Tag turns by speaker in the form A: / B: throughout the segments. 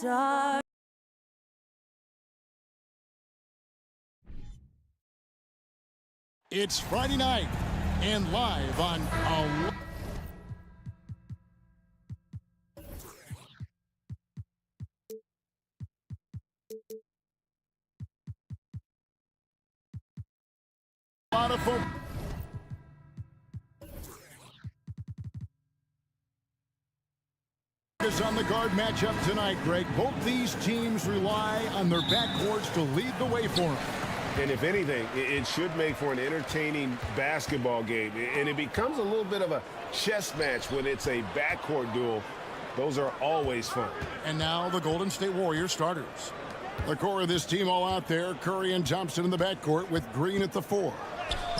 A: dark.
B: It's Friday night and live on a lot of fun. On the guard matchup tonight, Greg. Both these teams rely on their backcourts to lead the way for them.
C: And if anything, it should make for an entertaining basketball game. And it becomes a little bit of a chess match when it's a backcourt duel. Those are always fun.
B: And now the Golden State Warriors starters. The core of this team all out there. Curry and Thompson in the backcourt with Green at the 4.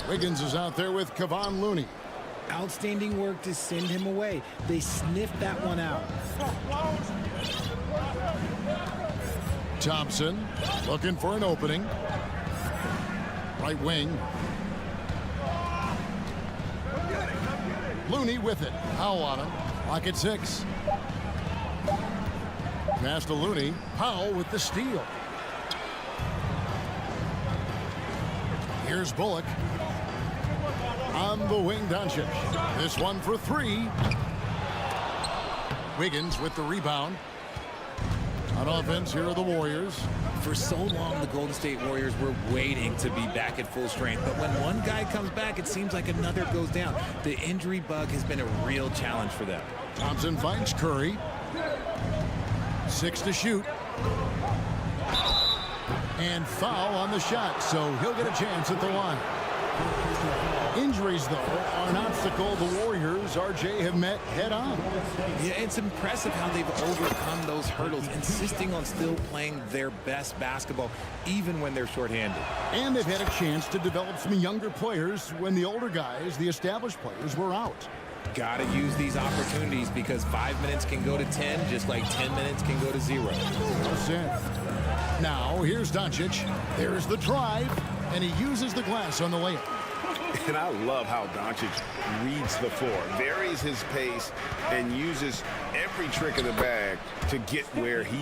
B: Wiggins is out there with Kevon Looney.
D: Outstanding work to send him away. They sniffed that one out.
B: Thompson looking for an opening. Right wing. Looney with it. Powell on him. Lock at 6. Pass to Looney. Powell with the steal. Here's Bullock. On the wing, Doncic. This one for 3. Wiggins with the rebound. On offense, here are the Warriors.
E: For so long, the Golden State Warriors were waiting to be back at full strength. But when one guy comes back, it seems like another goes down. The injury bug has been a real challenge for them.
B: Thompson finds Curry. 6 to shoot. And foul on the shot, so he'll get a chance at the line. Injuries, though, are an obstacle the Warriors, RJ, have met head-on.
E: Yeah, it's impressive how they've overcome those hurdles, insisting on still playing their best basketball, even when they're shorthanded.
B: And they've had a chance to develop some younger players when the older guys, the established players, were out.
E: Got to use these opportunities because 5 minutes can go to 10, just like 10 minutes can go to 0.
B: Well said. Now, here's Doncic. There's the drive, and he uses the glass on the layup.
C: And I love how Doncic reads the floor, varies his pace, and uses every trick of the bag to get where he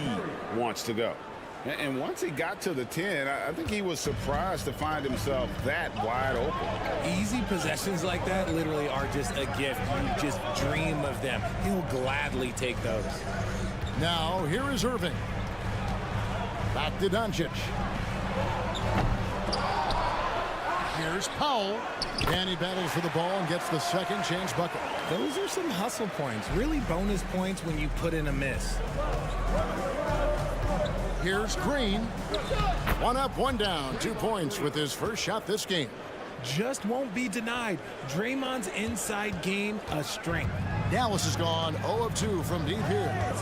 C: wants to go. And once he got to the 10, I think he was surprised to find himself that wide open.
E: Easy possessions like that literally are just a gift. You just dream of them. He'll gladly take those.
B: Now, here is Irving. Back to Doncic. Here's Powell. And he battles for the ball and gets the second chance bucket.
D: Those are some hustle points. Really bonus points when you put in a miss.
B: Here's Green. 1 up, 1 down. 2 points with his first shot this game.
D: Just won't be denied. Draymond's inside game, a strength.
B: Dallas is gone 0 of 2 from deep here.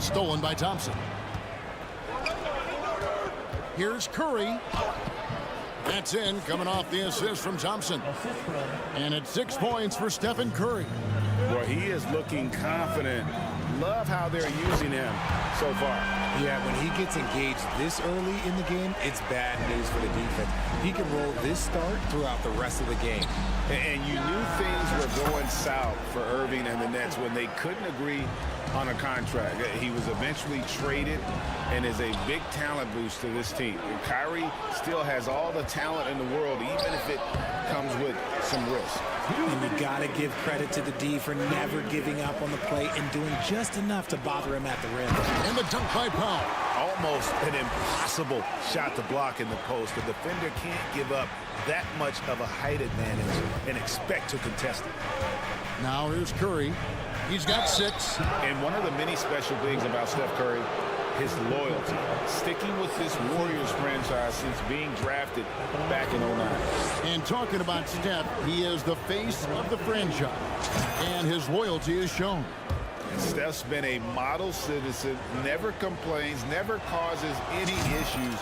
B: Stolen by Thompson. Here's Curry. That's in, coming off the assist from Thompson. And it's 6 points for Stephen Curry.
C: Well, he is looking confident. Love how they're using him so far.
E: Yeah, when he gets engaged this early in the game, it's bad news for the defense. He can roll this start throughout the rest of the game.
C: And you knew things were going south for Irving and the Nets when they couldn't agree on a contract. He was eventually traded and is a big talent boost to this team. And Kyrie still has all the talent in the world, even if it comes with some risk.
D: And you got to give credit to the D for never giving up on the play and doing just enough to bother him at the rim.
B: And the dunk by Powell.
C: Almost an impossible shot to block in the post. The defender can't give up that much of a height advantage and expect to contest it.
B: Now here's Curry. He's got 6.
C: And one of the many special things about Steph Curry, his loyalty, sticking with this Warriors franchise since being drafted back in 09.
B: And talking about Steph, he is the face of the franchise, and his loyalty is shown.
C: Steph's been a model citizen, never complains, never causes any issues,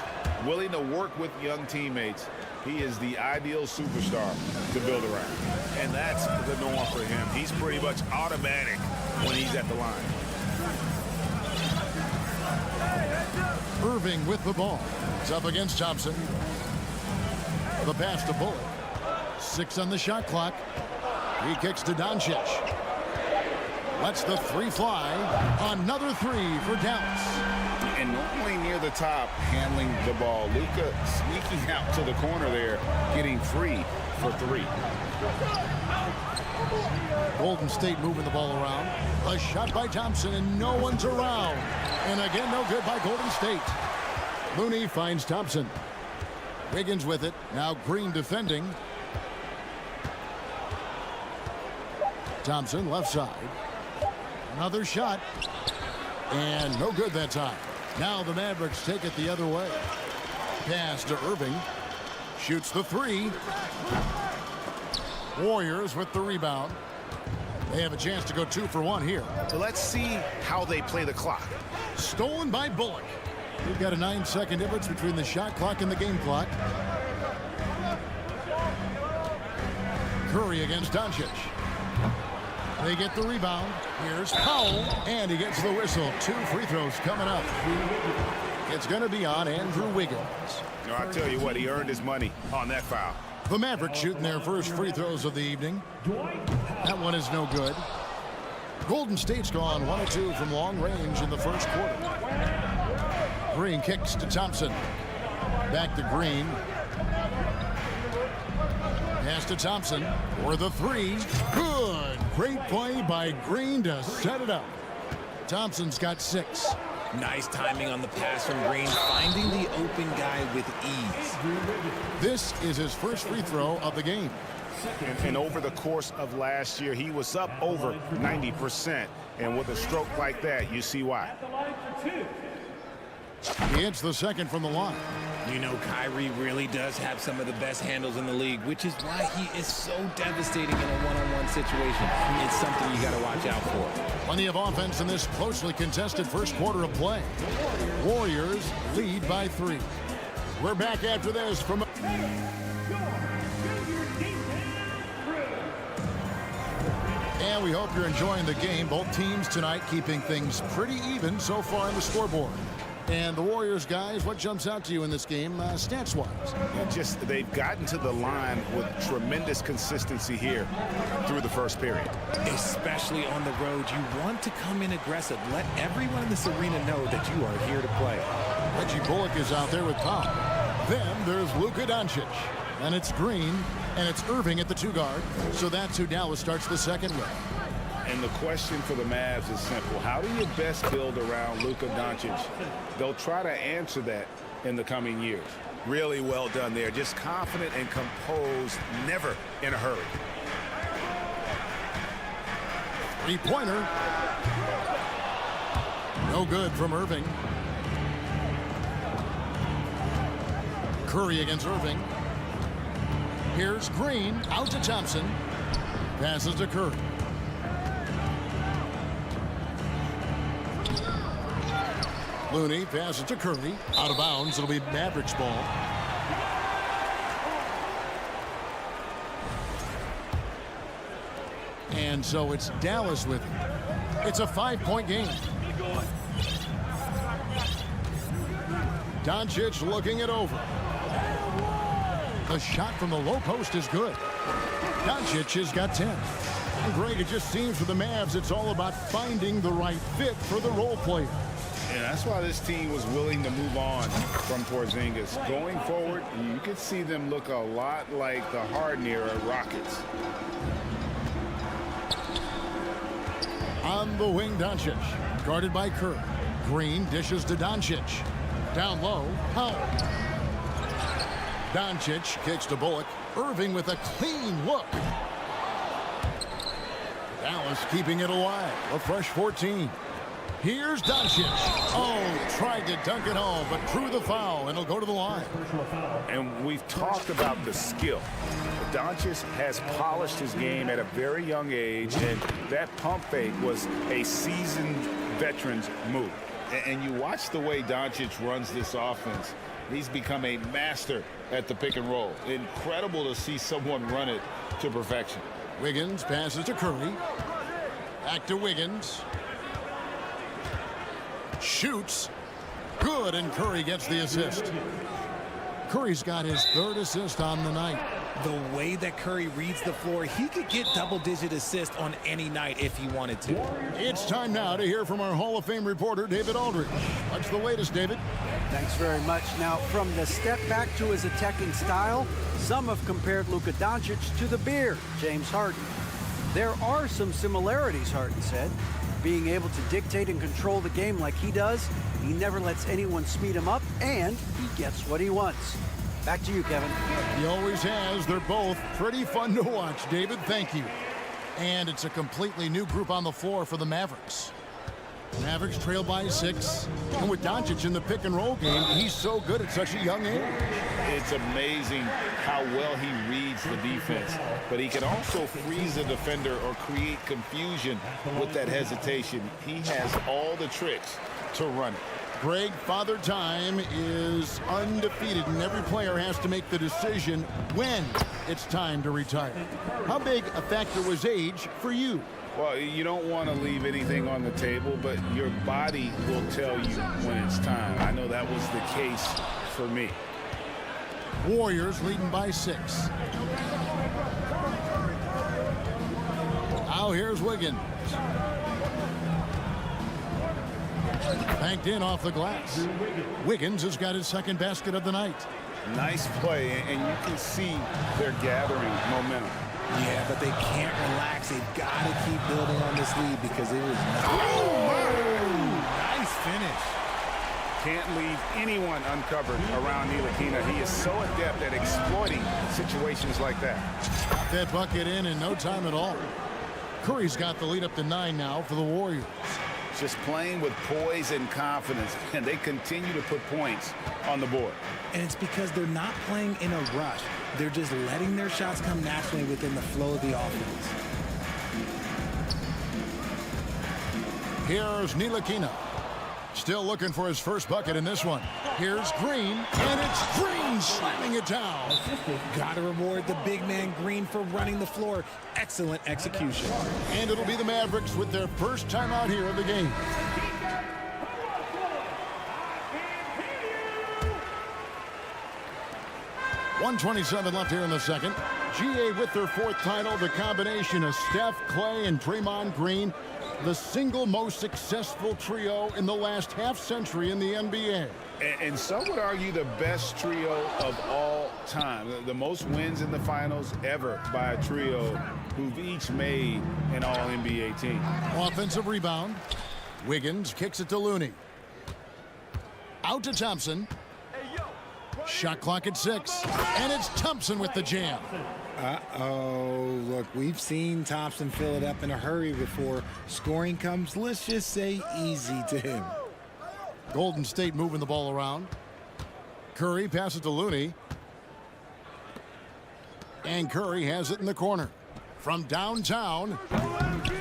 C: willing to work with young teammates. He is the ideal superstar to build around. And that's the norm for him. He's pretty much automatic when he's at the line.
B: Irving with the ball. It's up against Thompson. The pass to Bullock. 6 on the shot clock. He kicks to Doncic. Lets the three fly. Another three for Dallas.
C: And normally near the top, handling the ball. Luka sneaking out to the corner there, getting free for three.
B: Golden State moving the ball around. A shot by Thompson, and no one's around. And again, no good by Golden State. Looney finds Thompson. Wiggins with it. Now Green defending. Thompson left side. Another shot. And no good that time. Now the Mavericks take it the other way. Pass to Irving. Shoots the three. Warriors with the rebound. They have a chance to go 2 for 1 here.
C: So let's see how they play the clock.
B: Stolen by Bullock. We've got a 9-second difference between the shot clock and the game clock. Curry against Doncic. They get the rebound. Here's Powell, and he gets the whistle. 2 free throws coming up. It's going to be on Andrew Wiggins.
C: No, I tell you what, he earned his money on that foul.
B: The Mavericks shooting their first free throws of the evening. That one is no good. Golden State's gone 1 of 2 from long range in the first quarter. Green kicks to Thompson. Back to Green. Pass to Thompson for the three. Good. Great play by Green to set it up. Thompson's got 6.
E: Nice timing on the pass from Green, finding the open guy with ease.
B: This is his first free throw of the game.
C: And over the course of last year, he was up over 90%. And with a stroke like that, you see why.
B: He hits the second from the line.
E: You know, Kyrie really does have some of the best handles in the league, which is why he is so devastating in a one-on-one situation. It's something you got to watch out for.
B: Plenty of offense in this closely contested first quarter of play. Warriors lead by 3. We're back after this from... And we hope you're enjoying the game. Both teams tonight keeping things pretty even so far on the scoreboard. And the Warriors, guys, what jumps out to you in this game, stats-wise?
C: They've gotten to the line with tremendous consistency here through the first period.
E: Especially on the road, you want to come in aggressive. Let everyone in this arena know that you are here to play.
B: Reggie Bullock is out there with Powell. Then there's Luka Doncic. And it's Green, and it's Irving at the 2 guard. So that's who Dallas starts the second with.
C: And the question for the Mavs is simple. How do you best build around Luka Doncic? They'll try to answer that in the coming years. Really well done there. Just confident and composed, never in a hurry.
B: 3-pointer. No good from Irving. Curry against Irving. Here's Green, out to Thompson. Passes to Curry. Looney passes to Curry. Out of bounds. It'll be Mavericks ball. And so it's Dallas with it. It's a 5-point game. Doncic looking it over. The shot from the low post is good. Doncic has got 10. And Greg, it just seems for the Mavs, it's all about finding the right fit for the role player.
C: And that's why this team was willing to move on from Porzingis. Going forward, you could see them look a lot like the Harden-era Rockets.
B: On the wing, Doncic. Guarded by Curry. Green dishes to Doncic. Down low, Powell. Doncic kicks to Bullock. Irving with a clean look. Dallas keeping it alive. A fresh 14. Here's Doncic. Oh, tried to dunk it home, but drew the foul, and he'll go to the line.
C: And we've talked about the skill. Doncic has polished his game at a very young age, and that pump fake was a seasoned veteran's move. And you watch the way Doncic runs this offense. He's become a master at the pick and roll. Incredible to see someone run it to perfection.
B: Wiggins passes to Curry. Back to Wiggins. Shoots. Good, and Curry gets the assist. Curry's got his 3rd assist on the night.
D: The way that Curry reads the floor, he could get double-digit assists on any night if he wanted to.
B: It's time now to hear from our Hall of Fame reporter, David Aldridge. What's the latest, David?
A: Thanks very much. Now, from the step back to his attacking style, some have compared Luka Doncic to the Beard, James Harden. There are some similarities, Harden said. Being able to dictate and control the game like he does, he never lets anyone speed him up, and he gets what he wants. Back to you, Kevin.
B: He always has. They're both pretty fun to watch, David. Thank you. And it's a completely new group on the floor for the Mavericks. Mavericks trail by 6. And with Doncic in the pick-and-roll game, he's so good at such a young age.
C: It's amazing how well he reads the defense, but he can also freeze a defender or create confusion with that hesitation. He has all the tricks to run it.
B: Greg, Father Time is undefeated, and every player has to make the decision when it's time to retire. How big a factor was age for you?
C: Well, you don't want to leave anything on the table, but your body will tell you when it's time. I know that was the case for me.
B: Warriors leading by 6. Now here's Wiggins. Banked in off the glass. Wiggins has got his 2nd basket of the night.
C: Nice play, and you can see they're gathering momentum.
D: Yeah, but they can't relax. They've got to keep building on this lead because it is nice finish.
C: Can't leave anyone uncovered around Ntilikina. He is so adept at exploiting situations like that.
B: Got that bucket in no time at all. Curry's got the lead up to 9 now for the Warriors.
C: Just playing with poise and confidence, and they continue to put points on the board.
D: And it's because they're not playing in a rush. They're just letting their shots come naturally within the flow of the offense.
B: Here's Ntilikina. Still looking for his first bucket in this one. Here's Green, and it's Green slamming it down.
D: Gotta reward the big man Green for running the floor. Excellent execution.
B: And it'll be the Mavericks with their first time out here of the game. .127 left here in the second. GA with their 4th title, the combination of Steph, Clay, and Draymond Green, the single most successful trio in the last half-century in the NBA.
C: And some would argue the best trio of all time. The most wins in the finals ever by a trio who've each made an All-NBA team.
B: Offensive rebound. Wiggins kicks it to Looney. Out to Thompson. Shot clock at 6. And it's Thompson with the jam.
D: Uh-oh. Look, we've seen Thompson fill it up in a hurry before. Scoring comes, let's just say, easy to him.
B: Golden State moving the ball around. Curry passes to Looney. And Curry has it in the corner. From downtown.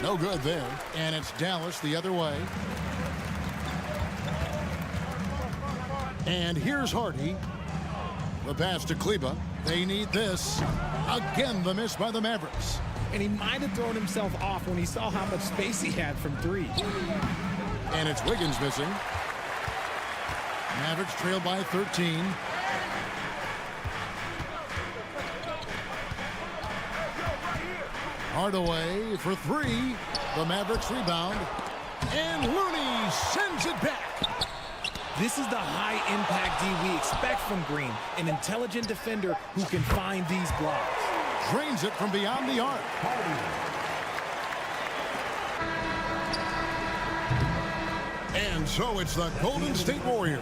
B: No good there. And it's Dallas the other way. And here's Hardy. The pass to Kleba. They need this. Again, the miss by the Mavericks.
D: And he might have thrown himself off when he saw how much space he had from 3.
B: And it's Wiggins missing. Mavericks trail by 13. Hardaway for 3. The Mavericks rebound. And Looney sends it back.
D: This is the high-impact D we expect from Green, an intelligent defender who can find these blocks.
B: Drains it from beyond the arc. And so it's the Golden State Warriors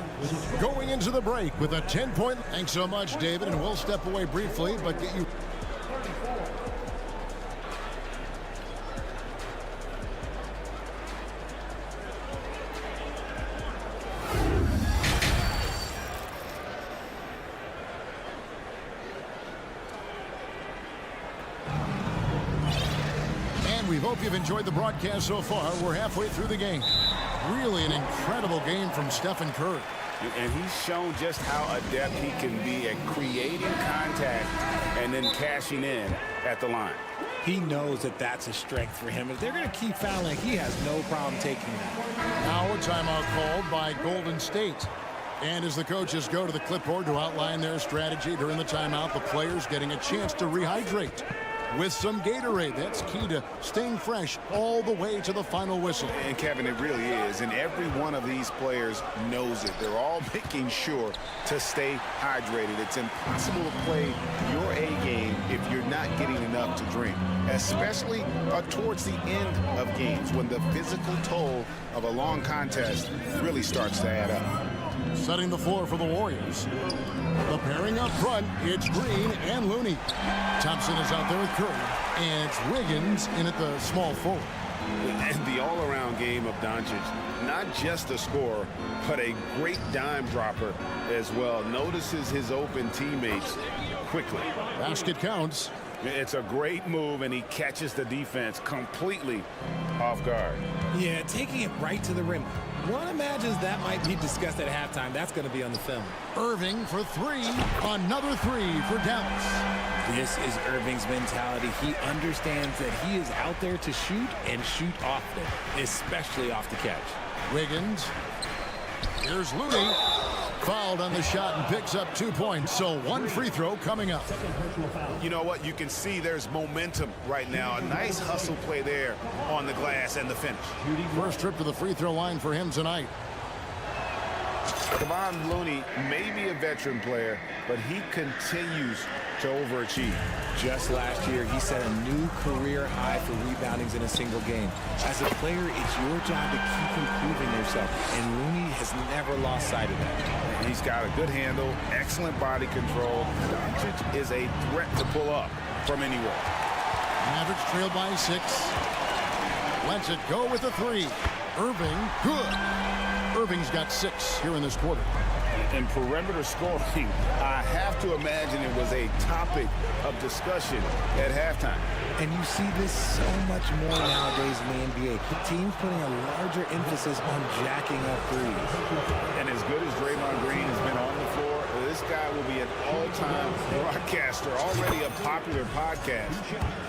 B: going into the break with a 10-point. Thanks so much, David, and we'll step away briefly, but get you. We hope you've enjoyed the broadcast so far. We're halfway through the game. Really an incredible game from Stephen Curry.
C: And he's shown just how adept he can be at creating contact and then cashing in at the line.
D: He knows that that's a strength for him. If they're going to keep fouling, he has no problem taking that.
B: Now a timeout called by Golden State. And as the coaches go to the clipboard to outline their strategy during the timeout, the players getting a chance to rehydrate with some Gatorade. That's key to staying fresh all the way to the final whistle.
C: And Kevin, it really is. And every one of these players knows it. They're all making sure to stay hydrated. It's impossible to play your A game if you're not getting enough to drink, especially towards the end of games when the physical toll of a long contest really starts to add up.
B: Setting the floor for the Warriors. The pairing up front, it's Green and Looney. Thompson is out there with Curry, and it's Wiggins in at the small forward.
F: And the all-around game of Doncic, not just a scorer, but a great dime dropper as well. Notices his open teammates quickly.
B: Basket counts.
C: It's a great move, and he catches the defense completely off guard.
E: Yeah, taking it right to the rim. One imagines that might be discussed at halftime. That's going to be on the film.
B: Irving for three. Another three for Dallas.
E: This is Irving's mentality. He understands that he is out there to shoot and shoot often, especially off the catch.
B: Wiggins. Here's Looney. Fouled on the shot and picks up 2 points. So one free throw coming up.
C: You know what? You can see there's momentum right now. A nice hustle play there on the glass and the finish.
B: First trip to the free throw line for him tonight.
C: Kevon Looney may be a veteran player, but he continues to overachieve.
E: Just last year, he set a new career high for reboundings in a single game. As a player, it's your job to keep improving yourself, and Looney has never lost sight of that.
C: He's got a good handle, excellent body control. Doncic is a threat to pull up from anywhere.
B: Mavericks trail by 6. Lets it go with a 3. Irving, good. Irving's got 6 here in this quarter.
C: And perimeter scoring, I have to imagine it was a topic of discussion at halftime.
E: And you see this so much more nowadays in the NBA. Teams putting a larger emphasis on jacking up threes.
C: And as good as Draymond Green has been on the floor, this guy will be an all-time broadcaster, already a popular podcast.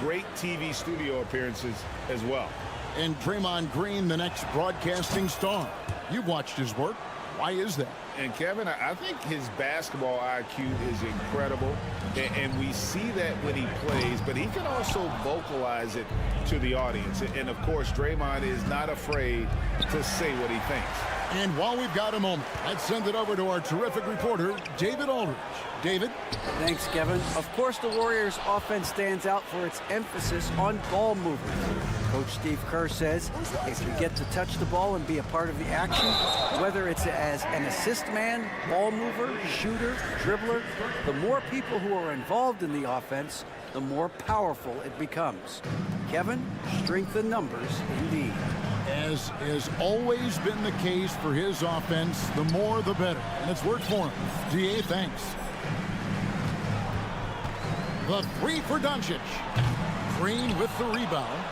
C: Great TV studio appearances as well.
B: And Draymond Green, the next broadcasting star. You've watched his work. Why is that?
C: And Kevin, I think his basketball IQ is incredible, and we see that when he plays, but he can also vocalize it to the audience. And of course, Draymond is not afraid to say what he thinks.
B: And while we've got a moment, let's send it over to our terrific reporter, David Aldridge. David?
A: Thanks, Kevin. Of course, the Warriors' offense stands out for its emphasis on ball movement. Coach Steve Kerr says if you get to touch the ball and be a part of the action, whether it's as an assist man, ball mover, shooter, dribbler, the more people who are involved in the offense, the more powerful it becomes. Kevin, strength in numbers indeed.
B: As has always been the case for his offense, the more the better. And it's worked for him. DA, thanks. The 3 for Doncic. Green with the rebound.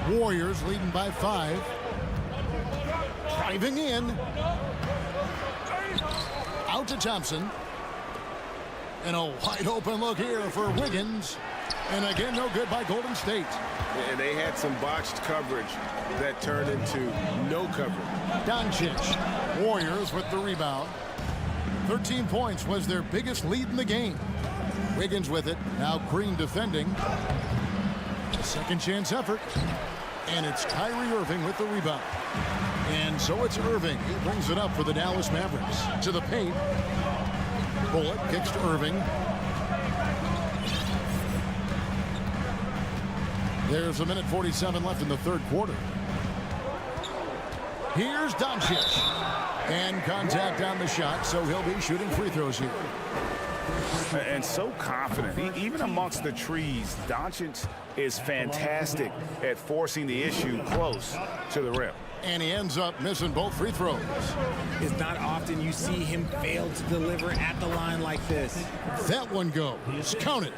B: Warriors leading by 5. Driving in. Out to Thompson. And a wide open look here for Wiggins. And again, no good by Golden State.
F: And they had some botched coverage that turned into no coverage.
B: Doncic. Warriors with the rebound. 13 points was their biggest lead in the game. Wiggins with it. Now Green defending. A second chance effort. And it's Kyrie Irving with the rebound. And so it's Irving. He brings it up for the Dallas Mavericks. To the paint. Bullock kicks to Irving. There's 1:47 left in the third quarter. Here's Doncic. And contact on the shot, so he'll be shooting free throws here.
C: And so confident. Even amongst the trees, Doncic is fantastic at forcing the issue close to the rim.
B: And he ends up missing both free throws.
E: It's not often you see him fail to deliver at the line like this.
B: That one goes. Count it.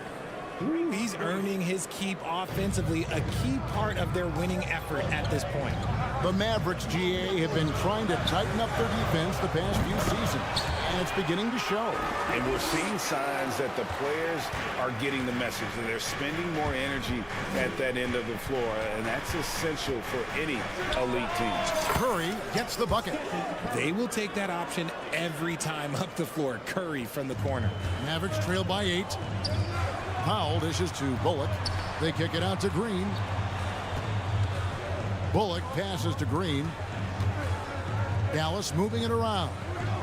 E: He's earning his keep offensively, a key part of their winning effort at this point.
B: The Mavericks, GA, have been trying to tighten up their defense the past few seasons, and it's beginning to show.
C: And we're seeing signs that the players are getting the message, and they're spending more energy at that end of the floor, and that's essential for any elite team.
B: Curry gets the bucket.
E: They will take that option every time up the floor. Curry from the corner.
B: Mavericks trail by 8. Powell dishes to Bullock. They kick it out to Green. Bullock passes to Green. Dallas moving it around.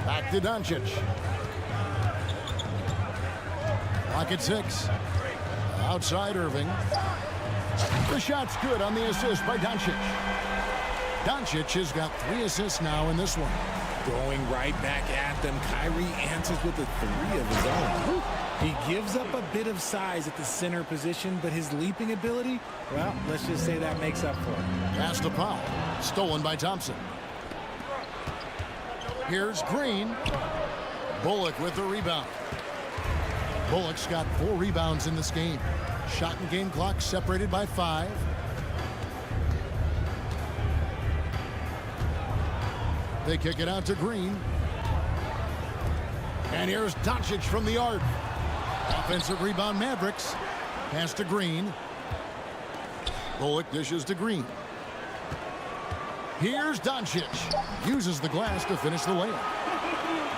B: Back to Doncic. Clock at 6. Outside Irving. The shot's good on the assist by Doncic. Doncic has got 3 assists now in this one.
E: Going right back at them. Kyrie answers with a 3 of his own. He gives up a bit of size at the center position, but his leaping ability, well, let's just say that makes up for it.
B: Pass to Powell. Stolen by Thompson. Here's Green. Bullock with the rebound. Bullock's got 4 rebounds in this game. Shot and game clock separated by 5. They kick it out to Green. And here's Doncic from the arc. Offensive rebound Mavericks. Pass to Green. Bullock dishes to Green. Here's Doncic. Uses the glass to finish the layup.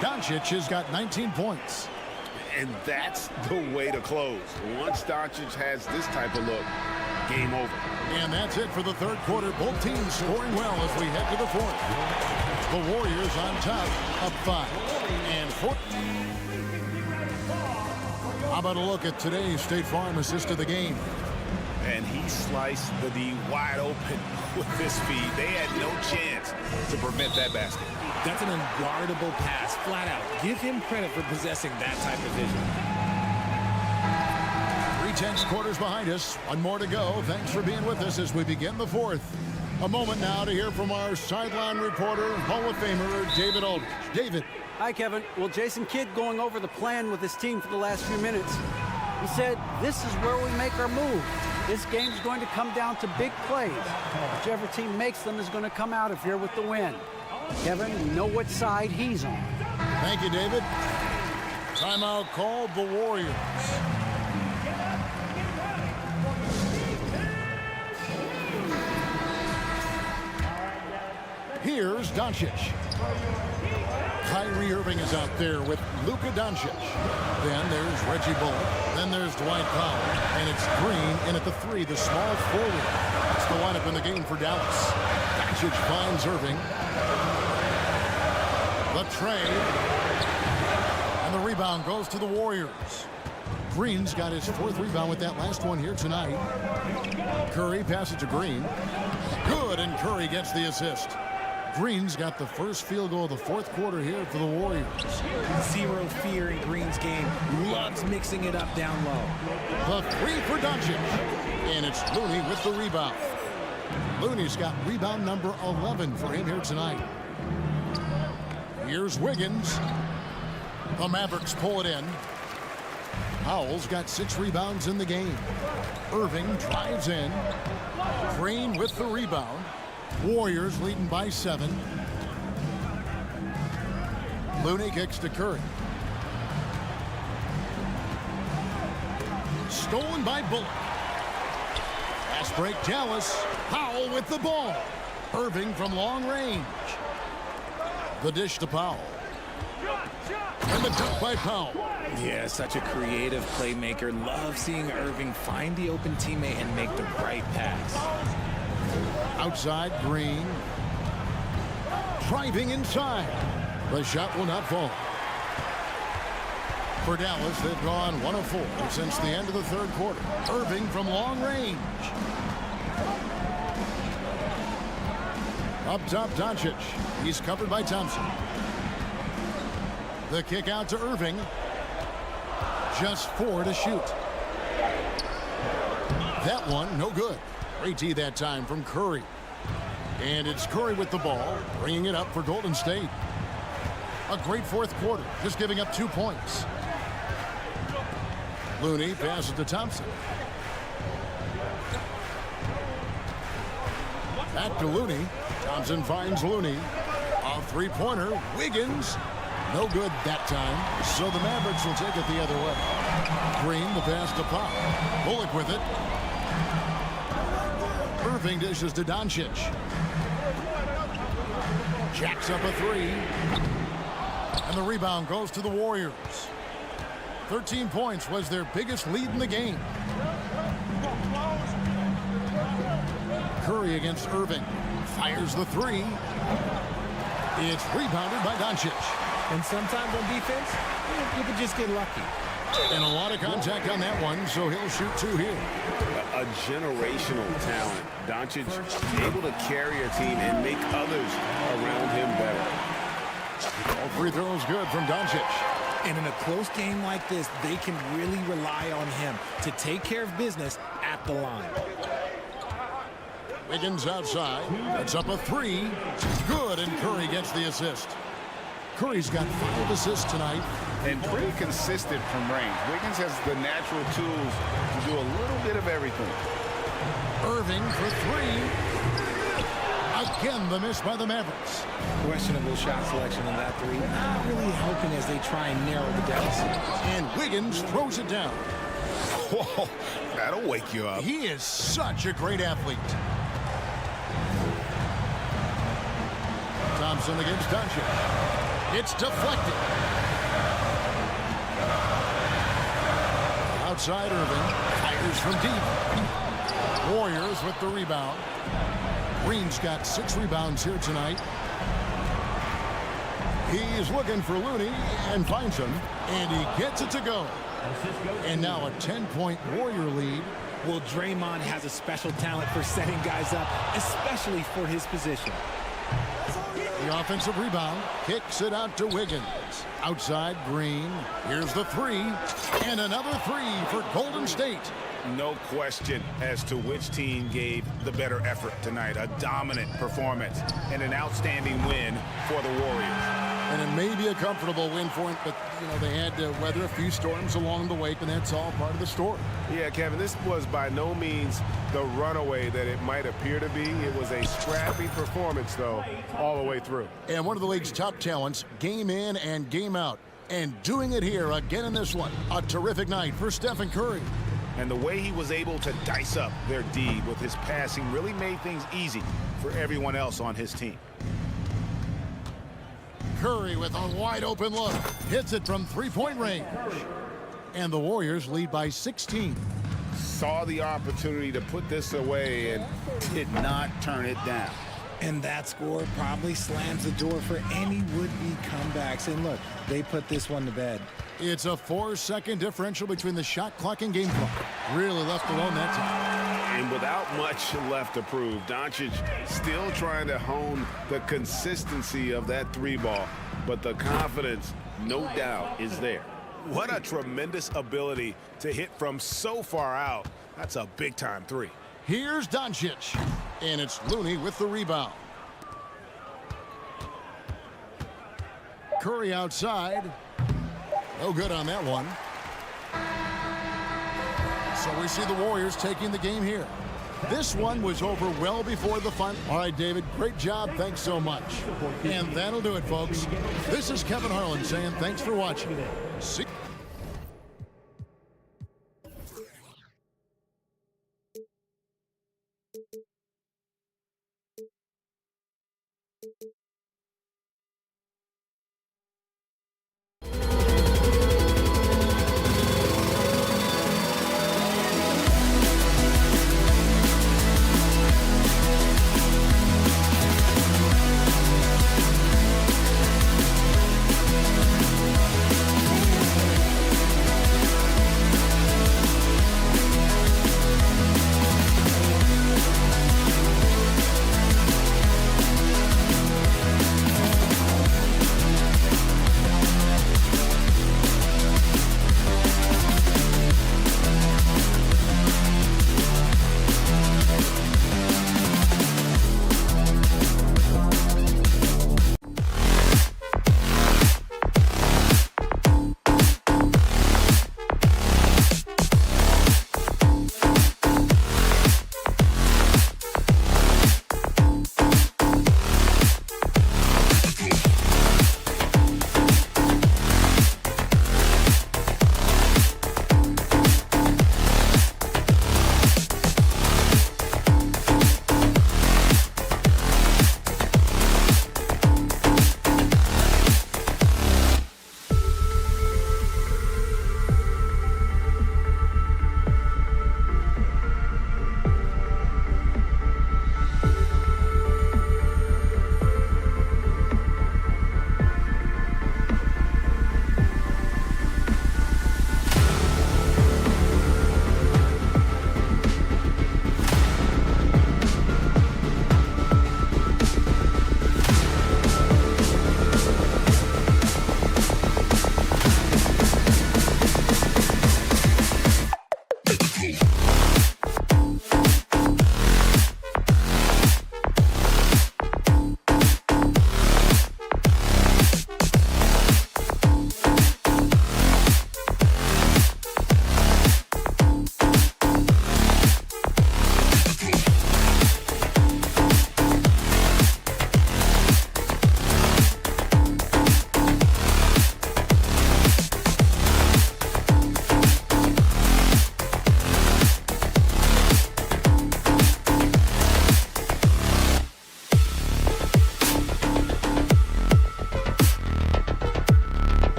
B: Doncic has got 19 points.
C: And that's the way to close. Once Doncic has this type of look, game over.
B: And that's it for the third quarter. Both teams scoring well as we head to the fourth. The Warriors on top, up 5 and 4. How about a look at today's State Farm assist of the game?
C: And he sliced the D wide open with this feed. They had no chance to prevent that basket.
E: That's an unguardable pass, flat out. Give him credit for possessing that type of vision.
B: 3/10 quarters behind us. One more to go. Thanks for being with us as we begin the fourth. A moment now to hear from our sideline reporter, Hall of Famer David Aldridge. David.
A: Hi, Kevin. Well, Jason Kidd going over the plan with his team for the last few minutes. He said, this is where we make our move. This game's going to come down to big plays. Whichever team makes them is going to come out of here with the win. Kevin, we know what side he's on.
B: Thank you, David. Timeout called the Warriors. Here's Doncic. Kyrie Irving is out there with Luka Doncic. Then there's Reggie Bullock. Then there's Dwight Powell. And it's Green in at the 3, the small forward. That's the lineup in the game for Dallas. Doncic finds Irving. The trade. And the rebound goes to the Warriors. Green's got his 4th rebound with that last one here tonight. Curry passes to Green. Good, and Curry gets the assist. Green's got the first field goal of the 4th quarter here for the Warriors.
E: Zero fear in Green's game. Loves mixing it up down low.
B: The 3 for Doncic. And it's Looney with the rebound. Looney's got rebound number 11 for him here tonight. Here's Wiggins. The Mavericks pull it in. Powell's got 6 rebounds in the game. Irving drives in. Green with the rebound. Warriors leading by 7. Looney kicks to Curry. Stolen by Bullock. Fast break Dallas. Powell with the ball. Irving from long range. The dish to Powell. And the dunk by Powell.
E: Yeah, such a creative playmaker. Love seeing Irving find the open teammate and make the right pass.
B: Outside, Green. Driving inside. The shot will not fall. For Dallas, they've gone 1 of 4 since the end of the 3rd quarter. Irving from long range. Up top, Doncic. He's covered by Thompson. The kick out to Irving. Just 4 to shoot. That one, no good. Great D that time from Curry. And it's Curry with the ball, bringing it up for Golden State. A great 4th quarter, just giving up 2 points. Looney passes to Thompson. Back to Looney. Thompson finds Looney. A three-pointer. Wiggins. No good that time. So the Mavericks will take it the other way. Green, the pass to Pop. Bullock with it. Irving dishes to Doncic. Jacks up a three. And the rebound goes to the Warriors. 13 points was their biggest lead in the game. Curry against Irving. Fires the three. It's rebounded by Doncic.
E: And sometimes on defense, you could just get lucky.
B: And a lot of contact on that one, so he'll shoot two here.
F: A generational talent. Doncic able to carry a team and make others around him better.
B: All free throws good from Doncic.
E: And in a close game like this, they can really rely on him to take care of business at the line.
B: Wiggins outside. It's up a three. Good, and Curry gets the assist. Curry's got 5 assists tonight.
C: And pretty consistent from range. Wiggins has the natural tools to do a little bit of everything.
B: Irving for three. Again, the miss by the Mavericks.
E: Questionable shot selection on that three. Not really helping as they try and narrow the deficit.
B: And Wiggins throws it down.
C: Whoa, that'll wake you up.
B: He is such a great athlete. Thompson against Doncic. It's deflected. Outside Irving. Fires from deep. Warriors with the rebound. Green's got 6 rebounds here tonight. He's looking for Looney and finds him. And he gets it to go. And now a 10-point Warrior lead.
E: Well, Draymond has a special talent for setting guys up, especially for his position.
B: The offensive rebound kicks it out to Wiggins. Outside Green. Here's the three. And another three for Golden State.
F: No question as to which team gave the better effort tonight. A dominant performance and an outstanding win for the Warriors.
B: And it may be a comfortable win for him, but, they had to weather a few storms along the way, and that's all part of the story.
F: Yeah, Kevin, this was by no means the runaway that it might appear to be. It was a scrappy performance, though, all the way through.
B: And one of the league's top talents, game in and game out. And doing it here again in this one. A terrific night for Stephen Curry.
F: And the way he was able to dice up their D with his passing really made things easy for everyone else on his team.
B: Curry with a wide open look. Hits it from three-point range. And the Warriors lead by 16.
C: Saw the opportunity to put this away and did not turn it down.
E: And that score probably slams the door for any would-be comebacks. And look, they put this one to bed.
B: It's a 4-second differential between the shot clock and game clock. Really left alone that time.
F: And without much left to prove, Doncic still trying to hone the consistency of that three ball. But the confidence, no doubt, is there. What a tremendous ability to hit from so far out. That's a big-time three.
B: Here's Doncic. And it's Looney with the rebound. Curry outside. No good on that one. So we see the Warriors taking the game here. This one was over well before the final. All right, David, great job. Thanks so much. And that'll do it, folks. This is Kevin Harlan saying thanks for watching. See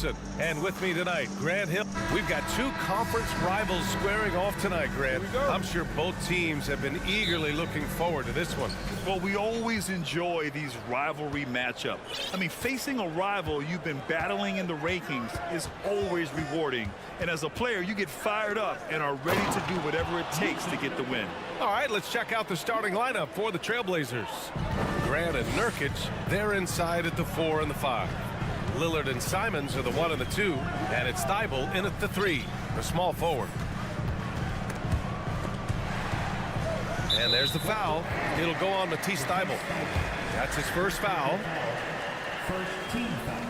G: Peterson. And with me tonight, Grant Hill. We've got two conference rivals squaring off tonight, Grant. I'm sure both teams have been eagerly looking forward to this one.
H: Well, we always enjoy these rivalry matchups. I mean, facing a rival you've been battling in the rankings is always rewarding. And as a player, you get fired up and are ready to do whatever it takes to get the win.
G: All right, let's check out the starting lineup for the Trailblazers. Grant and Nurkic, they're inside at the 4 and the 5. Lillard and Simons are the 1 and the 2, and it's Thibault in at the 3, the small forward. And there's the foul. It'll go on Matisse Thibault. That's his first foul.
I: First team foul.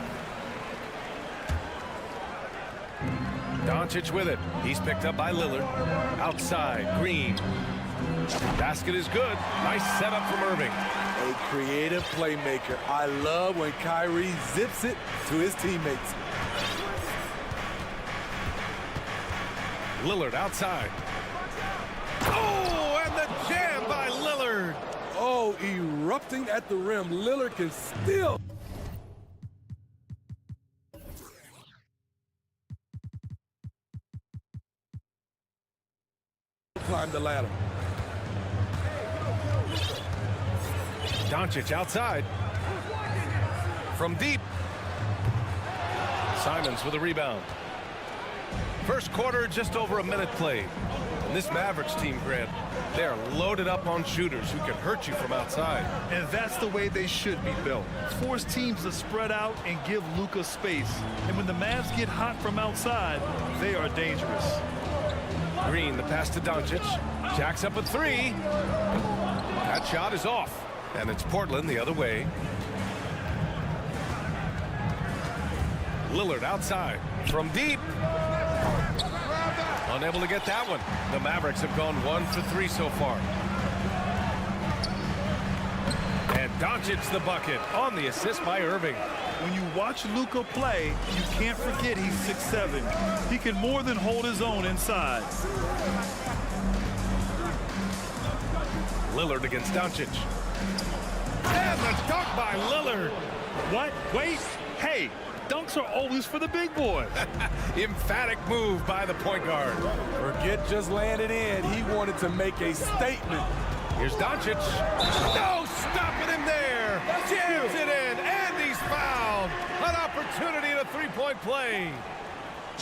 G: Doncic with it. He's picked up by Lillard. Outside, Green. Basket is good. Nice setup from Irving.
J: A creative playmaker. I love when Kyrie zips it to his teammates.
G: Lillard outside. Oh, and the jam by Lillard.
J: Oh, erupting at the rim. Lillard can still. Climb the ladder.
G: Doncic outside. From deep. Simons with a rebound. First quarter, just over a minute played. And this Mavericks team, Grant, they're loaded up on shooters who can hurt you from outside.
H: And that's the way they should be built. Force teams to spread out and give Lukas space. And when the Mavs get hot from outside, they are dangerous.
G: Green, the pass to Doncic. Jacks up a 3. That shot is off. And it's Portland the other way. Lillard outside. From deep. Unable to get that one. The Mavericks have gone 1 for 3 so far. And Doncic the bucket on the assist by Irving.
H: When you watch Luka play, you can't forget he's 6'7". He can more than hold his own inside.
G: Lillard against Doncic. And the dunk by Lillard.
H: What? Wait. Hey, dunks are always for the big boys.
G: Emphatic move by the point guard.
J: Forget just laying it in. He wanted to make a statement.
G: Here's Doncic. No stopping him there. Jams it in, and he's fouled. An opportunity in a three-point play.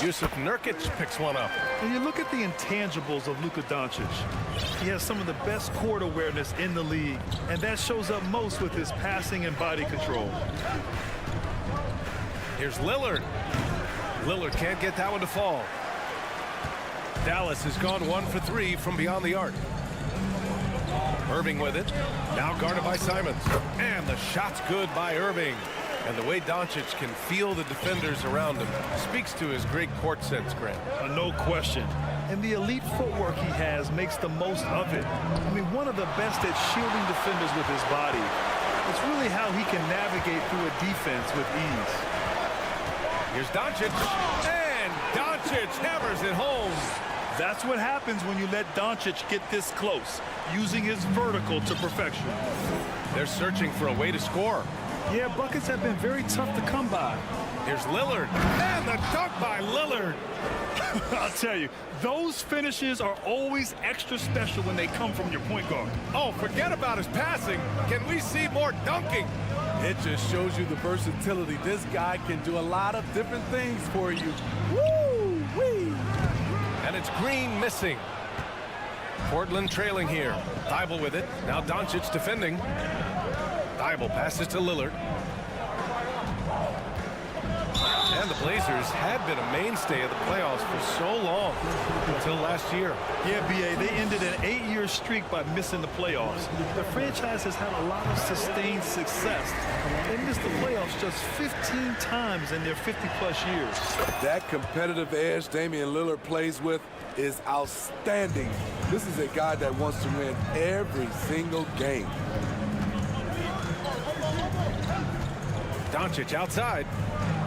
G: Yusuf Nurkic picks one up.
H: When you look at the intangibles of Luka Doncic, he has some of the best court awareness in the league, and that shows up most with his passing and body control.
G: Here's Lillard. Lillard can't get that one to fall. Dallas has gone 1 for 3 from beyond the arc. Irving with it. Now guarded by Simons. And the shot's good by Irving. And the way Doncic can feel the defenders around him speaks to his great court sense, Grant.
H: No question. And the elite footwork he has makes the most of it. I mean, one of the best at shielding defenders with his body. It's really how he can navigate through a defense with ease.
G: Here's Doncic. And Doncic hammers it home.
H: That's what happens when you let Doncic get this close, using his vertical to perfection.
G: They're searching for a way to score.
H: Yeah, buckets have been very tough to come by.
G: Here's Lillard. And the dunk by Lillard.
H: I'll tell you, those finishes are always extra special when they come from your point guard.
G: Oh, forget about his passing. Can we see more dunking?
J: It just shows you the versatility. This guy can do a lot of different things for you. Woo-wee!
G: And it's Green missing. Portland trailing here. Thibault with it. Now Doncic defending. Thibault passes to Lillard. And the Blazers had been a mainstay of the playoffs for so long, until last year.
H: Yeah, B.A., they ended an 8-year streak by missing the playoffs. The franchise has had a lot of sustained success. They missed the playoffs just 15 times in their 50-plus years.
J: That competitive edge Damian Lillard plays with is outstanding. This is a guy that wants to win every single game.
G: Doncic outside.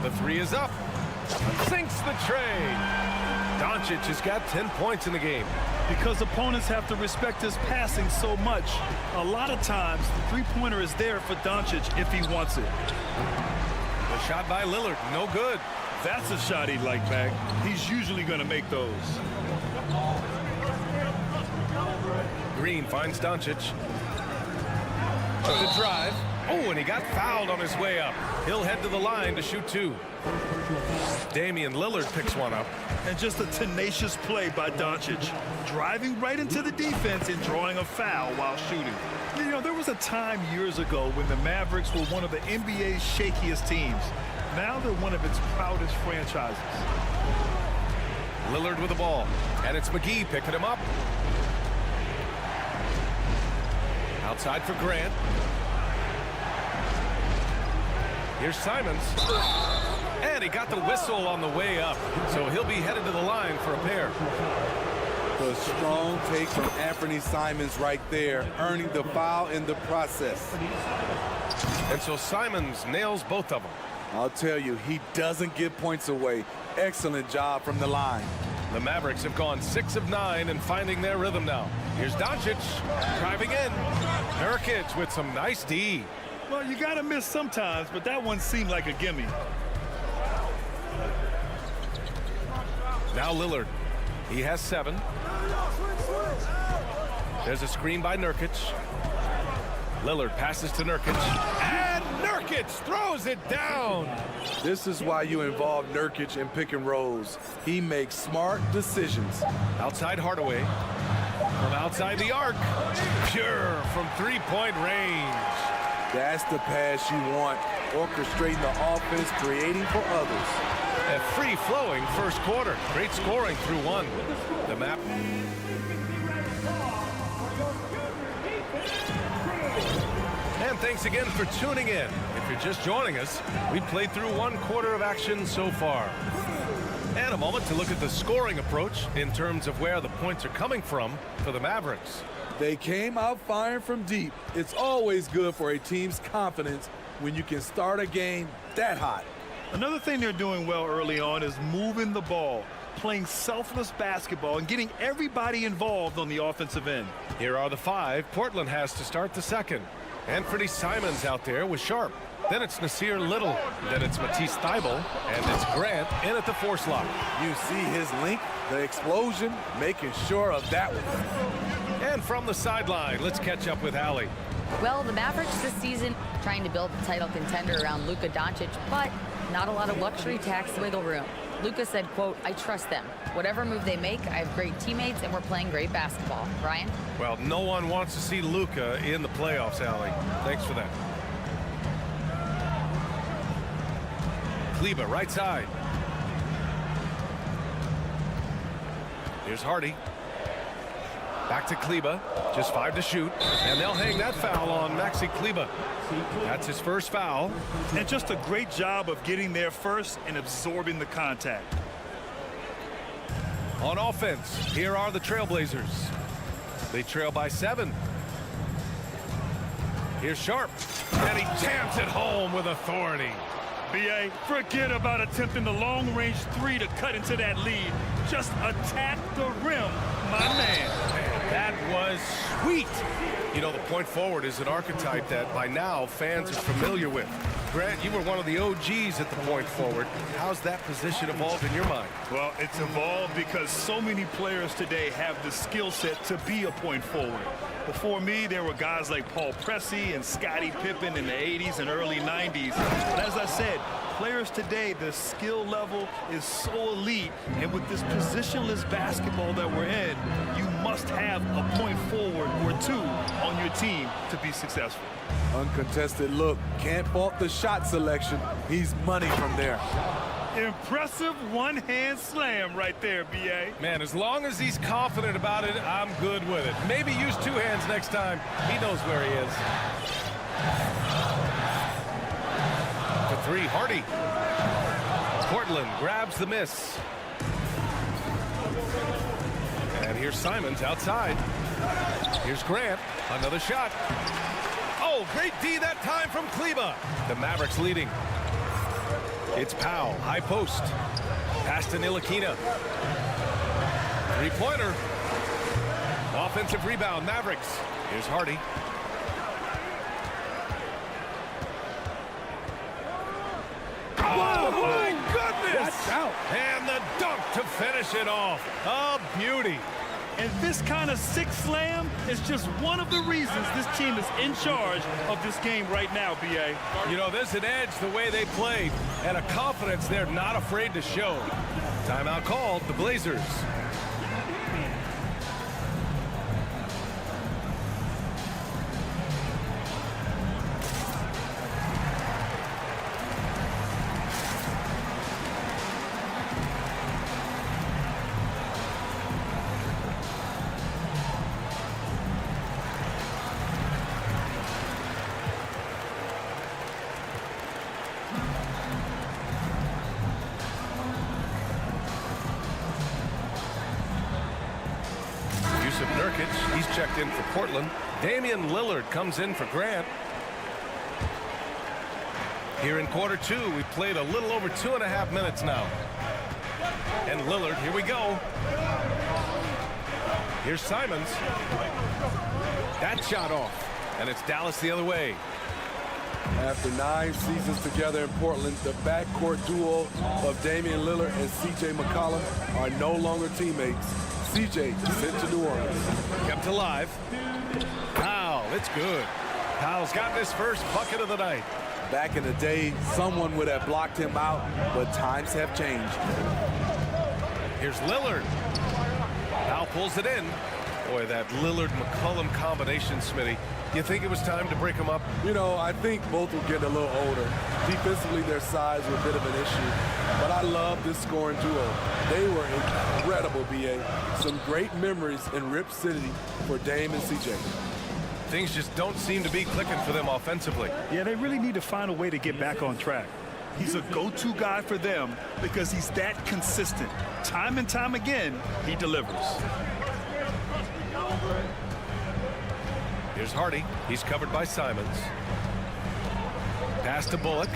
G: The 3 is up. Sinks the tray. Doncic has got 10 points in the game.
H: Because opponents have to respect his passing so much, a lot of times the three-pointer is there for Doncic if he wants it.
G: The shot by Lillard, no good.
H: That's a shot he'd like back. He's usually going to make those.
G: Green finds Doncic. The drive. Oh, and he got fouled on his way up. He'll head to the line to shoot 2. Damian Lillard picks one up.
H: And just a tenacious play by Doncic. Driving right into the defense and drawing a foul while shooting. You know, there was a time years ago when the Mavericks were one of the NBA's shakiest teams. Now they're one of its proudest franchises.
G: Lillard with the ball. And it's McGee picking him up. Outside for Grant. Here's Simons. And he got the whistle on the way up. So he'll be headed to the line for a pair.
J: The strong take from Anthony Simons right there, earning the foul in the process.
G: And so Simons nails both of them.
J: I'll tell you, he doesn't give points away. Excellent job from the line.
G: The Mavericks have gone 6 of 9 and finding their rhythm now. Here's Doncic driving in. Nurkic with some nice D.
H: Well, you got to miss sometimes, but that one seemed like a gimme.
G: Now Lillard. He has 7. There's a screen by Nurkic. Lillard passes to Nurkic. And Nurkic throws it down.
J: This is why you involve Nurkic in pick and rolls. He makes smart decisions.
G: Outside Hardaway. From outside the arc. Pure from three-point range.
J: That's the pass you want. Orchestrating the offense, creating for others.
G: A free-flowing first quarter. Great scoring through 1. The map. And thanks again for tuning in. If you're just joining us, we played through 1 quarter of action so far. And a moment to look at the scoring approach in terms of where the points are coming from for the Mavericks.
J: They came out firing from deep. It's always good for a team's confidence when you can start a game that hot.
H: Another thing they're doing well early on is moving the ball, playing selfless basketball, and getting everybody involved on the offensive end.
G: Here are the 5 Portland has to start the second. Anthony Simons out there with Sharp. Then it's Nasir Little. Then it's Matisse Thybulle. And it's Grant in at the 4 slot.
J: You see his link, the explosion, making sure of that one.
G: And from the sideline, let's catch up with Allie.
K: Well, the Mavericks this season trying to build a title contender around Luka Doncic, but not a lot of luxury tax wiggle room. Luka said, quote, "I trust them. Whatever move they make, I have great teammates and we're playing great basketball." Brian?
G: Well, no one wants to see Luka in the playoffs, Allie. Thanks for that. Kleber, right side. Here's Hardy. Back to Kleber. Just 5 to shoot. And they'll hang that foul on Maxi Kleber. That's his first foul.
H: And just a great job of getting there first and absorbing the contact.
G: On offense, here are the Trailblazers. They trail by 7. Here's Sharp. And he jams it home with authority.
H: B.A., forget about attempting the long-range 3 to cut into that lead. Just attack the rim, my man.
G: That was sweet. You know, the point forward is an archetype that by now fans are familiar with. Grant, you were one of the OGs at the point forward. How's that position evolved in your mind?
H: Well, it's evolved because so many players today have the skill set to be a point forward. Before me, there were guys like Paul Pressey and Scottie Pippen in the 80s and early 90s. But as I said, players today, the skill level is so elite. And with this positionless basketball that we're in, you must have a point forward or 2 on your team to be successful.
J: Uncontested look. Can't fault the shot selection. He's money from there.
H: Impressive one-hand slam right there, B.A.
G: Man, as long as he's confident about it, I'm good with it. Maybe use 2 hands next time. He knows where he is. For 3, Hardy. Portland grabs the miss. And here's Simons outside. Here's Grant. Another shot. Oh, great D that time from Kleber. The Mavericks leading. It's Powell, high post. Pass to Ntilikina. 3-pointer. Offensive rebound, Mavericks. Here's Hardy. Oh, my goodness!
E: out.
G: And the dunk to finish it off. A beauty.
H: And this kind of sick slam is just one of the reasons this team is in charge of this game right now, B.A.
G: You know, there's an edge the way they played and a confidence they're not afraid to show. Timeout called, the Blazers. He's checked in for Portland. Damian Lillard comes in for Grant. Here in quarter two, we've played a little over 2.5 minutes now. And Lillard, here we go. Here's Simons. That shot off. And it's Dallas the other way.
J: After 9 seasons together in Portland, the backcourt duo of Damian Lillard and C.J. McCollum are no longer teammates. C.J. sent to New Orleans.
G: Kept alive. Powell, it's good. Powell's gotten his first bucket of the night.
J: Back in the day, someone would have blocked him out, but times have changed.
G: Here's Lillard. Powell pulls it in. Boy, that Lillard-McCollum combination, Smitty. You think it was time to break them up?
J: You know, I think both were getting a little older. Defensively, their size were a bit of an issue. But I love this scoring duo. They were incredible, B.A. Some great memories in Rip City for Dame and C.J.
G: Things just don't seem to be clicking for them offensively.
H: Yeah, they really need to find a way to get back on track. He's a go-to guy for them because he's that consistent. Time and time again, he delivers.
G: Here's Hardy. He's covered by Simons. Pass to Bullock.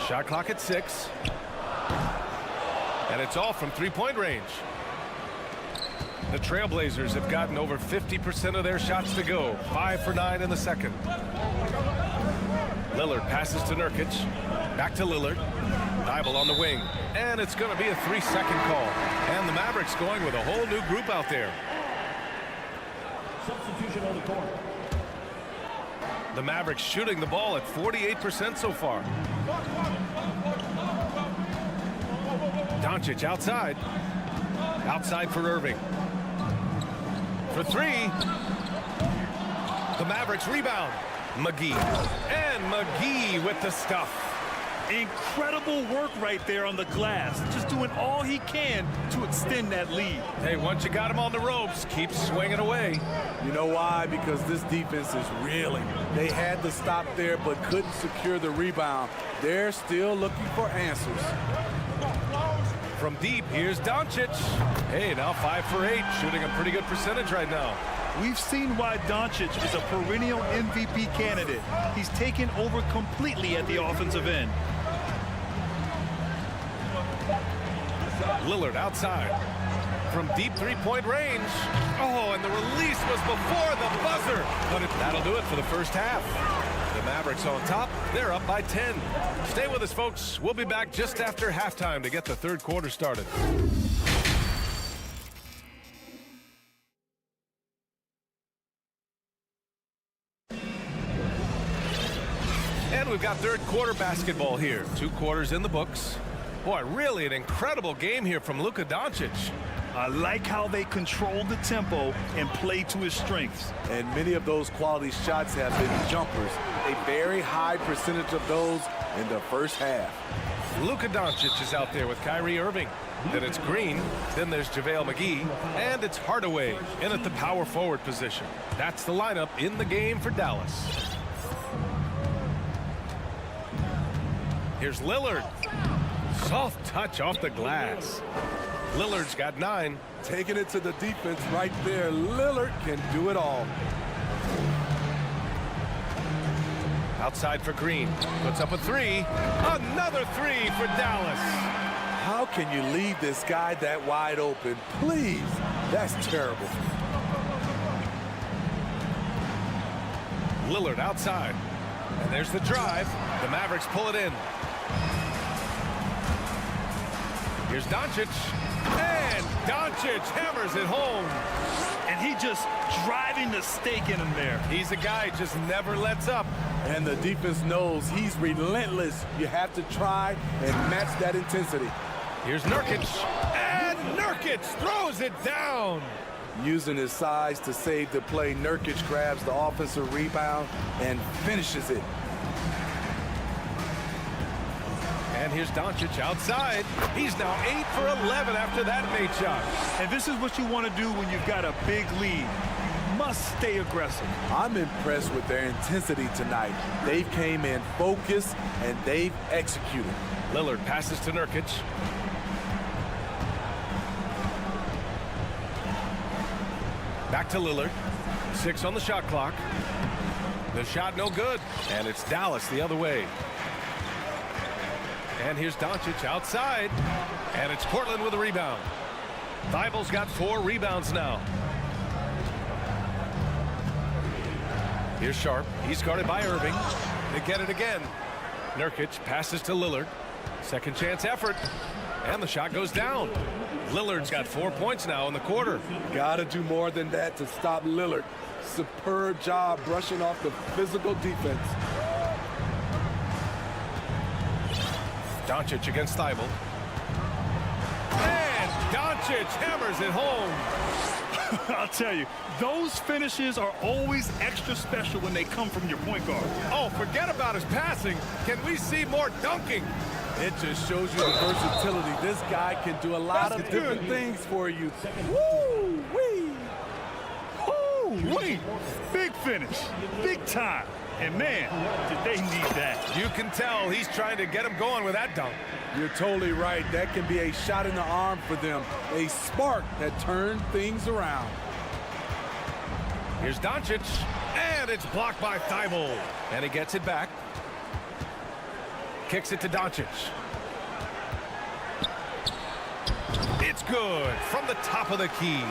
G: Shot clock at 6. And it's off from three-point range. The Trailblazers have gotten over 50% of their shots to go. 5 for 9 in the second. Lillard passes to Nurkic. Back to Lillard. Dybel on the wing. And it's going to be a 3-second call. And the Mavericks going with a whole new group out there.
I: Substitution on the court.
G: The Mavericks shooting the ball at 48% so far. Doncic outside. Outside for Irving. For 3. The Mavericks rebound. McGee. And McGee with the stuff.
H: Incredible work right there on the glass. Just doing all he can to extend that lead.
G: Hey, once you got him on the ropes, keep swinging away.
J: You know why? Because this defense is reeling. They had to stop there but couldn't secure the rebound. They're still looking for answers.
G: From deep, here's Doncic. Hey, now 5 for 8, shooting a pretty good percentage right now.
H: We've seen why Doncic is a perennial MVP candidate. He's taken over completely at the offensive end.
G: Lillard outside. From deep three-point range. Oh, and the release was before the buzzer. But that'll do it for the first half. The Mavericks on top. They're up by 10. Stay with us, folks. We'll be back just after halftime to get the third quarter started. And we've got third quarter basketball here. 2 quarters in the books. Boy, really an incredible game here from Luka Doncic.
H: I like how they control the tempo and play to his strengths.
J: And many of those quality shots have been jumpers. A very high percentage of those in the first half.
G: Luka Doncic is out there with Kyrie Irving. Then it's Green. Then there's JaVale McGee. And it's Hardaway in at the power forward position. That's the lineup in the game for Dallas. Here's Lillard. Soft touch off the glass. Lillard's got 9.
J: Taking it to the defense right there. Lillard can do it all.
G: Outside for Green. Puts up a 3. Another 3 for Dallas.
J: How can you leave this guy that wide open? Please. That's terrible.
G: Lillard outside. And there's the drive. The Mavericks pull it in. Here's Doncic. And Doncic hammers it home.
H: And he just driving the stake in him there.
G: He's a guy just never lets up.
J: And the defense knows he's relentless. You have to try and match that intensity.
G: Here's Nurkic. And Nurkic throws it down.
J: Using his size to save the play, Nurkic grabs the offensive rebound and finishes it.
G: And here's Doncic outside. He's now 8 for 11 after that made shot.
H: And this is what you want to do when you've got a big lead. You must stay aggressive.
J: I'm impressed with their intensity tonight. They came in focused and they've executed.
G: Lillard passes to Nurkic. Back to Lillard. 6 on the shot clock. The shot no good. And it's Dallas the other way. And here's Doncic outside. And it's Portland with a rebound. Thibel's got 4 rebounds now. Here's Sharp. He's guarded by Irving. They get it again. Nurkic passes to Lillard. Second chance effort. And the shot goes down. Lillard's got 4 points now in the quarter.
J: Gotta do more than that to stop Lillard. Superb job brushing off the physical defense.
G: Doncic against Thybulle. And Doncic hammers it home.
H: I'll tell you, those finishes are always extra special when they come from your point guard.
G: Oh, forget about his passing. Can we see more dunking?
J: It just shows you the versatility. This guy can do a lot of different things for you. Woo-wee!
H: Woo-wee! Big finish. Big time. And man, did they need that.
G: You can tell he's trying to get him going with that dunk.
J: You're totally right. That can be a shot in the arm for them. A spark that turned things around.
G: Here's Doncic. And it's blocked by Thybulle. And he gets it back. Kicks it to Doncic. It's good from the top of the key.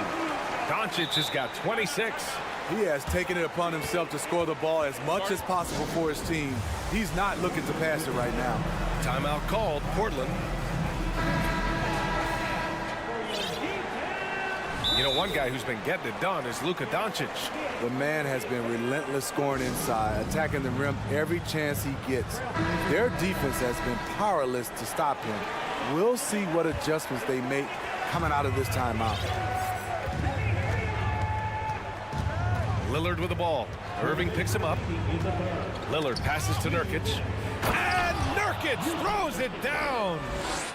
G: Doncic has got 26.
J: He has taken it upon himself to score the ball as much as possible for his team. He's not looking to pass it right now.
G: Timeout called, Portland. You know, one guy who's been getting it done is Luka Doncic.
J: The man has been relentless scoring inside, attacking the rim every chance he gets. Their defense has been powerless to stop him. We'll see what adjustments they make coming out of this timeout.
G: Lillard with the ball. Irving picks him up. Lillard passes to Nurkic. And Nurkic throws it down.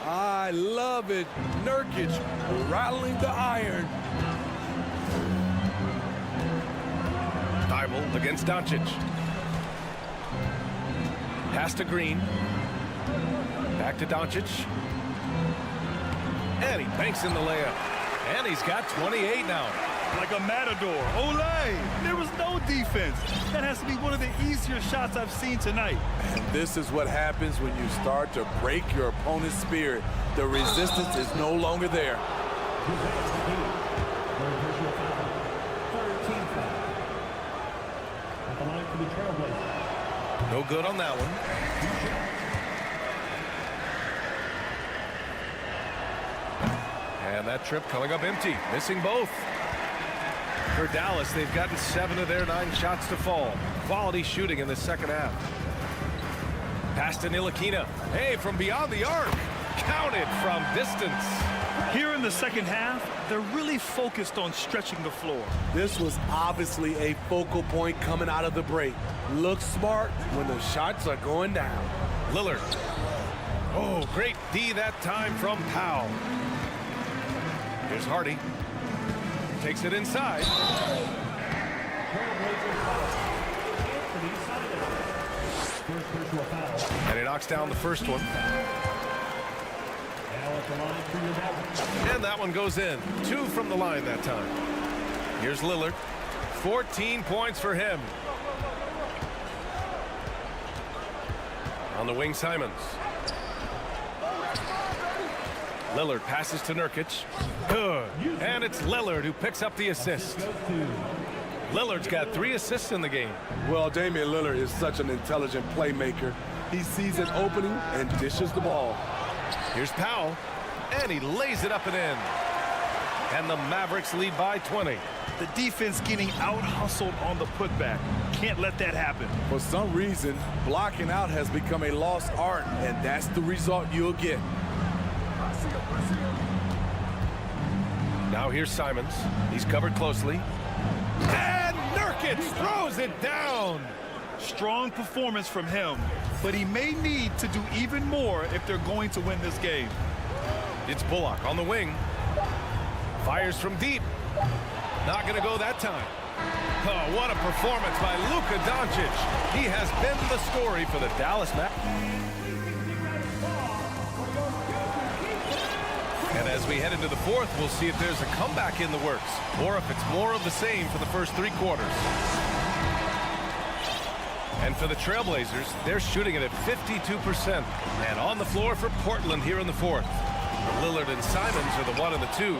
J: I love it. Nurkic rattling the iron.
G: Thybulle against Doncic. Pass to Green. Back to Doncic. And he banks in the layup. And he's got 28 now.
H: Like a matador. Olay! There was no defense. That has to be one of the easier shots I've seen tonight.
J: And this is what happens when you start to break your opponent's spirit. The resistance is no longer there.
G: No good on that one. And that trip coming up empty. Missing both. For Dallas, they've gotten 7 of their 9 shots to fall. Quality shooting in the second half. Pass to Ntilikina. Hey, from beyond the arc. Counted from distance.
H: Here in the second half, they're really focused on stretching the floor.
J: This was obviously a focal point coming out of the break. Look smart when the shots are going down.
G: Lillard. Oh, great D that time from Powell. Here's Hardy. Takes it inside. And he knocks down the first one. And that one goes in. 2 from the line that time. Here's Lillard. 14 points for him. On the wing, Simons. Lillard passes to Nurkic. Good. And it's Lillard who picks up the assist. Lillard's got 3 assists in the game.
J: Well, Damian Lillard is such an intelligent playmaker. He sees an opening and dishes the ball.
G: Here's Powell, and he lays it up and in. And the Mavericks lead by 20.
H: The defense getting out-hustled on the putback. Can't let that happen.
J: For some reason, blocking out has become a lost art, and that's the result you'll get.
G: Now here's Simons. He's covered closely. And Nurkic throws it down.
H: Strong performance from him, but he may need to do even more if they're going to win this game.
G: It's Bullock on the wing. Fires from deep. Not going to go that time. Oh, what a performance by Luka Doncic. He has been the story for the Dallas Mavericks. And as we head into the fourth, we'll see if there's a comeback in the works or if it's more of the same for the first 3 quarters. And for the Trailblazers, they're shooting it at 52%. And on the floor for Portland here in the fourth. Lillard and Simons are the 1 and the 2.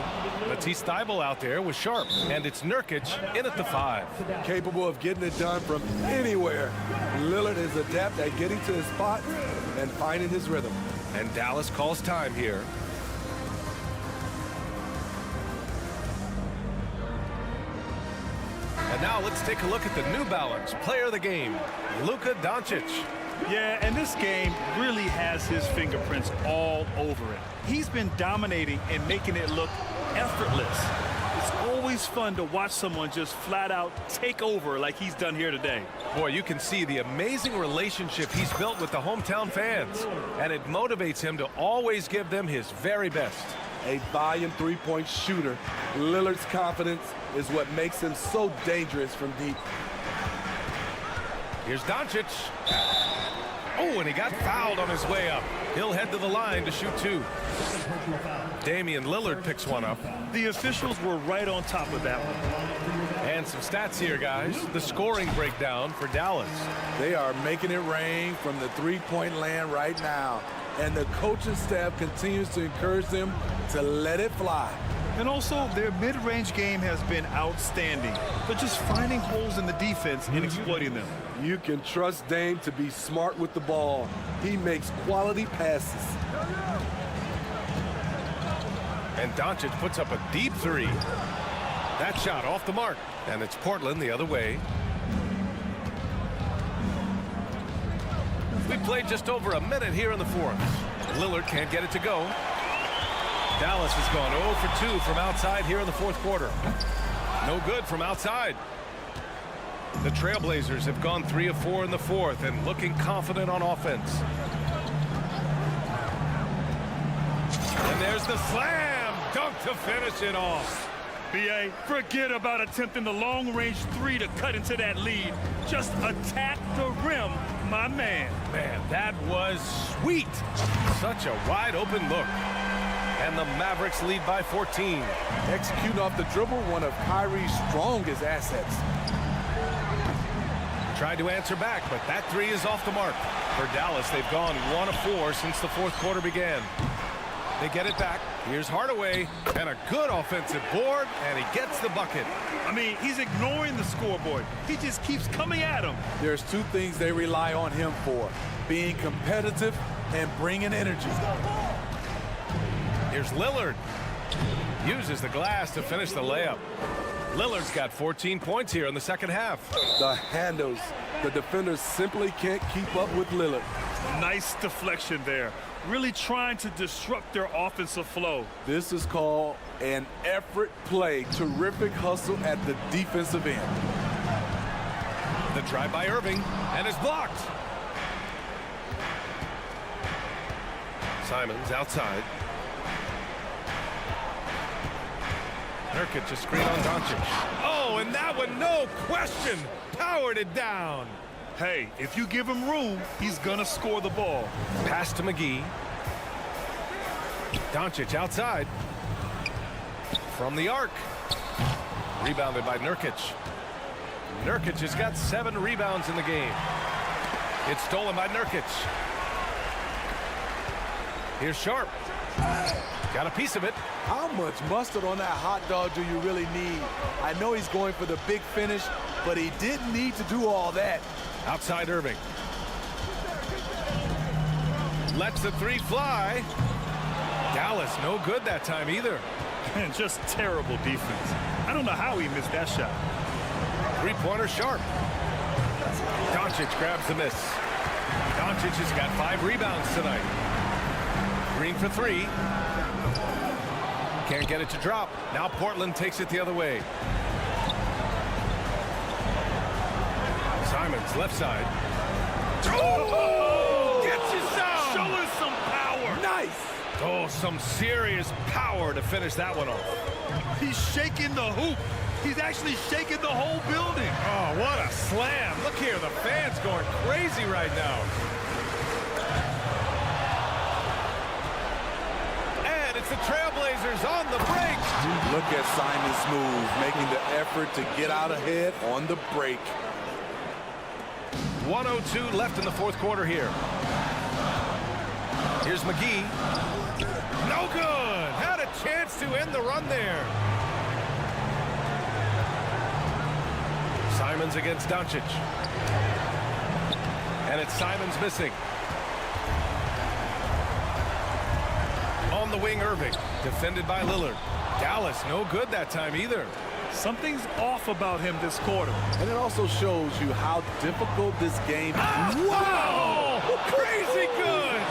G: Matisse Thybulle out there with Sharp. And it's Nurkic in at the 5.
J: Capable of getting it done from anywhere. Lillard is adept at getting to his spot and finding his rhythm.
G: And Dallas calls time here. And now let's take a look at the New Balance player of the game, Luka Doncic.
H: Yeah, and this game really has his fingerprints all over it. He's been dominating and making it look effortless. It's always fun to watch someone just flat out take over like he's done here today.
G: Boy, you can see the amazing relationship he's built with the hometown fans, and it motivates him to always give them his very best.
J: A volume three-point shooter, Lillard's confidence is what makes him so dangerous from deep.
G: Here's Doncic. Oh, and he got fouled on his way up. He'll head to the line to shoot 2. Damian Lillard picks one up.
H: The officials were right on top of that one.
G: And some stats here, guys. The scoring breakdown for Dallas.
J: They are making it rain from the three-point land right now. And the coaching staff continues to encourage them to let it fly.
H: And also, their mid-range game has been outstanding. They're just finding holes in the defense and exploiting them.
J: You can trust Dame to be smart with the ball. He makes quality passes.
G: And Doncic puts up a deep 3. That shot off the mark. And it's Portland the other way. We played just over a minute here in the fourth. Lillard can't get it to go. Dallas has gone 0 for 2 from outside here in the fourth quarter. No good from outside. The Trailblazers have gone 3 of 4 in the fourth and looking confident on offense. And there's the slam dunk to finish it off.
H: B.A., forget about attempting the long-range 3 to cut into that lead. Just attack the rim, my man.
G: Man, that was sweet. Such a wide-open look. And the Mavericks lead by 14.
J: Executing off the dribble, one of Kyrie's strongest assets.
G: Tried to answer back, but that 3 is off the mark. For Dallas, they've gone 1 of 4 since the fourth quarter began. They get it back. Here's Hardaway, and a good offensive board, and he gets the bucket.
H: I mean, he's ignoring the scoreboard. He just keeps coming at him.
J: There's 2 things they rely on him for: being competitive and bringing energy.
G: Here's Lillard. Uses the glass to finish the layup. Lillard's got 14 points here in the second half.
J: The handles. The defenders simply can't keep up with Lillard.
H: Nice deflection there. Really trying to disrupt their offensive flow.
J: This is called an effort play. Terrific hustle at the defensive end.
G: The drive by Irving, and is blocked. Simons outside. Nurkic just screen on Doncic. Oh, and that one, no question, powered it down.
H: Hey, if you give him room, he's gonna score the ball.
G: Pass to McGee. Doncic outside. From the arc. Rebounded by Nurkic. Nurkic has got 7 rebounds in the game. It's stolen by Nurkic. Here's Sharp. Got a piece of it.
J: How much mustard on that hot dog do you really need? I know he's going for the big finish, but he didn't need to do all that.
G: Outside Irving. Lets the three fly. Dallas no good that time either.
H: And just terrible defense. I don't know how he missed that shot.
G: Three-pointer sharp. Doncic grabs the miss. Doncic has got 5 rebounds tonight. Green for 3. Can't get it to drop. Now Portland takes it the other way. Simons left side.
H: Oh! Gets you some! Show us some power!
J: Nice!
G: Oh, some serious power to finish that one off.
H: He's shaking the hoop. He's actually shaking the whole building.
G: Oh, what a slam. Look here, the fans going crazy right now. And it's the Trailblazers on the break.
J: Look at Simon's move, making the effort to get out ahead on the break.
G: 1:02 left in the fourth quarter here. Here's McGee. No good. Had a chance to end the run there. Simons against Doncic. And it's Simons missing. On the wing, Irving. Defended by Lillard. Dallas no good that time either.
H: Something's off about him this quarter.
J: And it also shows you how difficult this game is.
G: Wow! Crazy good!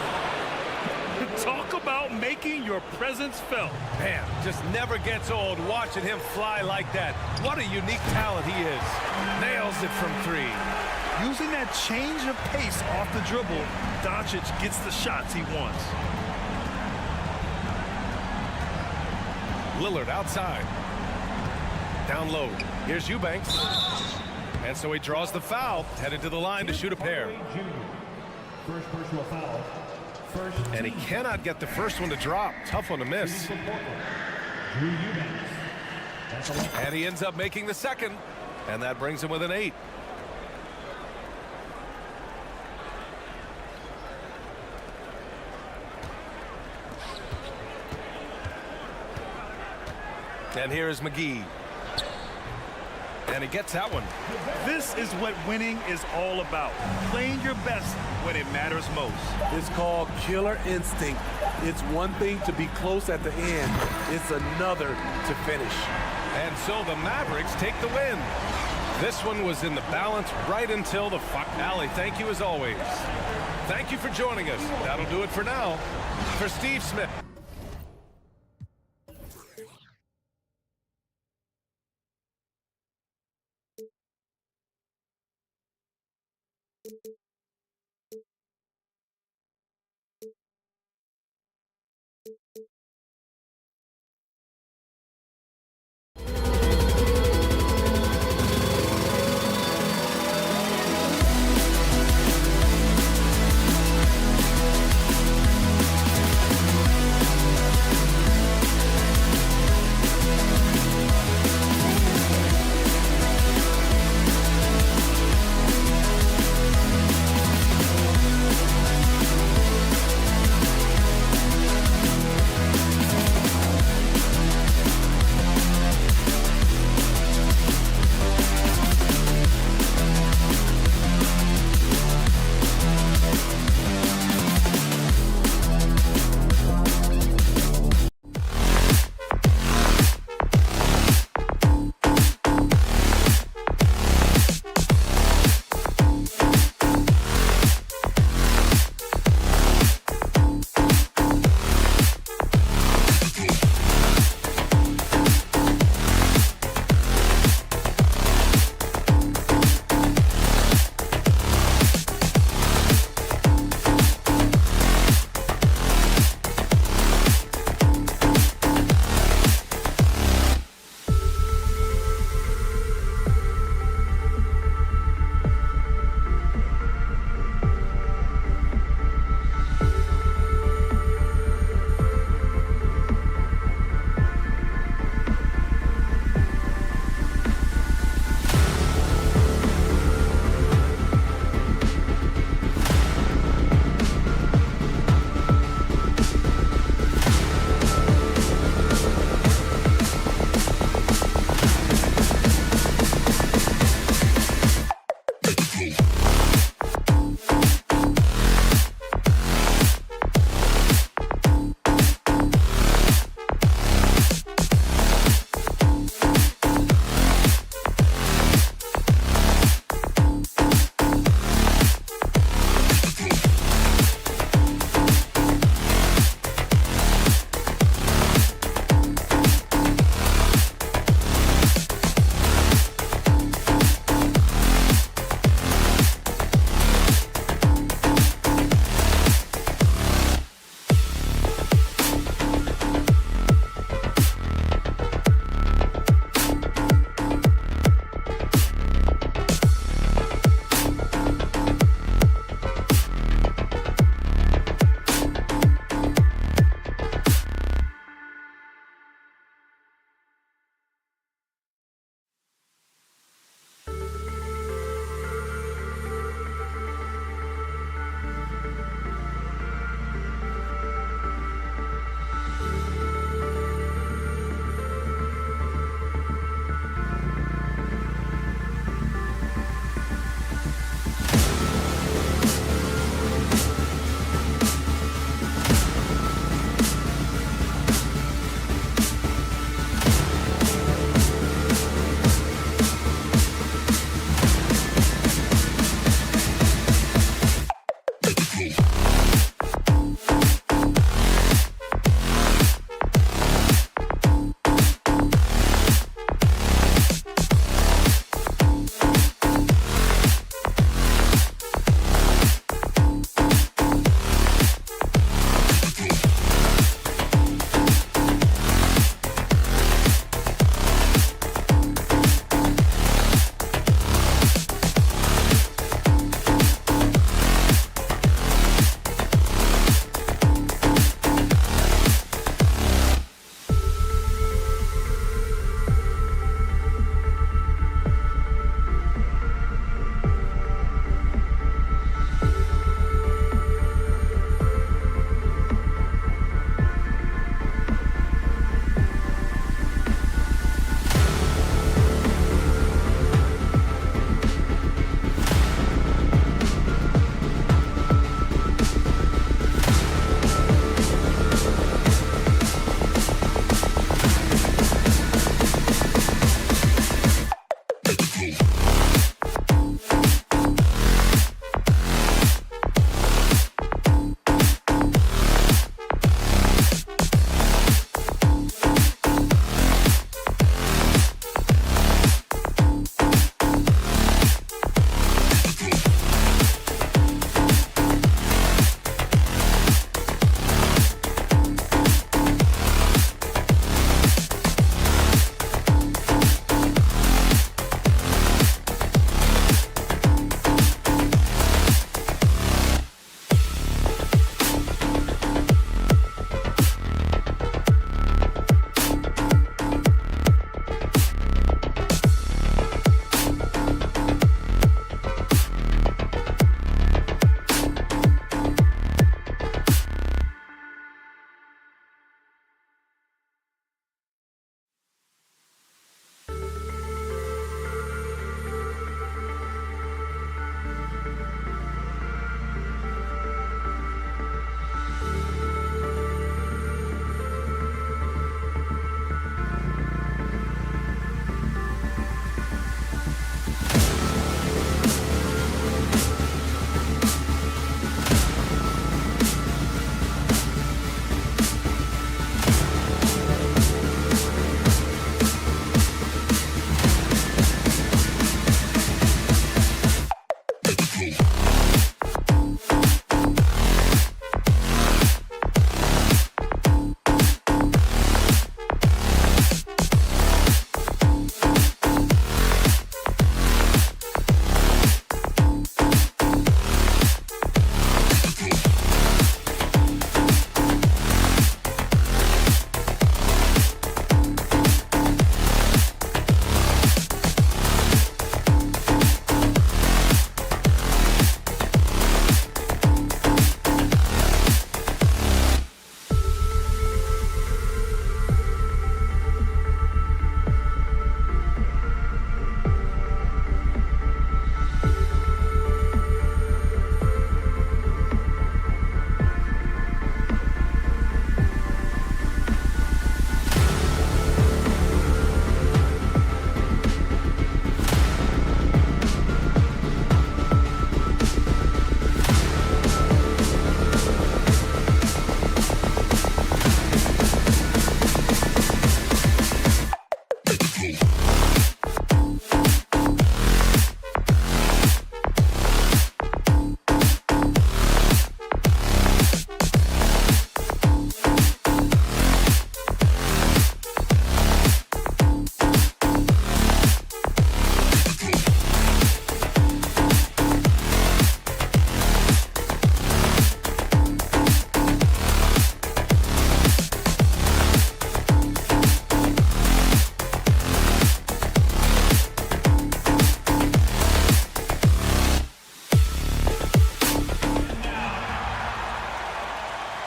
H: Talk about making your presence felt.
G: Man, just never gets old watching him fly like that. What a unique talent he is. Nails it from 3.
H: Using that change of pace off the dribble, Doncic gets the shots he wants.
G: Lillard outside. Down low. Here's Eubanks. And so he draws the foul, headed to the line to shoot a pair.
I: First personal foul.
G: And he cannot get the first one to drop. Tough one to miss. And he ends up making the second. And that brings him with an 8. And here is McGee. And he gets that one.
H: This is what winning is all about. Playing your best when it matters most.
J: It's called killer instinct. It's one thing to be close at the end. It's another to finish.
G: And so the Mavericks take the win. This one was in the balance right until the Allie, thank you as always. Thank you for joining us. That'll do it for now. For Steve Smith.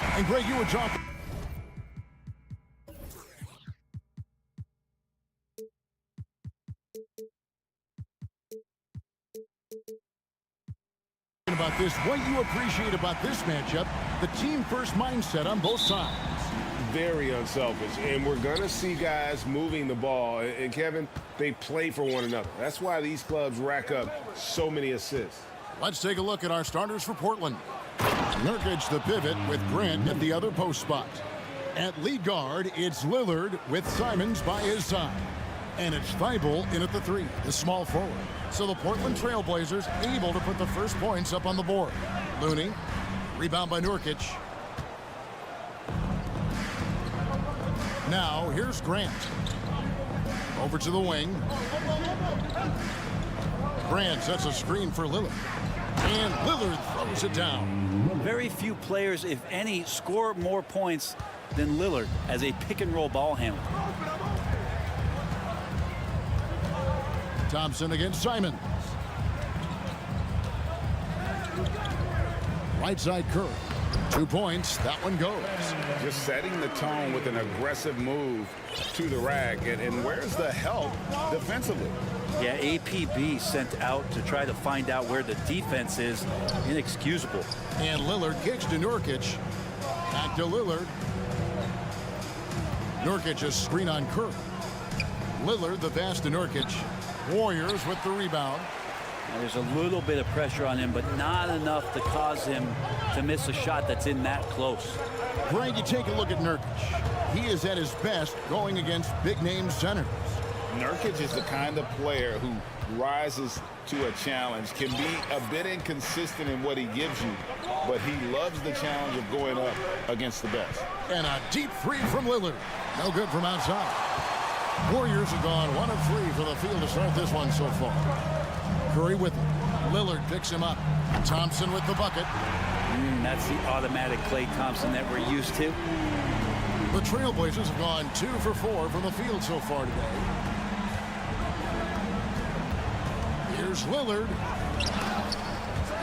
B: And Greg, you were talking about this. What you appreciate about this matchup, the team-first mindset on both sides.
F: Very unselfish, and we're going to see guys moving the ball. And Kevin, they play for one another. That's why these clubs rack up so many assists.
B: Let's take a look at our starters for Portland. Nurkic the pivot with Grant at the other post spot. At lead guard, it's Lillard with Simons by his side. And it's Thibault in at the 3, the small forward. So the Portland Trailblazers able to put the first points up on the board. Looney, rebound by Nurkic. Now, here's Grant. Over to the wing. Grant sets a screen for Lillard. And Lillard throws it down.
L: Very few players, if any, score more points than Lillard as a pick-and-roll ball handler.
B: Thompson against Simons. Right side Curry. 2 points. That one goes.
C: Just setting the tone with an aggressive move to the rack. And where's the help defensively?
L: Yeah, APB sent out to try to find out where the defense is. Inexcusable.
B: And Lillard kicks to Nurkic. Back to Lillard. Nurkic a screen on Curry. Lillard the pass to Nurkic. Warriors with the rebound.
L: Now, there's a little bit of pressure on him, but not enough to cause him to miss a shot that's in that close.
B: Greg, you take a look at Nurkic. He is at his best going against big-name centers.
C: Nurkic is the kind of player who rises to a challenge, can be a bit inconsistent in what he gives you, but he loves the challenge of going up against the best.
B: And a deep 3 from Lillard. No good from outside. Warriors have gone 1 of 3 for the field to start this one so far. Curry with him. Lillard picks him up. Thompson with the bucket.
L: That's the automatic Klay Thompson that we're used to.
B: The Trailblazers have gone 2 for 4 from the field so far today. Here's Lillard.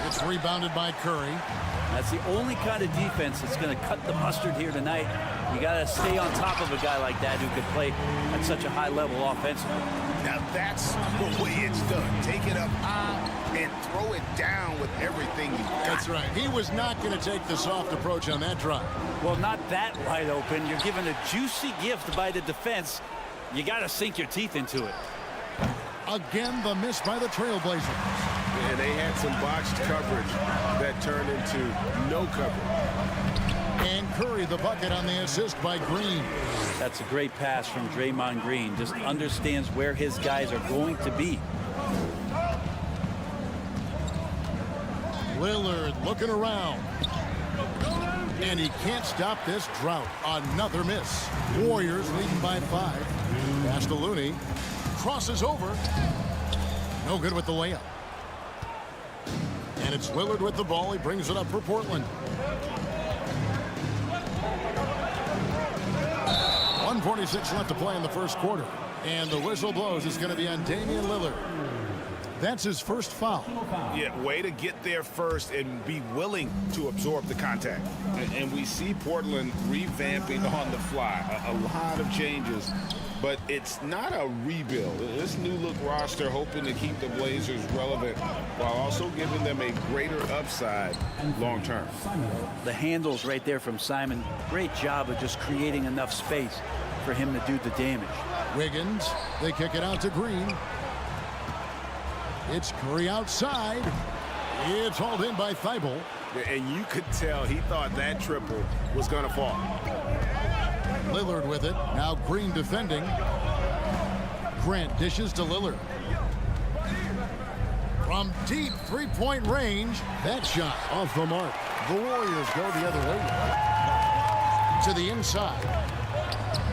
B: It's rebounded by Curry.
L: That's the only kind of defense that's going to cut the mustard here tonight. You got to stay on top of a guy like that who can play at such a high level offensively.
F: Now that's the way it's done. Take it up high and throw it down with everything you got.
B: That's right. He was not going to take the soft approach on that drive.
L: Well, not that wide open. You're given a juicy gift by the defense. You got to sink your teeth into it.
B: Again, the miss by the Trailblazers.
F: And they had some botched coverage that turned into no coverage.
B: And Curry the bucket on the assist by Green.
L: That's a great pass from Draymond Green. Just understands where his guys are going to be.
B: Lillard looking around. And he can't stop this drought. Another miss. Warriors leading by 5. Pass to Looney. Crosses over. No good with the layup. And it's Lillard with the ball. He brings it up for Portland. 1:46 left to play in the first quarter. And the whistle blows. It's going to be on Damian Lillard. That's his first foul.
C: Yeah, way to get there first and be willing to absorb the contact. And we see Portland revamping on the fly. A lot of changes. But it's not a rebuild. This new look roster hoping to keep the Blazers relevant while also giving them a greater upside long term.
L: The handles right there from Simon. Great job of just creating enough space for him to do the damage.
B: Wiggins, they kick it out to Green. It's Curry outside. It's hauled in by Thibault.
F: And you could tell he thought that triple was going to fall.
B: Lillard with it. Now Green defending. Grant dishes to Lillard. From deep three-point range, that shot off the mark. The Warriors go the other way. To the inside.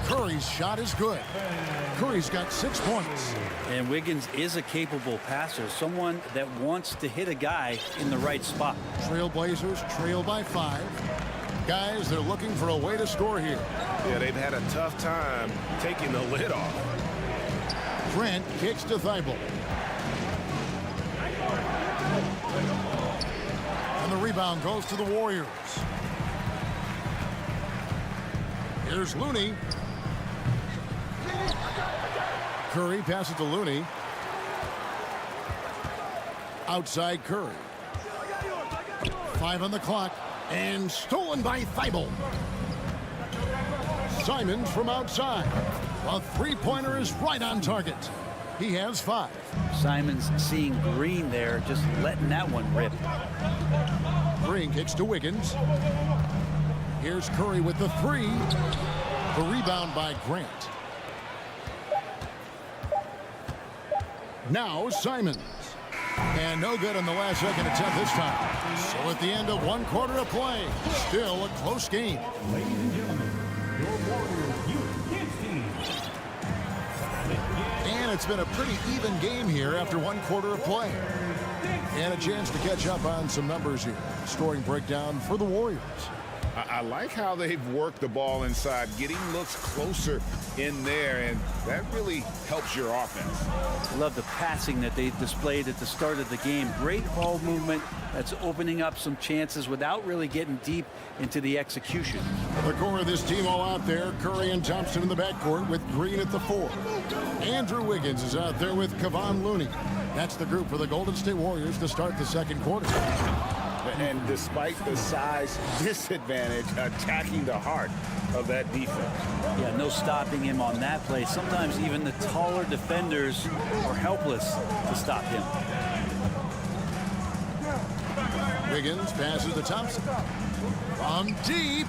B: Curry's shot is good. Curry's got 6 points.
L: And Wiggins is a capable passer, someone that wants to hit a guy in the right spot.
B: Trailblazers trail by 5. Guys, they're looking for a way to score here.
F: Yeah, they've had a tough time taking the lid off.
B: Grant kicks to Thibault. And the rebound goes to the Warriors. Here's Looney. Curry passes to Looney. Outside Curry. 5 on the clock. And stolen by Thibault. Simons from outside. A three-pointer is right on target. He has 5.
L: Simons seeing Green there, just letting that one rip.
B: Green kicks to Wiggins. Here's Curry with the 3. The rebound by Grant. Now Simons. And no good on the last second attempt this time. So at the end of 1 quarter of play, still a close game.
I: Ladies and gentlemen, your Warriors Youth Kids team.
B: And it's been a pretty even game here after 1 quarter of play. And a chance to catch up on some numbers here. Scoring breakdown for the Warriors.
C: I like how they've worked the ball inside, getting looks closer in there, and that really helps your offense.
L: Love the passing that they displayed at the start of the game. Great ball movement that's opening up some chances without really getting deep into the execution.
B: The core of this team all out there. Curry and Thompson in the backcourt with Green at the 4. Andrew Wiggins is out there with Kevon Looney. That's the group for the Golden State Warriors to start the second quarter.
C: And despite the size disadvantage, attacking the heart of that defense.
L: Yeah, no stopping him on that play. Sometimes even the taller defenders are helpless to stop him.
B: Wiggins passes to Thompson. From deep.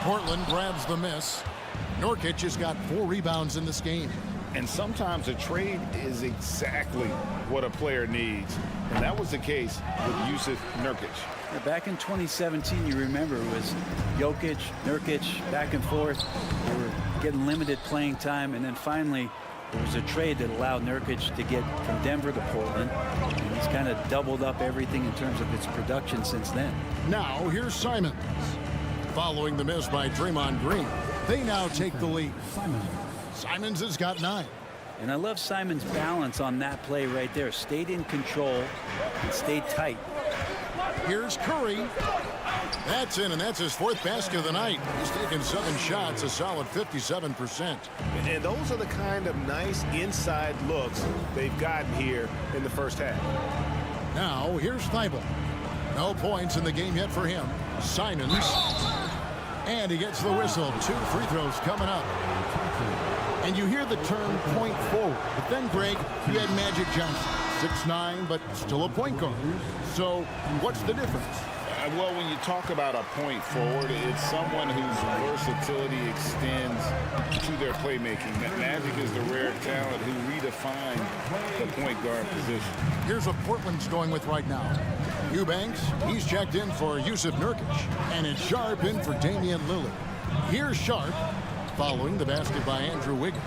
B: Portland grabs the miss. Nurkic has got 4 rebounds in this game.
C: And sometimes a trade is exactly what a player needs. And that was the case with Yusuf Nurkic.
L: Yeah, back in 2017, you remember, it was Jokic, Nurkic, back and forth. They were getting limited playing time, and then finally there was a trade that allowed Nurkic to get from Denver to Portland. And he's kind of doubled up everything in terms of its production since then.
B: Now here's Simons. Following the miss by Draymond Green, they now take the lead. Simons has got 9.
L: And I love Simons' balance on that play right there. Stayed in control and stayed tight.
B: Here's Curry. That's in, and that's his 4th basket of the night. He's taken 7 shots, a solid 57%.
C: And those are the kind of nice inside looks they've gotten here in the first half.
B: Now here's Thibault. No points in the game yet for him. Simons. And he gets the whistle. 2 free throws coming up. And you hear the term point forward. But then, Greg, you had Magic Johnson. 6'9", but still a point guard. So what's the difference?
C: Well, when you talk about a point forward, it's someone whose versatility extends to their playmaking. Magic is the rare talent who redefined the point guard position.
B: Here's what Portland's going with right now. Eubanks, he's checked in for Yusuf Nurkic. And it's Sharp in for Damian Lillard. Here's Sharp, following the basket by Andrew Wiggins.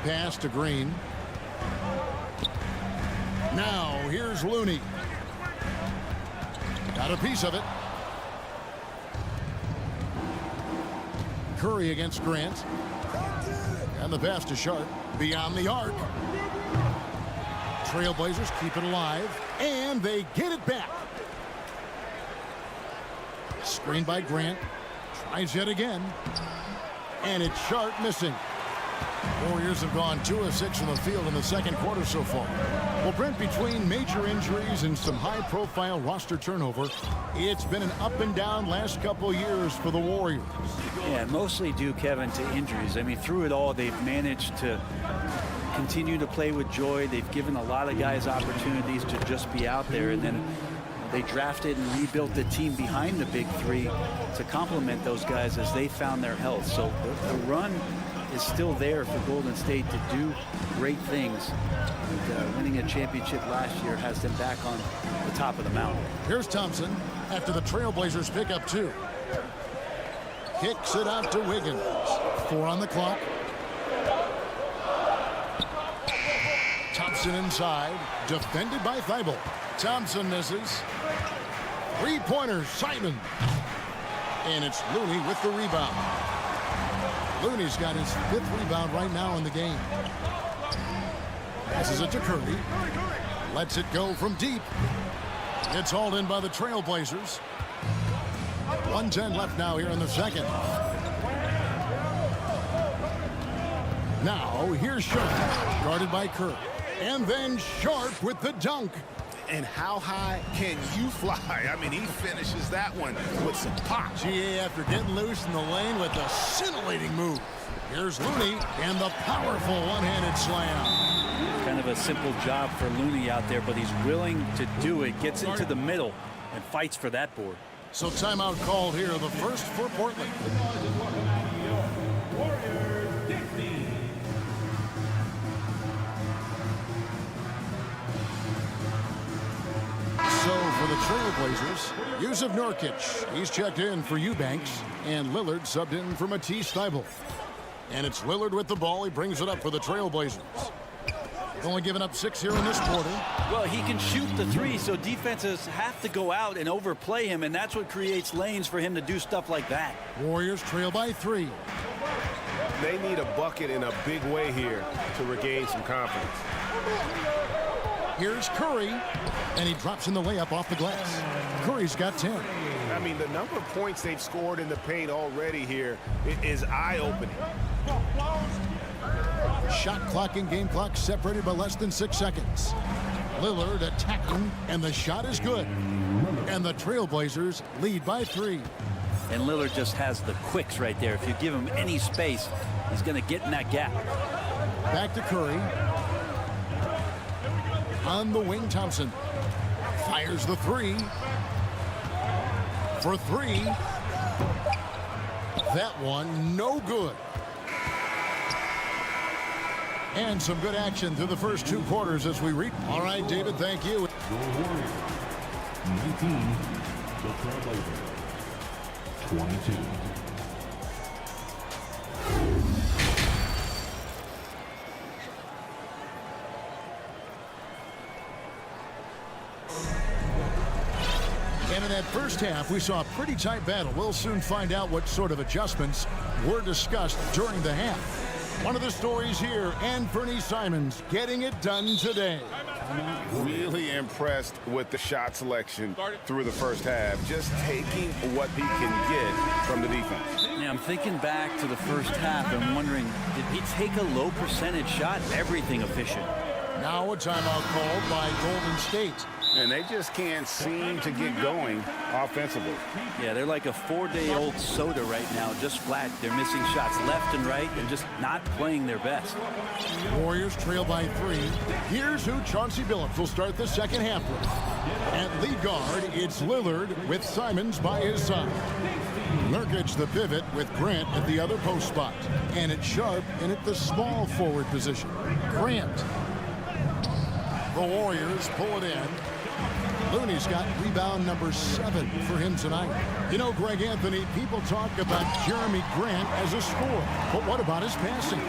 B: Pass to Green. Now here's Looney. Got a piece of it. Curry against Grant. And the pass to Sharp. Beyond the arc. Trailblazers keep it alive. And they get it back. Screened by Grant. Tries yet again. And it's Sharp missing. Warriors have gone 2 of 6 from the field in the second quarter so far. Well, Brent, between major injuries and some high-profile roster turnover, it's been an up and down last couple years for the Warriors.
L: Yeah, mostly due, Kevin, to injuries. I mean, through it all, they've managed to continue to play with joy. They've given a lot of guys opportunities to just be out there, and then they drafted and rebuilt the team behind the big 3 to complement those guys as they found their health. So the run is still there for Golden State to do great things. And, winning a championship last year has them back on the top of the mountain.
B: Here's Thompson after the Trailblazers pick up 2. Kicks it out to Wiggins. 4 on the clock. Thompson inside, defended by Thibault. Thompson misses. 3-pointer, Simon. And it's Looney with the rebound. Looney's got his 5th rebound right now in the game. Passes it to Curry. Lets it go from deep. It's hauled in by the Trailblazers. 1:10 left now here in the second. Now, here's Sharp, guarded by Kerr. And then Sharp with the dunk.
F: And how high can you fly? I mean, he finishes that one with some pop.
B: GA after getting loose in the lane with a scintillating move. Here's Looney and the powerful one-handed slam.
L: Kind of a simple job for Looney out there, but he's willing to do it. Gets into the middle and fights for that board.
B: So timeout called here, the first for Portland. So for the Trailblazers, Yusuf Nurkic. He's checked in for Eubanks, and Lillard subbed in for Matisse Thybulle. And it's Lillard with the ball. He brings it up for the Trailblazers. They've only given up 6 here in this quarter.
L: Well, he can shoot the three, so defenses have to go out and overplay him, and that's what creates lanes for him to do stuff like that.
B: Warriors trail by 3.
F: They need a bucket in a big way here to regain some confidence.
B: Here's Curry, and he drops in the layup off the glass. Curry's got 10.
F: I mean, the number of points they've scored in the paint already here is eye-opening.
B: Shot clock and game clock separated by less than 6 seconds. Lillard attacking, and the shot is good. And the Trailblazers lead by 3.
L: And Lillard just has the quicks right there. If you give him any space, he's going to get in that gap.
B: Back to Curry. On the wing, Thompson fires the 3. For 3. That one no good. And some good action through the first 2 quarters as we read. All right, David, thank you.
I: 19, the Trailblazers. 22.
B: And in that first half, we saw a pretty tight battle. We'll soon find out what sort of adjustments were discussed during the half. One of the stories here, Anthony Simons getting it done today.
C: Really impressed with the shot selection through the first half. Just taking what he can get from the defense.
L: Yeah, I'm thinking back to the first half and wondering, did he take a low percentage shot? Everything efficient.
B: Now a timeout called by Golden State.
C: And they just can't seem to get going offensively.
L: Yeah, they're like a 4-day-old soda right now, just flat. They're missing shots left and right and just not playing their best.
B: Warriors trail by 3. Here's who Chauncey Billups will start the second half with. At lead guard, it's Lillard with Simons by his side. Nurkic the pivot with Grant at the other post spot. And it's Sharp in at the small forward position. Grant. The Warriors pull it in. Looney's got rebound number 7 for him tonight. You know, Greg Anthony, people talk about Jeremy Grant as a scorer, but what about his passing?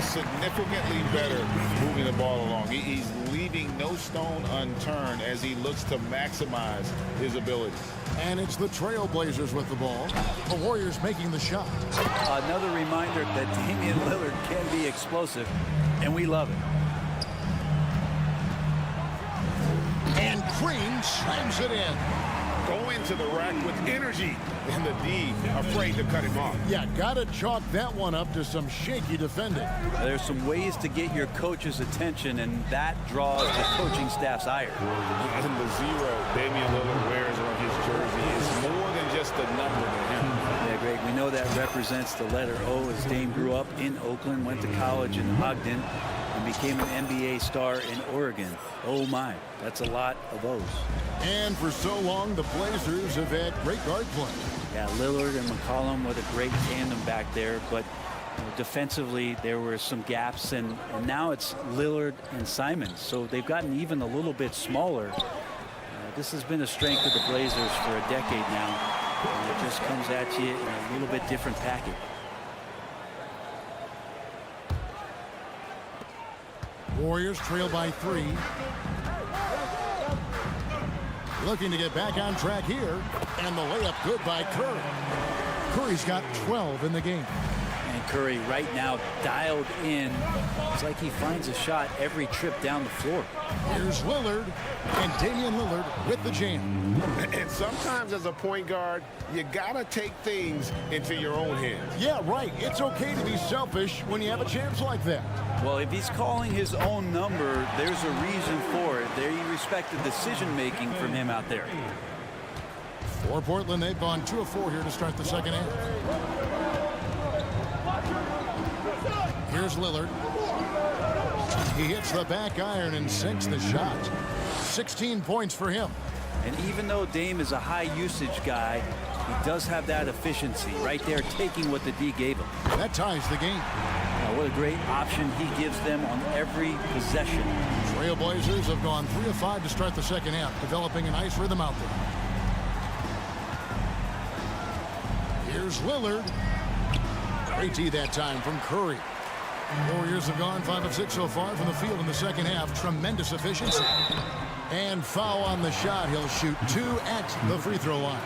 C: Significantly better moving the ball along. He's leaving no stone unturned as he looks to maximize his abilities.
B: And it's the Trailblazers with the ball. The Warriors making the shot.
L: Another reminder that Damian Lillard can be explosive, and we love it.
B: And Green slams it in.
C: Go into the rack with energy. And the D afraid to cut him off.
B: Yeah, gotta chalk that one up to some shaky defending.
L: There's some ways to get your coach's attention, and that draws the coaching staff's ire.
C: And the 0 Damian Lillard wears on his jersey is more than just a number to him.
L: Yeah, Greg, we know that represents the letter O, as Dame grew up in Oakland, went to college in Ogden, and became an NBA star in Oregon. Oh my, that's a lot of O's.
B: And for so long, the Blazers have had great guard play.
L: Yeah, Lillard and McCollum with a great tandem back there, but defensively there were some gaps, and now it's Lillard and Simons, so they've gotten even a little bit smaller. This has been a strength of the Blazers for a decade now, and it just comes at you in a little bit different package.
B: Warriors trail by 3. Looking to get back on track here. And the layup good by Curry. Curry's got 12 in the game.
L: And Curry right now dialed in. It's like he finds a shot every trip down the floor.
B: Here's Lillard, and Damian Lillard with the jam.
F: And sometimes as a point guard, you gotta take things into your own hands.
B: Yeah, right. It's okay to be selfish when you have a chance like that.
L: Well, if he's calling his own number, there's a reason for it. They respect the decision-making from him out there.
B: For Portland, they've gone 2 of 4 here to start the second half. Here's Lillard. He hits the back iron and sinks the shot. 16 points for him.
L: And even though Dame is a high-usage guy, he does have that efficiency right there, taking what the D gave him.
B: That ties the game.
L: What a great option he gives them on every possession.
B: Trailblazers have gone 3 of 5 to start the second half, developing a nice rhythm out there. Here's Lillard. Great D that time from Curry. Warriors have gone 5 of 6 so far from the field in the second half. Tremendous efficiency. And foul on the shot. He'll shoot 2 at the free throw line.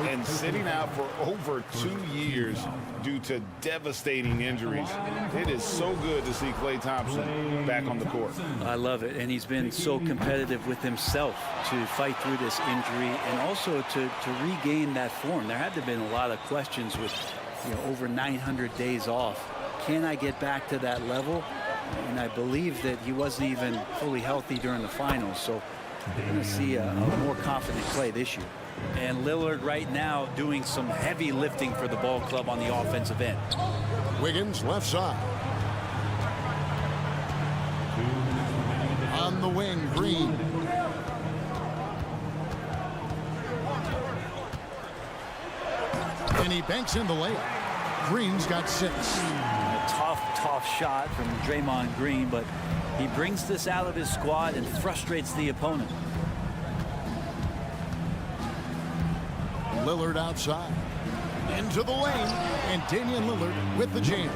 C: And sitting out for over 2 years due to devastating injuries. It is so good to see Klay Thompson back on the court.
L: I love it, and he's been so competitive with himself to fight through this injury and also to regain that form. There had to have been a lot of questions with over 900 days off. Can I get back to that level? And I believe that he wasn't even fully healthy during the finals, so we're going to see a more confident Klay this year. And Lillard right now doing some heavy lifting for the ball club on the offensive end.
B: Wiggins left side. On the wing, Green. And he banks in the layup. Green's got 6.
L: A tough shot from Draymond Green, but he brings this out of his squad and frustrates the opponent.
B: Lillard outside. Into the lane, and Damian Lillard with the jam.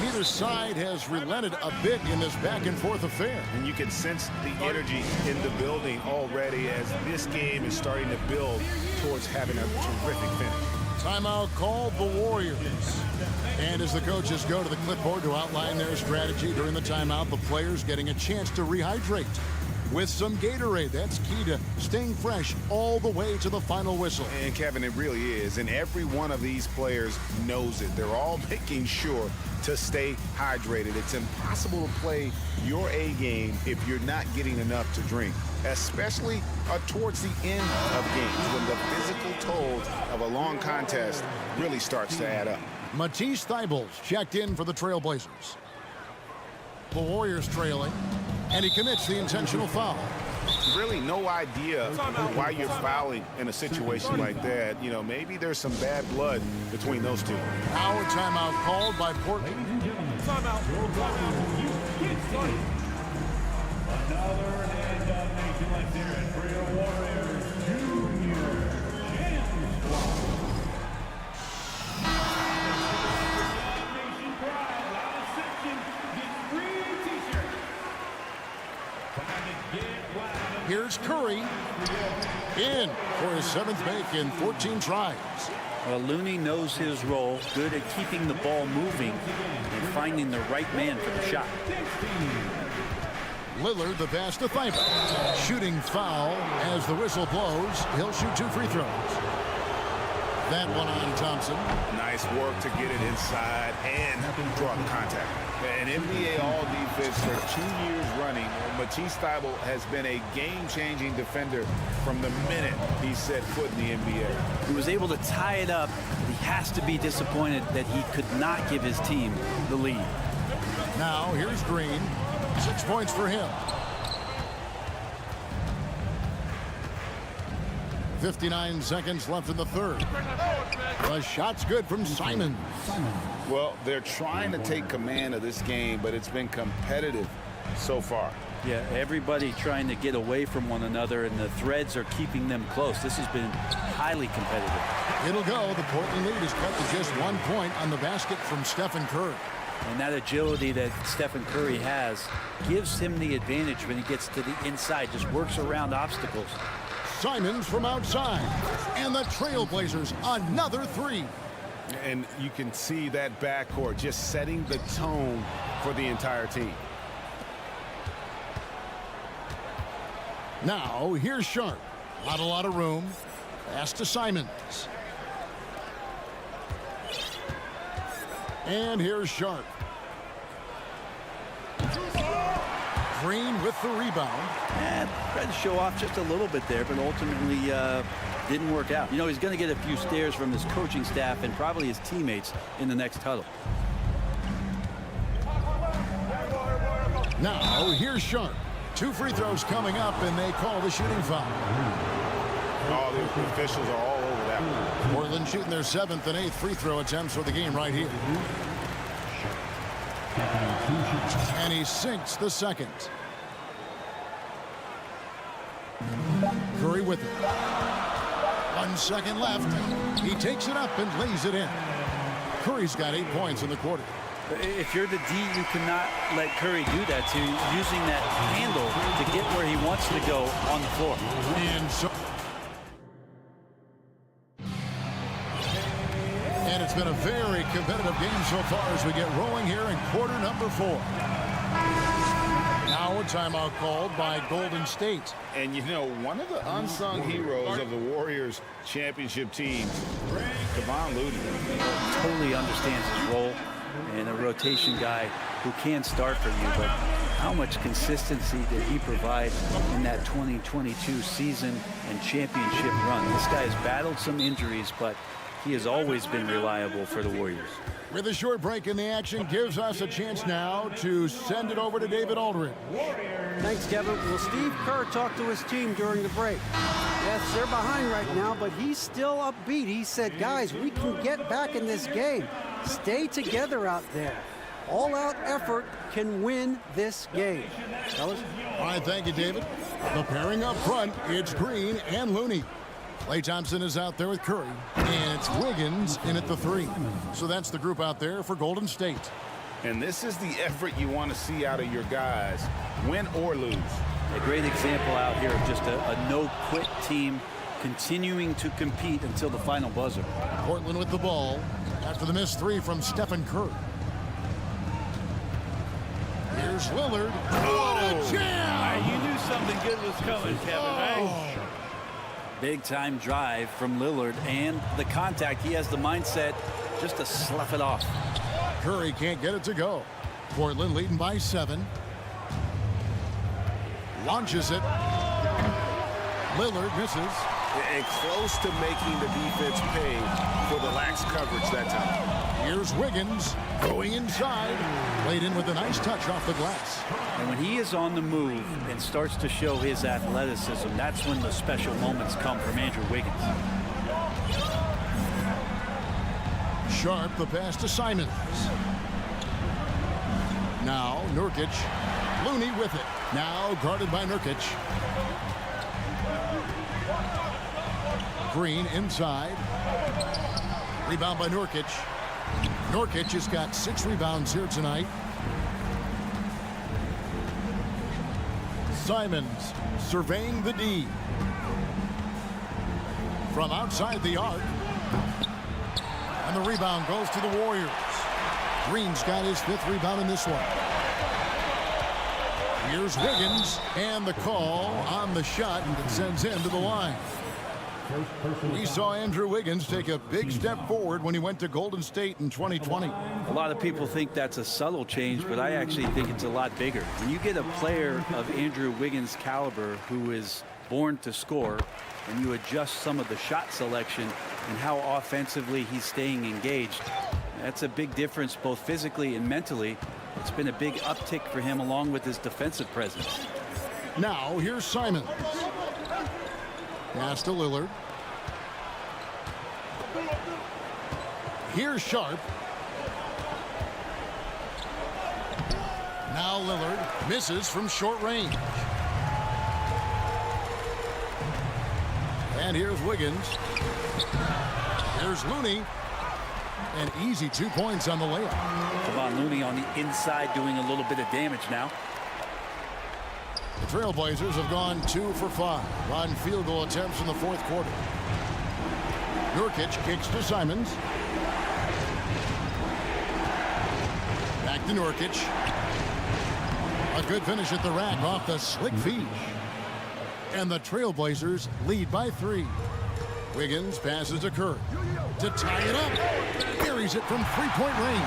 B: Neither side has relented a bit in this back-and-forth affair.
C: And you can sense the energy in the building already as this game is starting to build towards having a terrific finish.
B: Timeout called the Warriors. And as the coaches go to the clipboard to outline their strategy during the timeout, the players getting a chance to rehydrate with some Gatorade. That's key to staying fresh all the way to the final whistle.
C: And Kevin, it really is. And every one of these players knows it. They're all making sure to stay hydrated. It's impossible to play your A game if you're not getting enough to drink, especially towards the end of games when the physical toll of a long contest really starts to add up.
B: Matisse Thybulle checked in for the Trailblazers. The Warriors trailing, and he commits the intentional foul.
C: Really no idea why you're fouling in a situation like that. Maybe there's some bad blood between those two.
B: Now a timeout called by Portland.
I: Timeout. Another hand-up nation. Let's hear it for your Warriors Junior James Skwara. Nation pride, loud section, get free t-shirts.
B: Here's Curry in for his 7th make in 14 tries.
L: Well, Looney knows his role, good at keeping the ball moving and finding the right man for the shot.
B: Lillard the pass to Thybulle. Shooting foul as the whistle blows. He'll shoot 2 free throws. That one on Thompson.
C: Nice work to get it inside and draw the contact. An NBA All-Defense for 2 years running. Matisse Thybulle has been a game-changing defender from the minute he set foot in the NBA.
L: He was able to tie it up, but he has to be disappointed that he could not give his team the lead.
B: Now here's Green. 6 points for him. 59 seconds left in the third. The shot's good from Simon.
C: Well, they're trying to take command of this game, but it's been competitive so far.
L: Yeah, everybody trying to get away from one another, and the threads are keeping them close. This has been highly competitive.
B: It'll go. The Portland lead is cut to just 1 point on the basket from Stephen Curry.
L: And that agility that Stephen Curry has gives him the advantage when he gets to the inside, just works around obstacles.
B: Simons from outside, and the Trailblazers another 3.
F: And you can see that backcourt just setting the tone for the entire team.
B: Now, here's Sharp. Not a lot of room. Pass to Simons. And here's Sharp. Green with the rebound.
L: And tried to show off just a little bit there, but ultimately didn't work out. You know, he's going to get a few stares from his coaching staff and probably his teammates in the next huddle.
B: Now, here's Sharp. 2 free throws coming up, and they call the shooting foul.
C: Oh, the officials are all over that one.
B: Portland shooting their 7th and 8th free throw attempts for the game right here. And he sinks the second. Curry with it. 1 second left. He takes it up and lays it in. Curry's got 8 points in the quarter.
L: If you're the D, you cannot let Curry do that to using that handle to get where he wants to go on the floor.
B: And it's been a very competitive game so far as we get rolling here in quarter number 4. Now a timeout called by Golden State.
C: And you know, one of the unsung heroes of the Warriors championship team, Kevon Looney.
L: Totally understands his role and a rotation guy who can start for you, but how much consistency did he provide in that 2022 season and championship run? This guy has battled some injuries, but he has always been reliable for the Warriors.
B: With a short break in the action, gives us a chance now to send it over to David Aldridge.
A: Thanks, Kevin. Well, Steve Kerr talked to his team during the break. Yes, they're behind right now, but he's still upbeat. He said, guys, we can get back in this game. Stay together out there. All-out effort can win this game. Fellas?
B: All right, thank you, David. The pairing up front, it's Green and Looney. Klay Thompson is out there with Curry, and it's Wiggins in at the 3. So that's the group out there for Golden State.
C: And this is the effort you want to see out of your guys, win or lose.
L: A great example out here of just a no-quit team continuing to compete until the final buzzer.
B: Portland with the ball after the missed 3 from Stephen Curry. Here's Lillard. What a jam!
M: You knew something good was coming, Kevin, right?
L: Big time drive from Lillard, and the contact. He has the mindset just to slough it off.
B: Curry can't get it to go. Portland leading by 7. Launches it. Lillard misses.
F: And close to making the defense pay for the lax coverage that time.
B: Here's Wiggins going inside. Played in with a nice touch off the glass.
L: And when he is on the move and starts to show his athleticism, that's when the special moments come from Andrew Wiggins.
B: Sharp, the pass to Simons. Now Nurkic. Looney with it. Now guarded by Nurkic. Green inside. Rebound by Nurkic. Nurkic has got 6 rebounds here tonight. Simons surveying the D. From outside the arc. And the rebound goes to the Warriors. Green's got his 5th rebound in this one. Here's Wiggins, and the call on the shot that sends him to the line. We saw Andrew Wiggins take a big step forward when he went to Golden State in 2020.
L: A lot of people think that's a subtle change, but I actually think it's a lot bigger. When you get a player of Andrew Wiggins' caliber who is born to score, and you adjust some of the shot selection and how offensively he's staying engaged, that's a big difference both physically and mentally. It's been a big uptick for him along with his defensive presence.
B: Now here's Simons. Pass to Lillard. Here's Sharp. Now Lillard misses from short range. And here's Wiggins. Here's Looney. An easy 2 points on the layup.
L: Kevon Looney on the inside doing a little bit of damage now.
B: The Trailblazers have gone 2 for 5 on field goal attempts in the 4th quarter. Nurkic kicks to Simons. Back to Nurkic. A good finish at the rack off the slick feed. And the Trailblazers lead by 3. Wiggins passes to Curry to tie it up. Buries it from three-point range.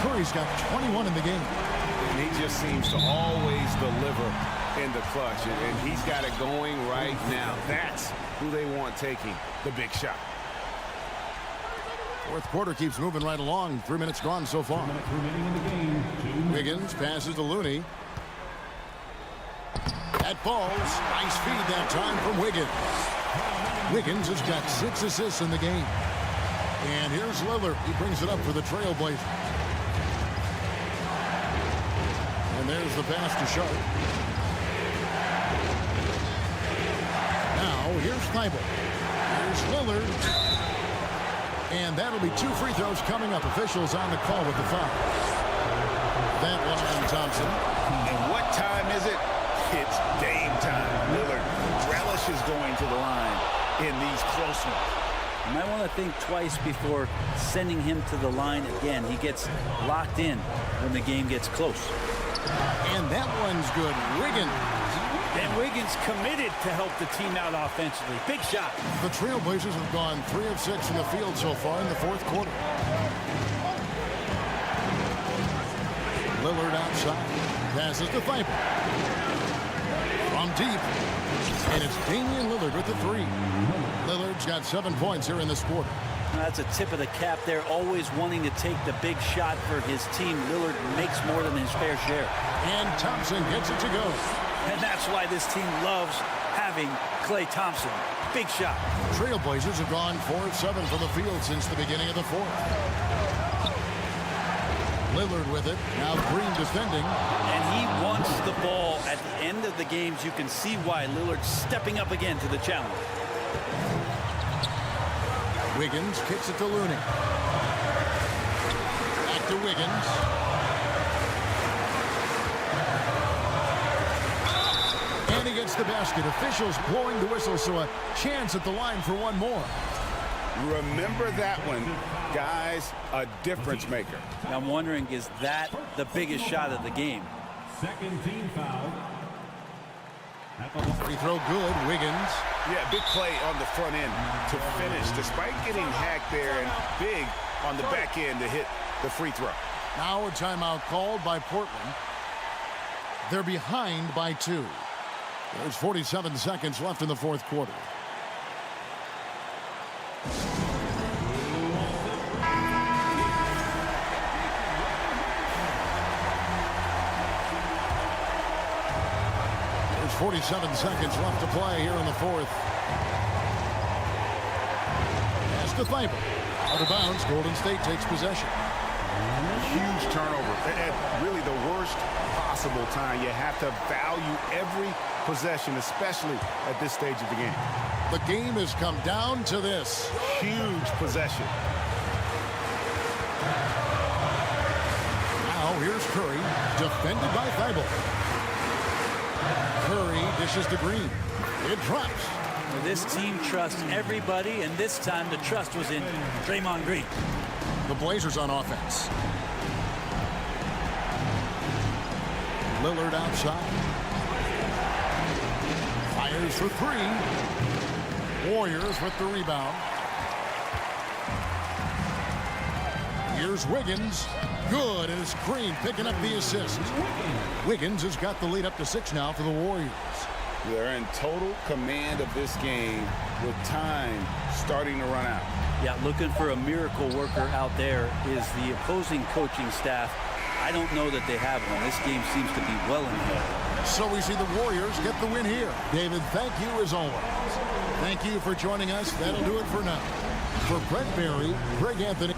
B: Curry's got 21 in the game.
F: And he just seems to always deliver in the clutch. And he's got it going right now. That's who they want taking the big shot.
B: Fourth quarter keeps moving right along. 3 minutes gone so far.
I: Remaining in the game.
B: Wiggins passes to Looney. That falls. Nice feed that time from Wiggins. Wiggins has got 6 assists in the game. And here's Lillard. He brings it up for the Trailblazers. And there's the pass to Sharp. Now here's Thibault. Here's Lillard. And that'll be 2 free throws coming up. Officials on the call with the foul. That one on Thompson.
C: And what time is it? It's game time. Lillard relishes going to the line in these close ones.
L: You might want to think twice before sending him to the line again. He gets locked in when the game gets close.
B: And that one's good. Wiggins.
L: And Wiggins committed to help the team out offensively. Big shot.
B: The Trailblazers have gone 3 of 6 in the field so far in the fourth quarter. Lillard outside. Passes to Thibault. From deep. And it's Damian Lillard with the 3. Lillard's got 7 points here in this quarter.
L: That's a tip of the cap there. Always wanting to take the big shot for his team. Lillard makes more than his fair share.
B: And Thompson gets it to go.
L: And that's why this team loves having Klay Thompson. Big shot.
B: Trailblazers have gone 4 of 7 from the field since the beginning of the fourth. Lillard with it. Now Green defending.
L: And he wants the ball at the end of the games. You can see why Lillard's stepping up again to the challenge.
B: Wiggins kicks it to Looney. Back to Wiggins. And he gets the basket. Officials blowing the whistle, so a chance at the line for one more.
F: Remember that one, guys, a difference maker.
L: I'm wondering, is that the biggest shot of the game?
I: Second team foul.
B: Free throw good. Wiggins.
F: Yeah, big play on the front end to finish, despite getting hacked there, and big on the back end to hit the free throw.
B: Now a timeout called by Portland. They're behind by 2. There's 47 seconds left in the fourth quarter. There's 47 seconds left to play here in the fourth. Pass to Thibault. Out of bounds. Golden State takes possession.
F: Huge turnover at really the worst possible time. You have to value every possession, especially at this stage of the game.
B: The game has come down to this.
F: Huge possession.
B: Now here's Curry, defended by Thibault. Curry dishes to Green. It drops.
L: Well, this team trusts everybody, and this time the trust was in Draymond Green.
B: The Blazers on offense. Lillard outside. Fires for 3. Warriors with the rebound. Here's Wiggins. Good, and it's Green picking up the assist. Wiggins has got the lead up to 6 now for the Warriors.
F: They're in total command of this game with time starting to run out.
L: Yeah, looking for a miracle worker out there is the opposing coaching staff. I don't know that they have one. This game seems to be well in hand.
B: So we see the Warriors get the win here. David, thank you as always. Thank you for joining us. That'll do it for now. For Brett Barry, Greg Anthony.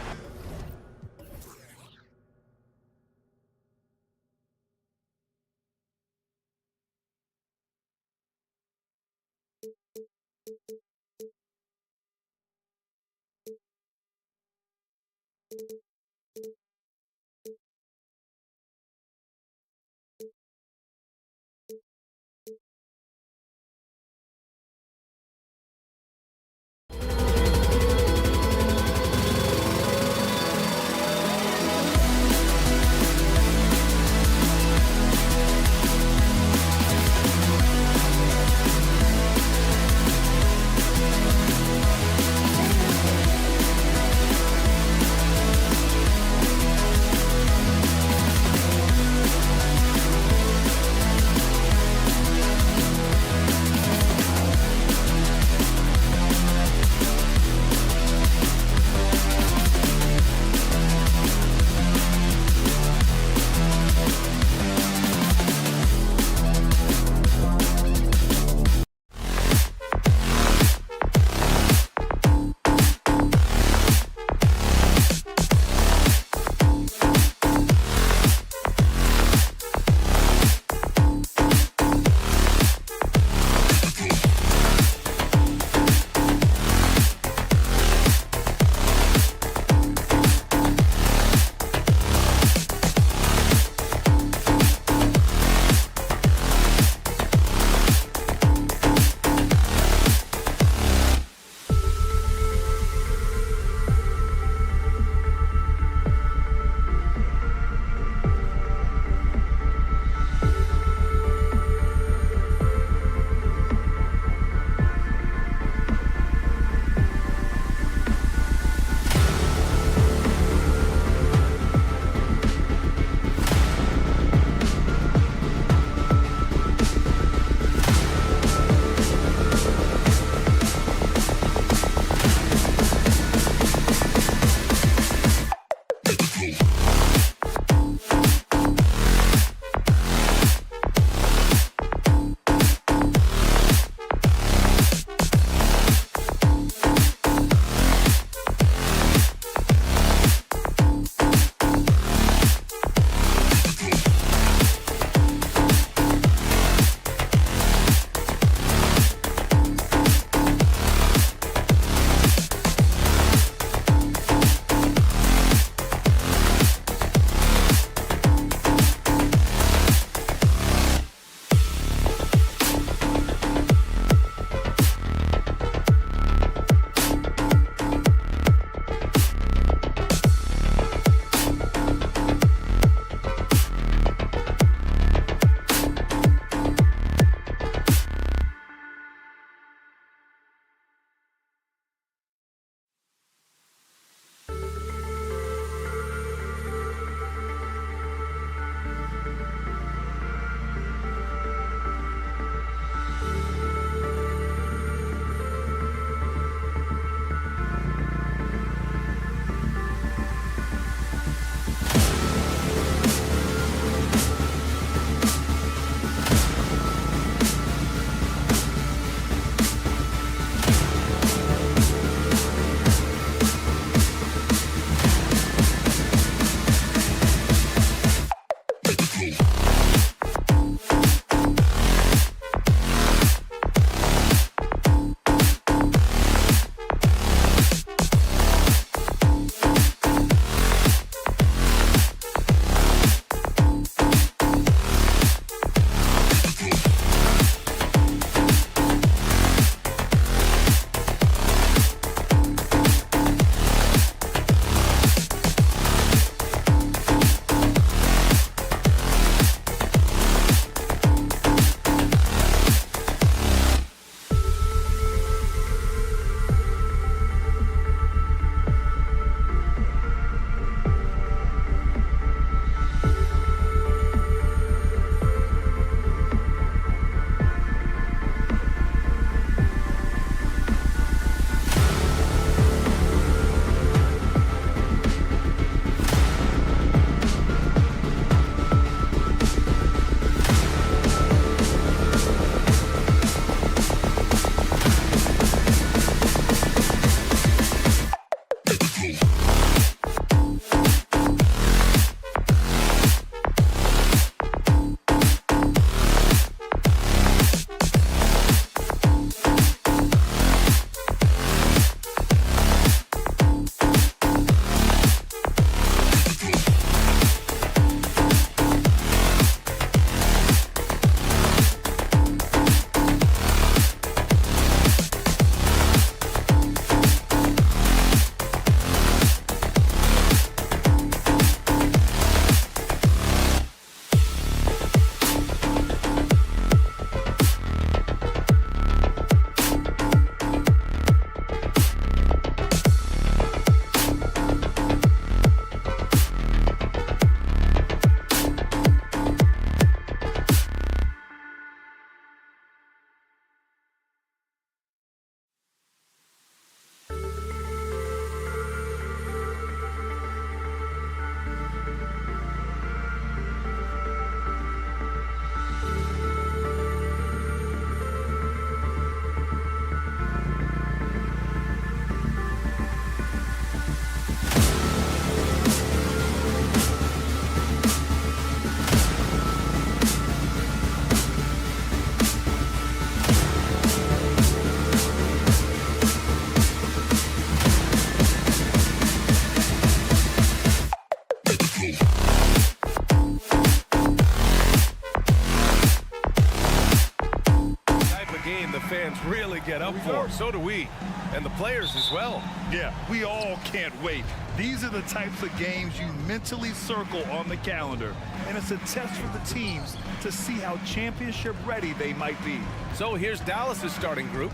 G: get up for. So do we. And the players as well.
H: Yeah, we all can't wait. These are the types of games you mentally circle on the calendar. And it's a test for the teams to see how championship ready they might be.
G: So here's Dallas's starting group.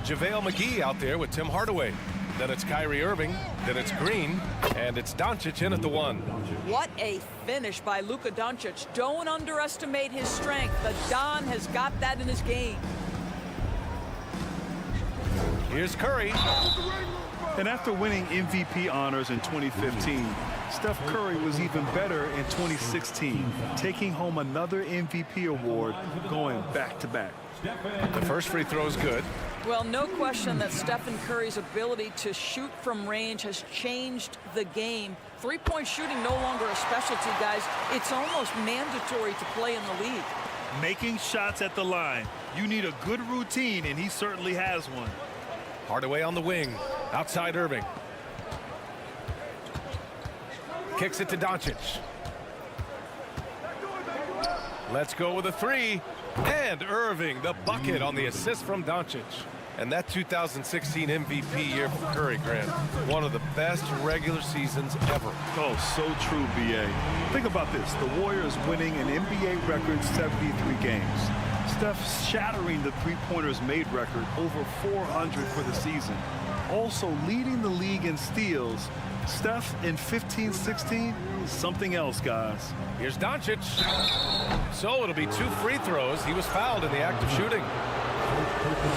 G: JaVale McGee out there with Tim Hardaway. Then it's Kyrie Irving. Then it's Green. And it's Doncic in at the 1.
N: What a finish by Luka Doncic. Don't underestimate his strength. The Don has got that in his game.
G: Here's Curry.
H: And after winning MVP honors in 2015, Steph Curry was even better in 2016, taking home another MVP award, going back-to-back.
G: The first free throw is good.
N: Well, no question that Stephen Curry's ability to shoot from range has changed the game. Three-point shooting no longer a specialty, guys. It's almost mandatory to play in the league.
H: Making shots at the line. You need a good routine, and he certainly has one.
G: Hardaway on the wing. Outside Irving. Kicks it to Doncic. Let's go with a 3. And Irving, the bucket on the assist from Doncic. And that 2016 MVP year for Curry, Grant. One of the best regular seasons ever.
H: Oh, so true, B.A. Think about this. The Warriors winning an NBA record 73 games. Steph shattering the three-pointers made record, over 400 for the season. Also leading the league in steals. Steph in 15-16, something else, guys.
G: Here's Doncic. So it'll be 2 free throws. He was fouled in the act of shooting.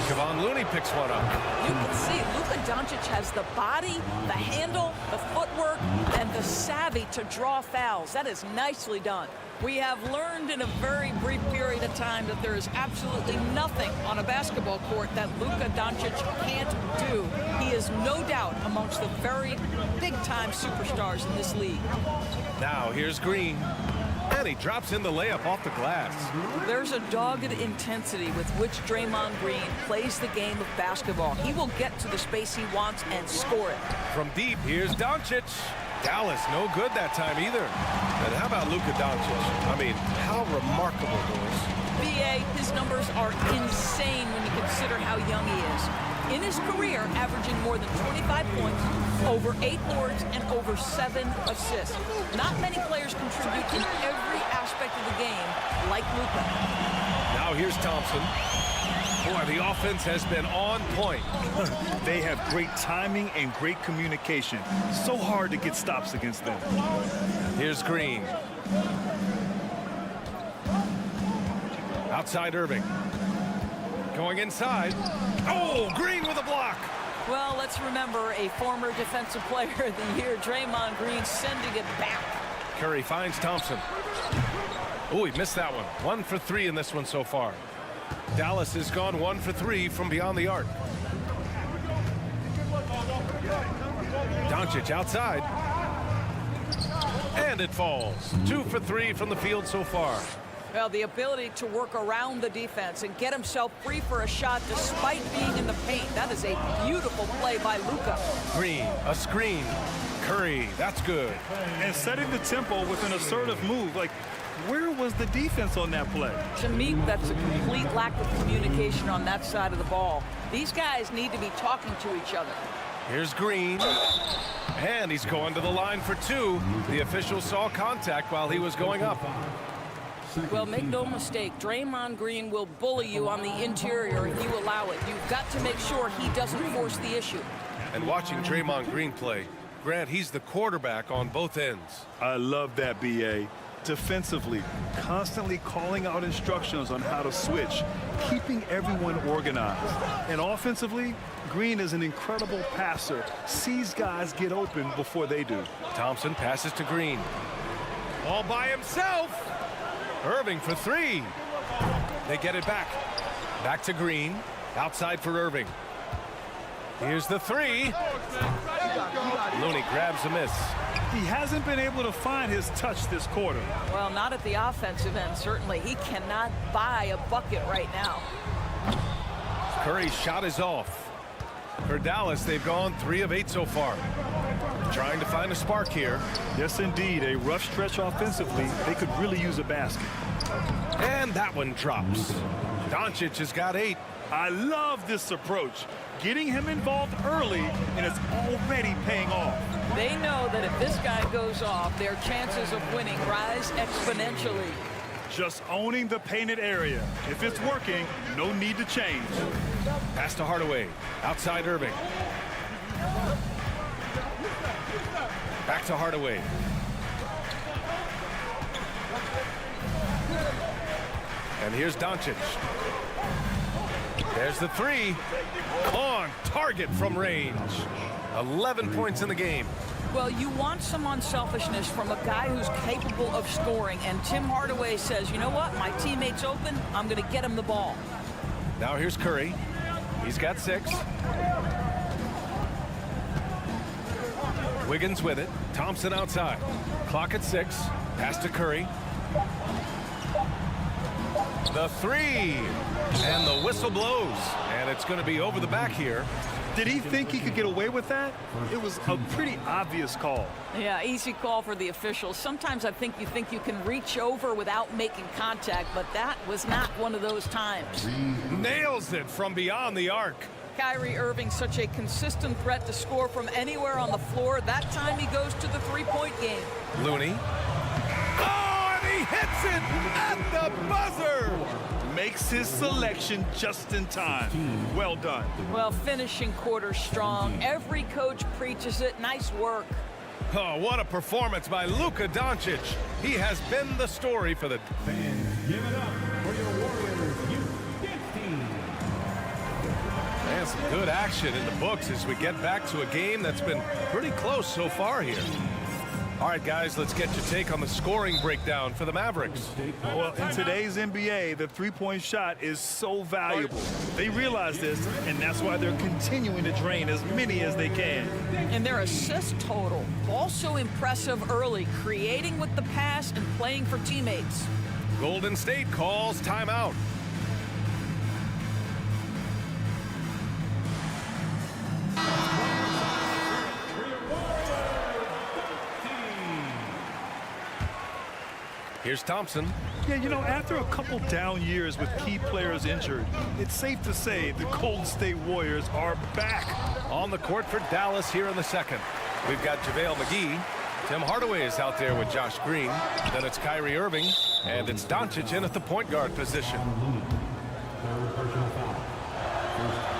G: Kevon Looney picks one up.
N: You can see Luka Doncic has the body, the handle, the footwork, and the savvy to draw fouls. That is nicely done. We have learned in a very brief period of time that there is absolutely nothing on a basketball court that Luka Doncic can't do. He is no doubt amongst the very big-time superstars in this league.
G: Now here's Green. And he drops in the layup off the glass.
N: There's a dogged intensity with which Draymond Green plays the game of basketball. He will get to the space he wants and score it.
G: From deep, here's Doncic. Dallas, no good that time either. And how about Luka Doncic? I mean, how remarkable, boys.
N: B.A., his numbers are insane when you consider how young he is. In his career, averaging more than 25 points, over 8 boards, and over 7 assists. Not many players contribute in every aspect of the game like Luka.
G: Now here's Thompson. Boy, the offense has been on point.
H: They have great timing and great communication. So hard to get stops against them.
G: Here's Green. Outside Irving. Going inside. Oh, Green with a block.
N: Well, let's remember a former defensive player of the year, Draymond Green, sending it back.
G: Curry finds Thompson. Oh, he missed that one. 1 for 3 in this one so far. Dallas has gone 1 for 3 from beyond the arc. Doncic outside. And it falls. 2 for 3 from the field so far.
N: Well, the ability to work around the defense and get himself free for a shot despite being in the paint. That is a beautiful play by Luka.
G: Green, a screen. Curry, that's good.
H: And setting the tempo with an assertive move. Like, where was the defense on that play?
N: To me, that's a complete lack of communication on that side of the ball. These guys need to be talking to each other.
G: Here's Green. And he's going to the line for 2. The official saw contact while he was going up.
N: Well, make no mistake, Draymond Green will bully you on the interior if you allow it. You've got to make sure he doesn't force the issue.
G: And watching Draymond Green play, Grant, he's the quarterback on both ends.
H: I love that, B.A. Defensively, constantly calling out instructions on how to switch, keeping everyone organized. And offensively, Green is an incredible passer, sees guys get open before they do.
G: Thompson passes to Green. All by himself. Irving for 3. They get it back. Back to Green. Outside for Irving. Here's the 3. Looney grabs a miss.
H: He hasn't been able to find his touch this quarter.
N: Well, not at the offensive end, certainly. He cannot buy a bucket right now.
G: Curry's shot is off. For Dallas, they've gone 3 of 8 so far. Trying to find a spark here.
H: Yes, indeed. A rough stretch offensively. They could really use a basket.
G: And that one drops. Doncic has got 8.
H: I love this approach. Getting him involved early, and it's already paying off.
N: They know that if this guy goes off, their chances of winning rise exponentially.
H: Just owning the painted area. If it's working, no need to change.
G: Pass to Hardaway. Outside Irving. Back to Hardaway. And here's Doncic. There's the three. On target from range. 11 points in the game.
N: Well, you want some unselfishness from a guy who's capable of scoring, and Tim Hardaway says, you know what, my teammate's open, I'm going to get him the ball.
G: Now here's Curry. He's got 6. Wiggins with it. Thompson outside. Clock at 6. Pass to Curry. The three. And the whistle blows. And it's going to be over the back here.
H: Did he think he could get away with that? It was a pretty obvious call.
N: Yeah, easy call for the officials. Sometimes I think you can reach over without making contact, but that was not one of those times.
G: Nails it from beyond the arc.
N: Kyrie Irving, such a consistent threat to score from anywhere on the floor. That time he goes to the three-point game.
G: Looney. Oh, and he hits it at the buzzer.
H: Makes his selection just in time. Well done.
N: Well, finishing quarter strong. Every coach preaches it. Nice work.
G: Oh, what a performance by Luka Doncic. He has been the story for the
I: Fans, give it up for your Warriors youth team.
G: And some good action in the books as we get back to a game that's been pretty close so far here. All right, guys, let's get your take on the scoring breakdown for the Mavericks.
H: Well, in today's NBA, the three-point shot is so valuable. They realize this, and that's why they're continuing to drain as many as they can.
N: And their assist total, also impressive early, creating with the pass and playing for teammates.
G: Golden State calls timeout. Here's Thompson.
H: Yeah, you know, after a couple down years with key players injured, it's safe to say the Golden State Warriors are back.
G: On the court for Dallas here in the second. We've got JaVale McGee. Tim Hardaway is out there with Josh Green. Then it's Kyrie Irving. And it's Doncic in at the point guard position.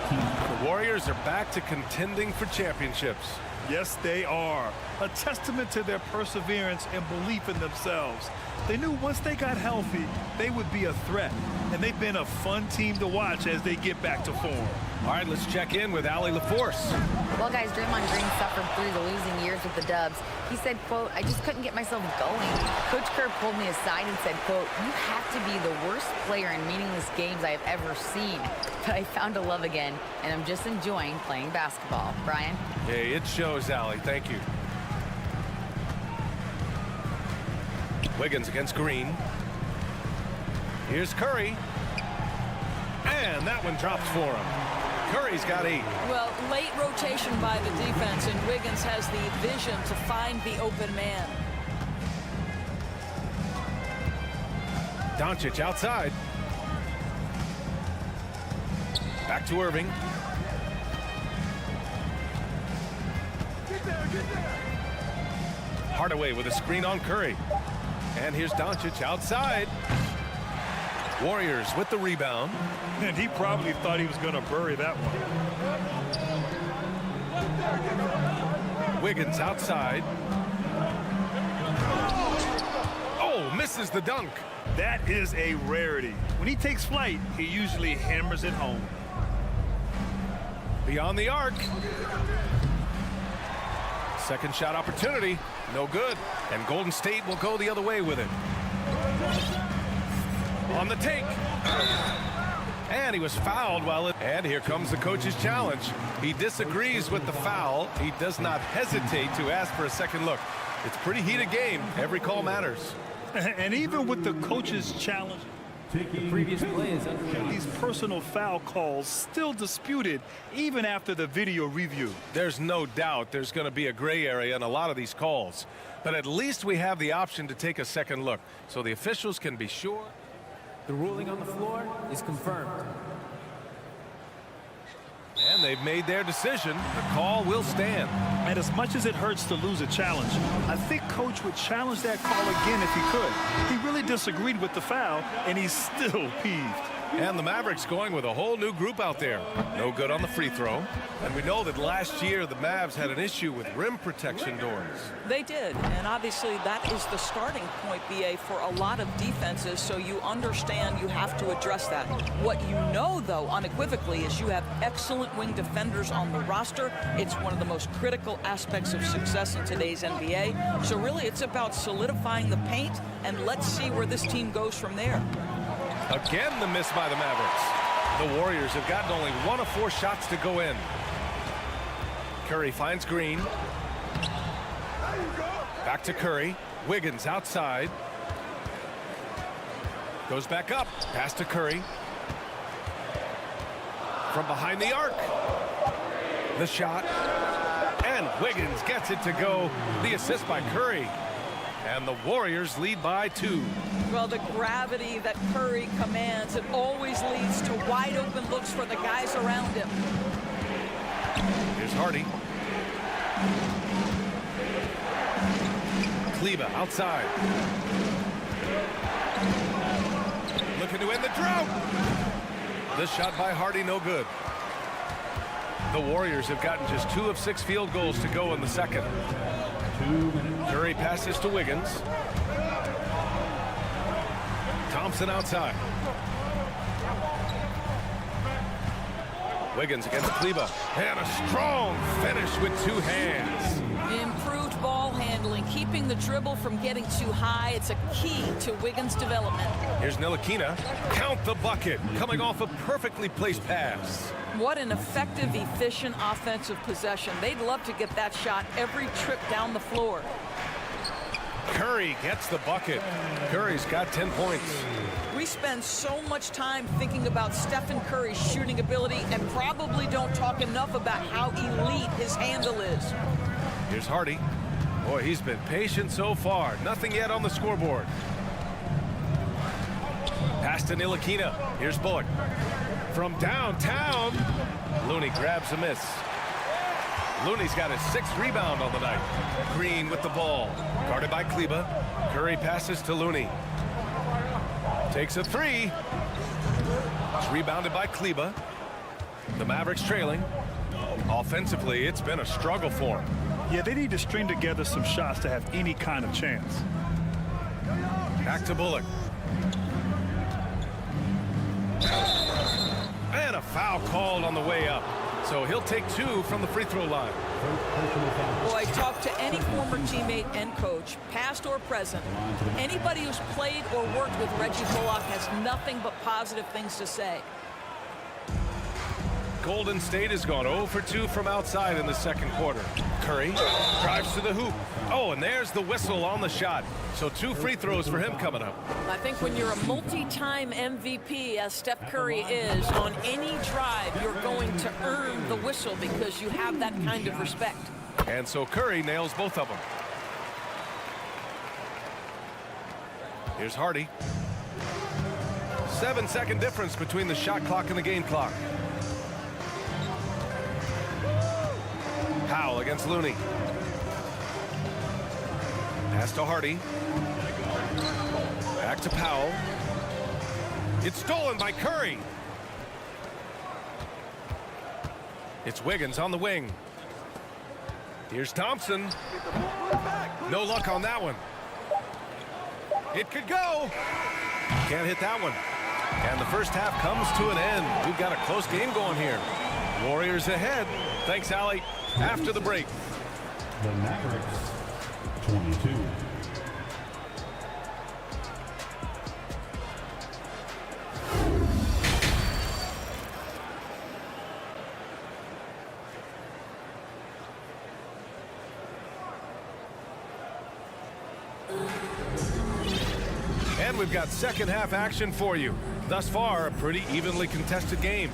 G: The Warriors are back to contending for championships.
H: Yes, they are. A testament to their perseverance and belief in themselves. They knew once they got healthy, they would be a threat. And they've been a fun team to watch as they get back to form.
G: All right, let's check in with Allie LaForce.
K: Well, guys, Draymond Green suffered through the losing years with the Dubs. He said, quote, I just couldn't get myself going. Coach Kerr pulled me aside and said, quote, you have to be the worst player in meaningless games I have ever seen. But I found a love again, and I'm just enjoying playing basketball. Brian?
G: Hey, it shows, Allie. Thank you. Wiggins against Green. Here's Curry. And that one drops for him. Curry's got 8.
N: Well, late rotation by the defense, and Wiggins has the vision to find the open man.
G: Doncic outside. Back to Irving. Hardaway with a screen on Curry. And here's Doncic outside. Warriors with the rebound.
H: And he probably thought he was going to bury that one.
G: Wiggins outside. Oh, misses the dunk.
H: That is a rarity. When he takes flight, he usually hammers it home.
G: Beyond the arc. Second shot opportunity. No good. And Golden State will go the other way with it. On the take. And he was fouled while it... And here comes the coach's challenge. He disagrees with the foul. He does not hesitate to ask for a second look. It's a pretty heated game. Every call matters.
H: And even with the coach's challenge,
I: The previous play is under.
H: these personal foul calls still disputed even after the video review.
G: There's no doubt there's going to be a gray area in a lot of these calls. But at least we have the option to take a second look so the officials can be sure.
O: The ruling on the floor is confirmed.
G: And they've made their decision. The call will stand.
H: And as much as it hurts to lose a challenge, I think Coach would challenge that call again if he could. He really disagreed with the foul, and he's still peeved.
G: And the Mavericks going with a whole new group out there. No good on the free throw. And we know that last year the Mavs had an issue with rim protection doors.
N: They did, and obviously that is the starting point, BA, for a lot of defenses, so you understand you have to address that. What you know, though, unequivocally, is you have excellent wing defenders on the roster. It's one of the most critical aspects of success in today's NBA. So really it's about solidifying the paint, and let's see where this team goes from there.
G: Again, the miss by the Mavericks. The Warriors have gotten only 1 of 4 shots to go in. Curry finds Green. Back to Curry. Wiggins outside. Goes back up. Pass to Curry. From behind the arc. The shot. And Wiggins gets it to go. The assist by Curry. And the Warriors lead by 2.
N: Well, the gravity that Curry commands, it always leads to wide open looks for the guys around him.
G: Here's Hardy. Kleber outside. Looking to end the drought. This shot by Hardy, no good. The Warriors have gotten just 2 of 6 field goals to go in the second. Curry passes to Wiggins. Thompson outside. Wiggins against Kleber. And a strong finish with 2 hands.
N: Improved ball handling, keeping the dribble from getting too high. It's a key to Wiggins' development.
G: Here's Ntilikina. Count the bucket. Coming off a perfectly placed pass.
N: What an effective, efficient offensive possession. They'd love to get that shot every trip down the floor.
G: Curry gets the bucket. Curry's got 10 points.
N: We spend so much time thinking about Stephen Curry's shooting ability and probably don't talk enough about how elite his handle is.
G: Here's Hardy. Boy, he's been patient so far. Nothing yet on the scoreboard. Pass to Ntilikina. Here's Bullock. From downtown, Looney grabs a miss. Looney's got his 6th rebound on the night. Green with the ball. Guarded by Kleber. Curry passes to Looney. Takes a 3. It's rebounded by Kleber. The Mavericks trailing. Offensively, it's been a struggle for him.
H: Yeah, they need to string together some shots to have any kind of chance.
G: Back to Bullock. And a foul called on the way up. So he'll take 2 from the free throw line.
N: Boy, talk to any former teammate and coach, past or present. Anybody who's played or worked with Reggie Bullock has nothing but positive things to say.
G: Golden State has gone 0 for 2 from outside in the second quarter. Curry drives to the hoop. Oh, and there's the whistle on the shot. So 2 free throws for him coming up.
N: I think when you're a multi-time MVP, as Steph Curry is, on any drive, you're going to earn the whistle because you have that kind of respect.
G: And so Curry nails both of them. Here's Hardy. 7-second difference between the shot clock and the game clock. Powell against Looney. Pass to Hardy. Back to Powell. It's stolen by Curry. It's Wiggins on the wing. Here's Thompson. No luck on that one. It could go. Can't hit that one. And the first half comes to an end. We've got a close game going here. Warriors ahead. Thanks, Allie. After the break.
I: The Mavericks, 22.
G: And we've got second half action for you. Thus far, a pretty evenly contested game.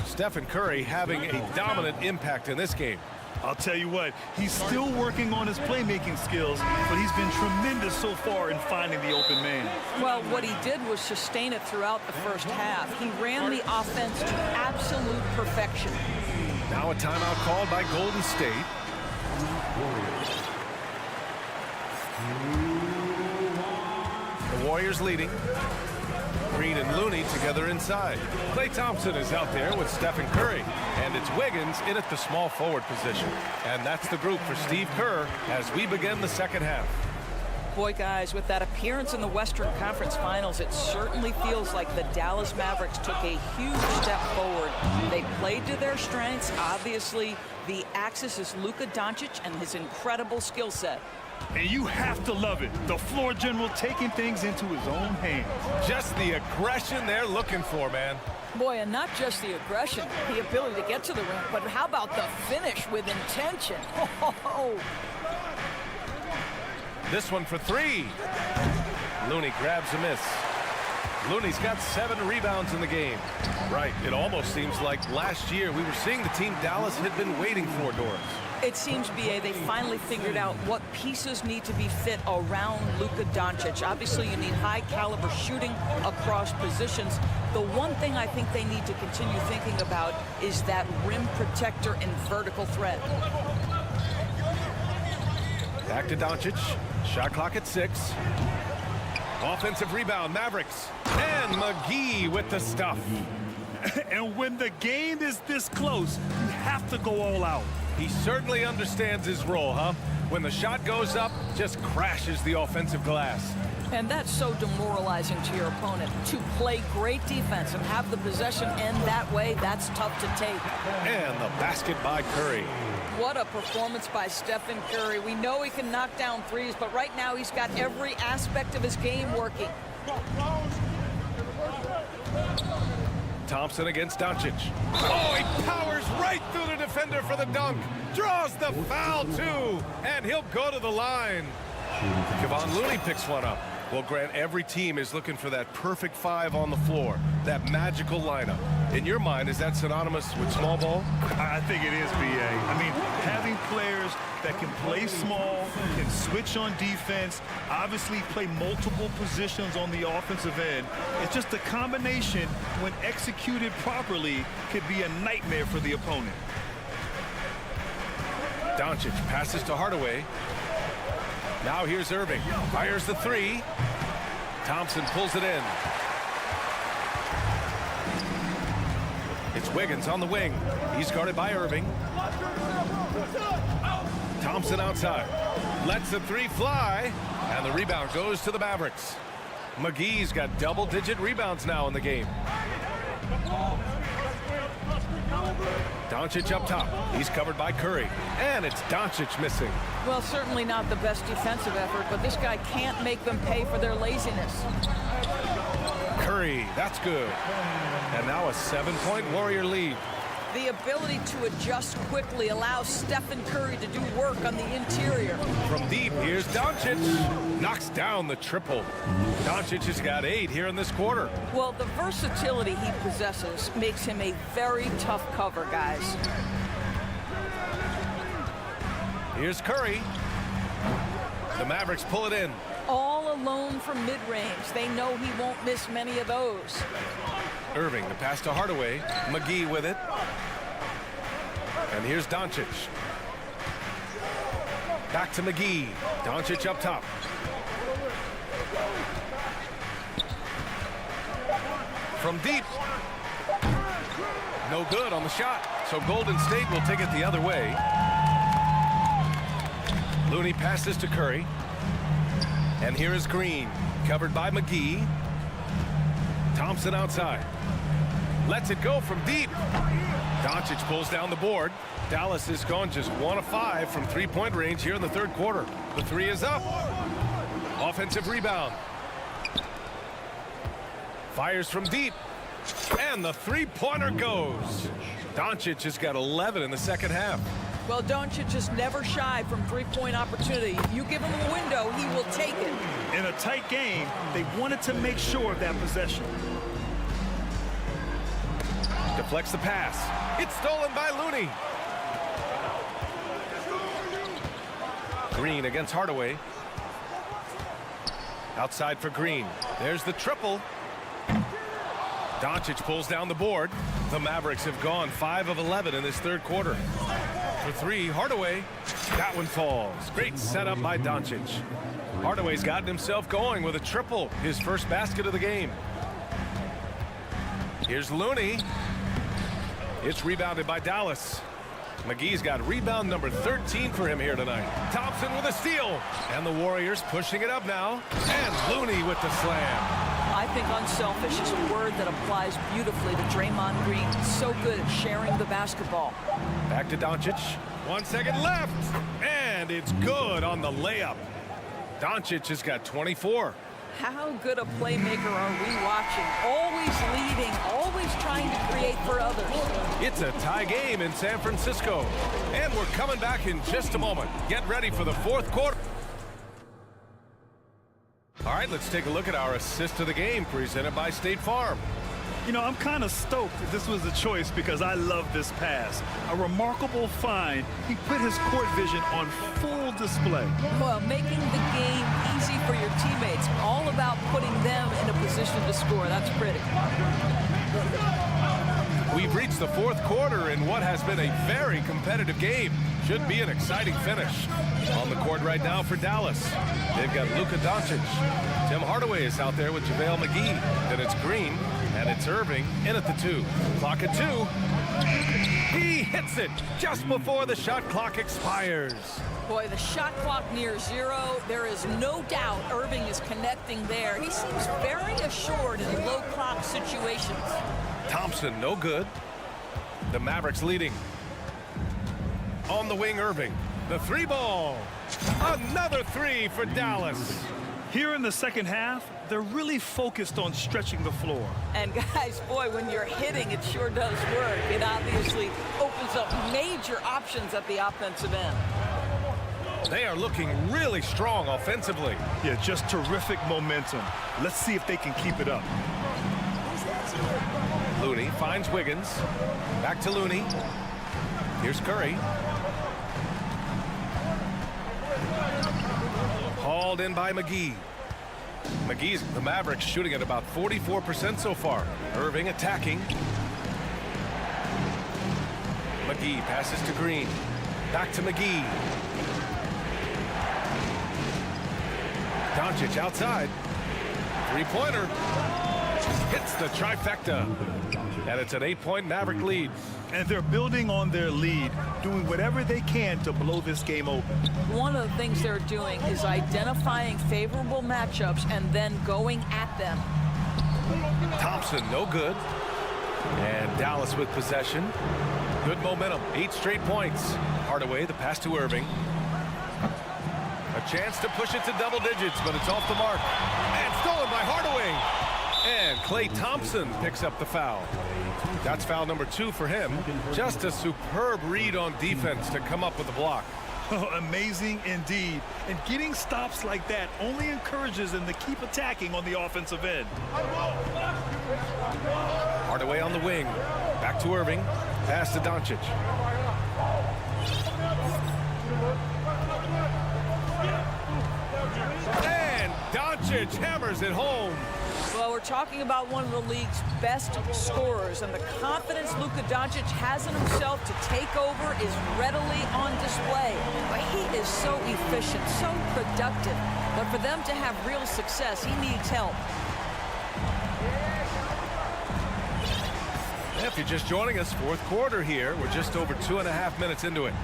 G: Stephen Curry having a dominant impact in this game.
H: I'll tell you what, he's still working on his playmaking skills, but he's been tremendous so far in finding the open man.
N: Well, what he did was sustain it throughout the first half. He ran the offense to absolute perfection.
G: Now a timeout called by Golden State. The Warriors leading. Green and Looney together inside. Klay Thompson is out there with Stephen Curry. And it's Wiggins in at the small forward position. And that's the group for Steve Kerr as we begin the second half.
N: Boy, guys, with that appearance in the Western Conference Finals, it certainly feels like the Dallas Mavericks took a huge step forward. They played to their strengths. Obviously, the axis is Luka Doncic and his incredible skill set.
H: And you have to love it. The floor general taking things into his own hands.
G: Just the aggression they're looking for, man.
N: Boy, and not just the aggression, the ability to get to the rim, but how about the finish with intention? Oh.
G: This one for three. Looney grabs a miss. Looney's got 7 rebounds in the game. Right, it almost seems like last year we were seeing the team Dallas had been waiting for, Doris.
N: It seems, B.A., they finally figured out what pieces need to be fit around Luka Doncic. Obviously, you need high-caliber shooting across positions. The one thing I think they need to continue thinking about is that rim protector and vertical threat.
G: Back to Doncic. Shot clock at 6. Offensive rebound, Mavericks. And McGee with the stuff.
H: And when the game is this close, you have to go all out.
G: He certainly understands his role, huh? When the shot goes up, just crashes the offensive glass.
N: And that's so demoralizing to your opponent. To play great defense and have the possession end that way, that's tough to take.
G: And the basket by Curry.
N: What a performance by Stephen Curry. We know he can knock down threes, but right now he's got every aspect of his game working.
G: Thompson against Doncic. Oh, he powers right through the defender for the dunk. Draws the foul, too. And he'll go to the line. Kevon Looney picks one up. Well, Grant, every team is looking for that perfect 5 on the floor, that magical lineup. In your mind, is that synonymous with small ball?
H: I think it is, B.A. I mean, having players that can play small, can switch on defense, obviously play multiple positions on the offensive end. It's just a combination, when executed properly, could be a nightmare for the opponent.
G: Doncic passes to Hardaway. Now here's Irving. Fires the 3. Thompson pulls it in. It's Wiggins on the wing. He's guarded by Irving. Thompson outside. Lets the 3 fly. And the rebound goes to the Mavericks. McGee's got double-digit rebounds now in the game. Doncic up top. He's covered by Curry. And it's Doncic missing.
N: Well, certainly not the best defensive effort, but this guy can't make them pay for their laziness.
G: Curry, that's good. And now a 7-point Warrior lead.
N: The ability to adjust quickly allows Stephen Curry to do work on the interior.
G: From deep, here's Doncic. Knocks down the triple. Doncic has got 8 here in this quarter.
N: Well, the versatility he possesses makes him a very tough cover, guys.
G: Here's Curry. The Mavericks pull it in.
N: All alone from mid-range. They know he won't miss many of those.
G: Irving, the pass to Hardaway. McGee with it. And here's Doncic. Back to McGee. Doncic up top. From deep. No good on the shot. So Golden State will take it the other way. Looney passes to Curry. And here is Green. Covered by McGee. Thompson outside. Lets it go from deep. Doncic pulls down the board. Dallas has gone just 1 of 5 from 3-point range here in the third quarter. The 3 is up. Offensive rebound. Fires from deep. And the 3-pointer goes. Doncic has got 11 in the second half.
N: Well, Doncic is never shy from 3-point opportunity. You give him a window, he will take it.
H: In a tight game, they wanted to make sure of that possession.
G: Deflects the pass. It's stolen by Looney. Green against Hardaway. Outside for Green. There's the triple. Doncic pulls down the board. The Mavericks have gone 5 of 11 in this third quarter. For three, Hardaway. That one falls. Great setup by Doncic. Hardaway's gotten himself going with a triple, his first basket of the game. Here's Looney. It's rebounded by Dallas. McGee's got rebound number 13 for him here tonight. Thompson with a steal. And the Warriors pushing it up now. And Looney with the slam.
N: I think unselfish is a word that applies beautifully to Draymond Green. So good at sharing the basketball.
G: Back to Doncic. 1 second left. And it's good on the layup. Doncic has got 24.
N: How good a playmaker are we watching? Always leading, always trying to create for others.
G: It's a tie game in San Francisco. And we're coming back in just a moment. Get ready for the fourth quarter. All right, let's take a look at our assist of the game presented by State Farm.
H: You know, I'm kind of stoked that this was a choice because I love this pass. A remarkable find. He put his court vision on full display.
N: Well, making the game easy for your teammates. All about putting them in a position to score. That's pretty.
G: We've reached the fourth quarter in what has been a very competitive game. Should be an exciting finish. On the court right now for Dallas, they've got Luka Doncic. Tim Hardaway is out there with JaVale McGee. Then it's Green, and it's Irving in at the 2. Clock at 2. He hits it just before the shot clock expires.
N: Boy, the shot clock near 0. There is no doubt Irving is connecting there. He seems very assured in low clock situations.
G: Thompson, no good. The Mavericks leading. On the wing, Irving. The 3 ball. Another 3 for Dallas.
H: Here in the second half, they're really focused on stretching the floor.
N: And guys, boy, when you're hitting, it sure does work. It obviously opens up major options at the offensive end.
G: They are looking really strong offensively.
H: Yeah, just terrific momentum. Let's see if they can keep it up.
G: Looney finds Wiggins. Back to Looney. Here's Curry. Hauled in by McGee. McGee's the Mavericks shooting at about 44% so far. Irving attacking. McGee passes to Green. Back to McGee. Doncic outside. Three-pointer. Hits the trifecta. And it's an 8-point Maverick lead.
H: And they're building on their lead, doing whatever they can to blow this game open.
N: One of the things they're doing is identifying favorable matchups and then going at them.
G: Thompson, no good. And Dallas with possession. Good momentum, 8 straight points. Hardaway, the pass to Irving. A chance to push it to double digits, but it's off the mark. And stolen by Hardaway. And Klay Thompson picks up the foul. That's foul number 2 for him. Just a superb read on defense to come up with the block.
H: Amazing indeed. And getting stops like that only encourages them to keep attacking on the offensive end.
G: Hardaway on the wing. Back to Irving. Pass to Doncic. And Doncic hammers it home.
N: Well, we're talking about one of the league's best scorers, and the confidence Luka Doncic has in himself to take over is readily on display. But he is so efficient, so productive. But for them to have real success, he needs help.
G: If you're just joining us, fourth quarter here. We're just over 2.5 minutes into it.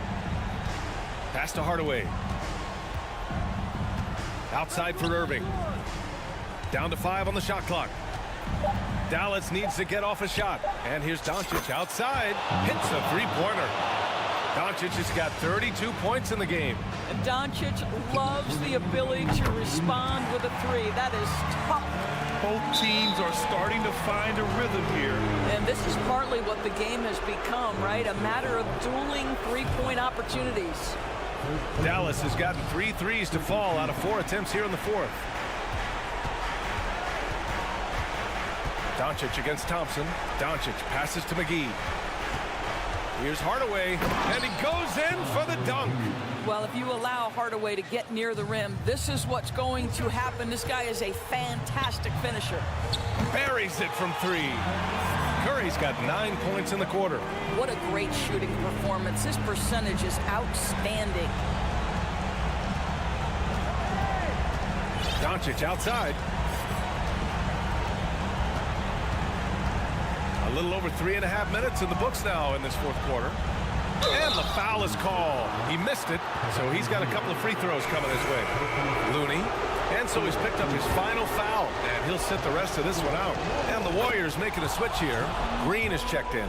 G: Pass to Hardaway. Outside for Irving. Down to 5 on the shot clock. Dallas needs to get off a shot. And here's Doncic outside. Hits a three-pointer. Doncic has got 32 points in the game.
N: And Doncic loves the ability to respond with a 3. That is tough.
H: Both teams are starting to find a rhythm here.
N: And this is partly what the game has become, right? A matter of dueling 3-point opportunities.
G: Dallas has gotten 3 threes to fall out of 4 attempts here in the fourth. Doncic against Thompson. Doncic passes to McGee. Here's Hardaway, and he goes in for the dunk.
N: Well, if you allow Hardaway to get near the rim, this is what's going to happen. This guy is a fantastic finisher.
G: Buries it from 3. Curry's got 9 points in the quarter.
N: What a great shooting performance. His percentage is outstanding.
G: Doncic outside. A little over 3.5 minutes in the books now in this fourth quarter. And the foul is called. He missed it, so he's got a couple of free throws coming his way. Looney. And so he's picked up his final foul, and he'll sit the rest of this one out. And the Warriors making a switch here. Green is checked in.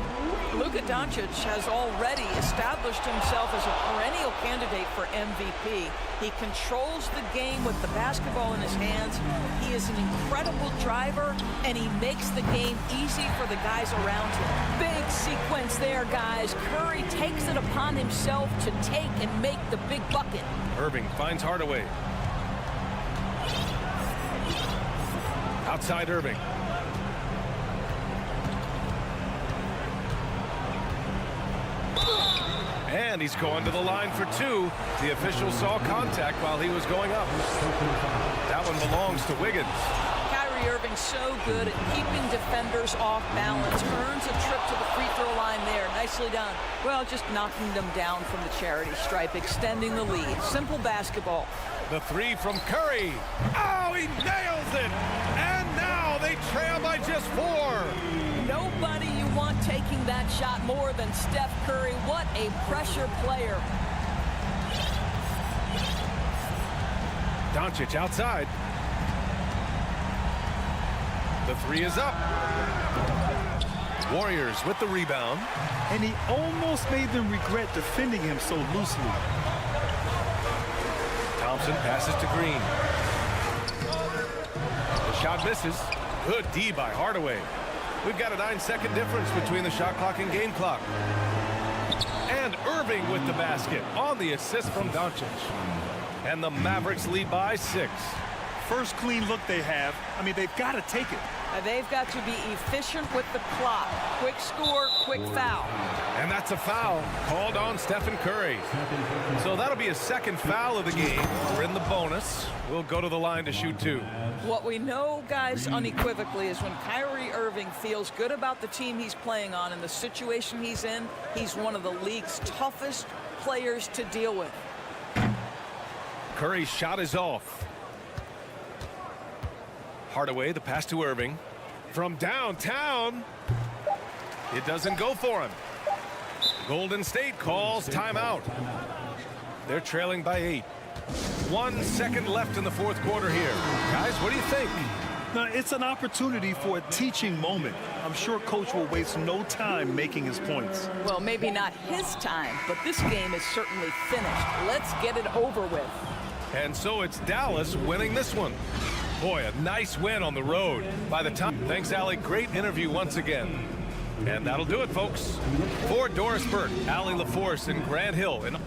N: Luka Doncic has already established himself as a perennial candidate for MVP. He controls the game with the basketball in his hands. He is an incredible driver, and he makes the game easy for the guys around him. Big sequence there, guys. Curry takes it upon himself to take and make the big bucket.
G: Irving finds Hardaway. Outside Irving. And he's going to the line for two. The official saw contact while he was going up. That one belongs to Wiggins.
N: Kyrie Irving so good at keeping defenders off balance. Earns a trip to the free throw line there. Nicely done. Well, just knocking them down from the charity stripe, extending the lead. Simple basketball.
G: The three from Curry. Oh, he nails it! And now they trail by just 4.
N: Nobody you want taking that shot more than Steph Curry. What a pressure player.
G: Doncic outside. The 3 is up. Warriors with the rebound.
H: And he almost made them regret defending him so loosely.
G: Thompson passes to Green. The shot misses. Good D by Hardaway. We've got a 9-second difference between the shot clock and game clock. And Irving with the basket on the assist from Doncic. And the Mavericks lead by 6.
H: First clean look they have. I mean, they've got to take it.
N: They've got to be efficient with the clock. Quick score, quick foul.
G: And that's a foul called on Stephen Curry. So that'll be a second foul of the game. We're in the bonus. We'll go to the line to shoot 2.
N: What we know, guys, unequivocally is when Kyrie Irving feels good about the team he's playing on and the situation he's in, he's one of the league's toughest players to deal with.
G: Curry's shot is off. Hardaway, the pass to Irving. From downtown. It doesn't go for him. Golden State calls timeout. They're trailing by 8. 1 second left in the fourth quarter here. Guys, what do you think?
H: Now, it's an opportunity for a teaching moment. I'm sure Coach will waste no time making his points.
N: Well, maybe not his time, but this game is certainly finished. Let's get it over with.
G: And so it's Dallas winning this one. Boy, a nice win on the road. By the time. Thanks, Allie. Great interview once again. And that'll do it, folks. For Doris Burke, Allie LaForce, and Grant Hill. And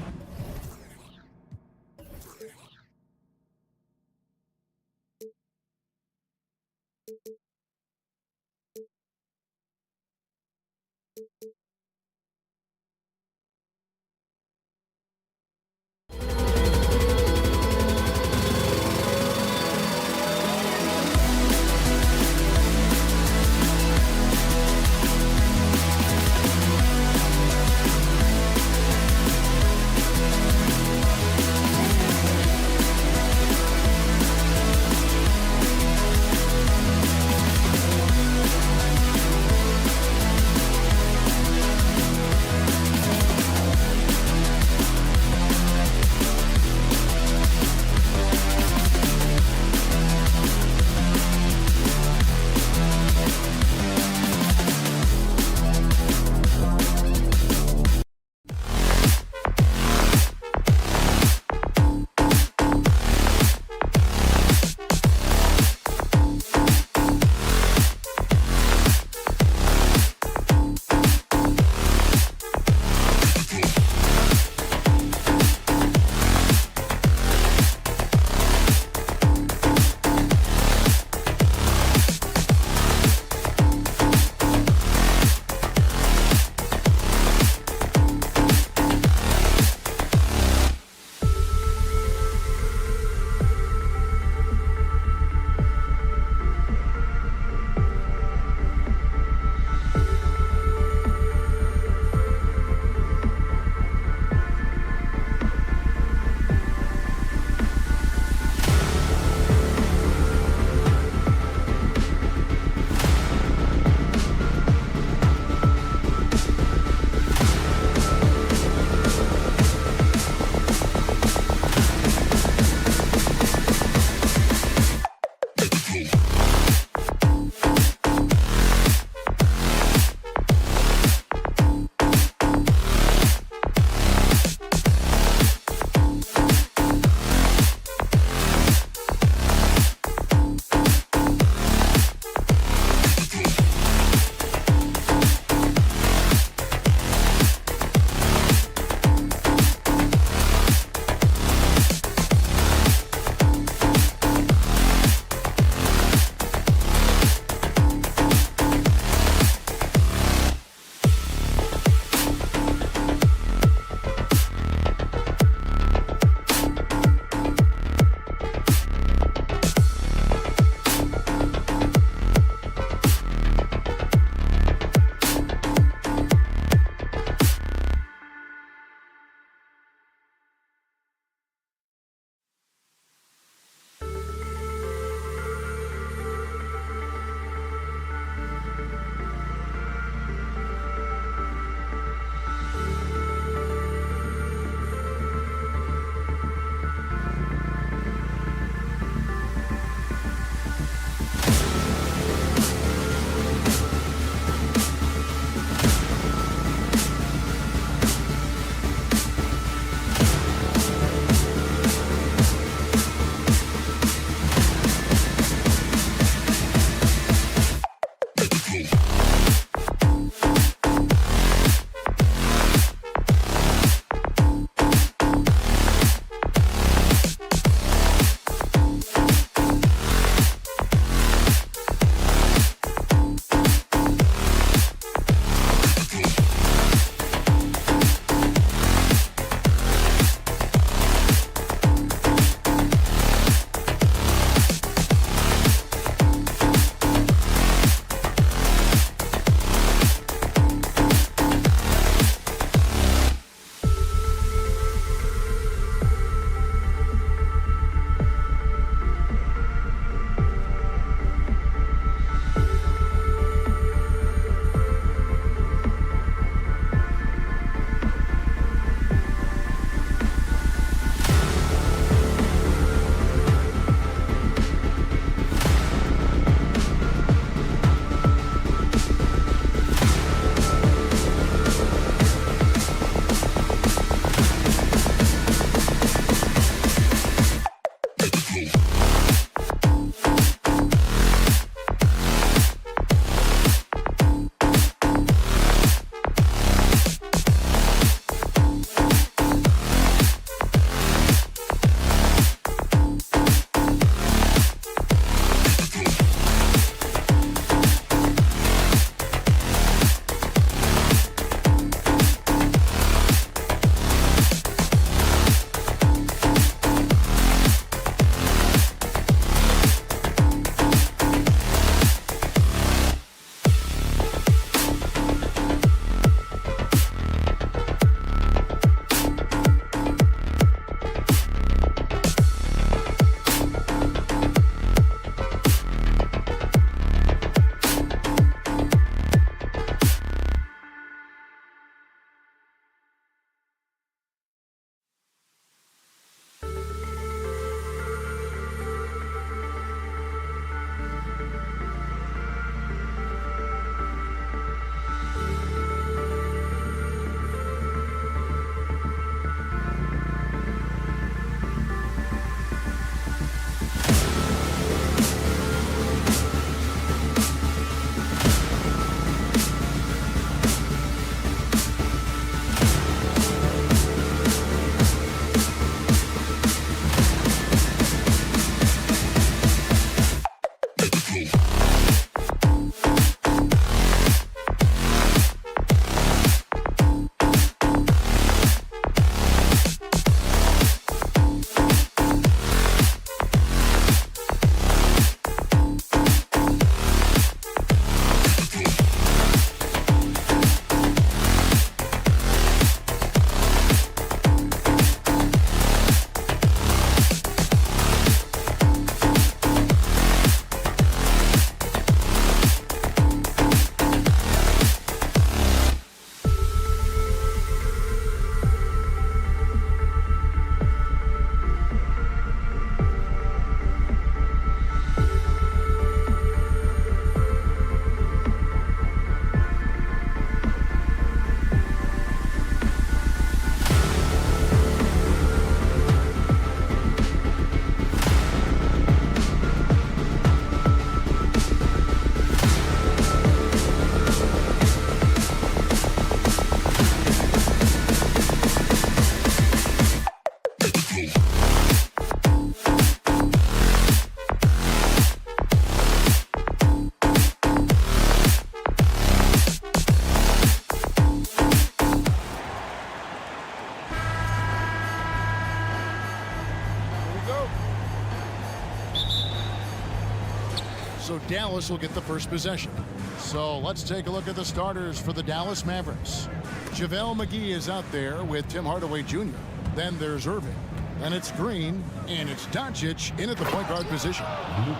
B: So Dallas will get the first possession. So let's take a look at the starters for the Dallas Mavericks. JaVale McGee is out there with Tim Hardaway Jr. Then there's Irving. Then it's Green, and it's Doncic in at the point guard position.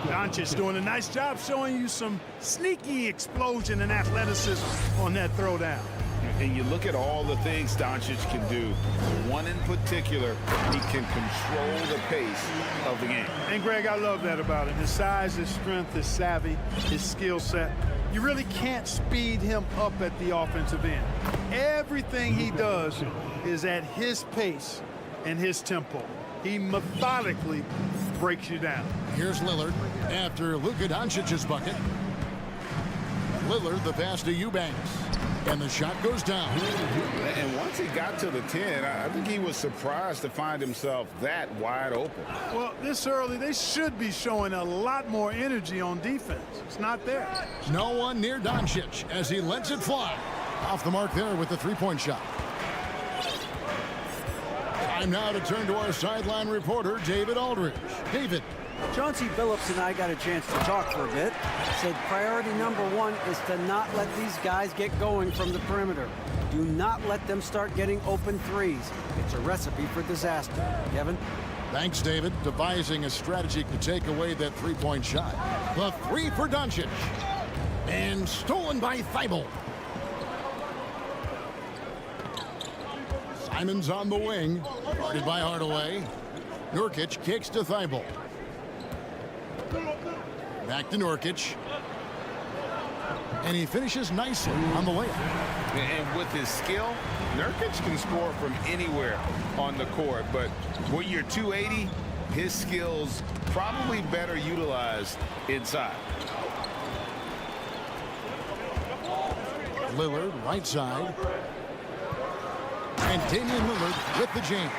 O: Doncic doing a nice job showing you some sneaky explosion and athleticism on that throwdown.
C: And you look at all the things Doncic can do. One in particular, he can control the pace of the game.
O: And Greg, I love that about him. His size, his strength, his savvy, his skill set. You really can't speed him up at the offensive end. Everything he does is at his pace and his tempo. He methodically breaks you down.
B: Here's Lillard after Luka Doncic's bucket. Lillard, the pass to Eubanks. And the shot goes down.
C: And once he got to the 10, I think he was surprised to find himself that wide open.
O: Well, this early, they should be showing a lot more energy on defense. It's not there.
B: No one near Doncic as he lets it fly. Off the mark there with the three-point shot. Time now to turn to our sideline reporter, David Aldridge. David.
A: Chauncey Billups and I got a chance to talk for a bit. Said priority number one is to not let these guys get going from the perimeter. Do not let them start getting open threes. It's a recipe for disaster. Kevin?
B: Thanks, David. Devising a strategy to take away that three-point shot. The three for Doncic. And stolen by Thibault. Simon's on the wing. Guarded by Hardaway. Nurkic kicks to Thibault. Back to Nurkic. And he finishes nicely on the layup.
C: And with his skill, Nurkic can score from anywhere on the court. But when you're 280, his skills probably better utilized inside.
B: Lillard, right side. And Damian Lillard with the jam.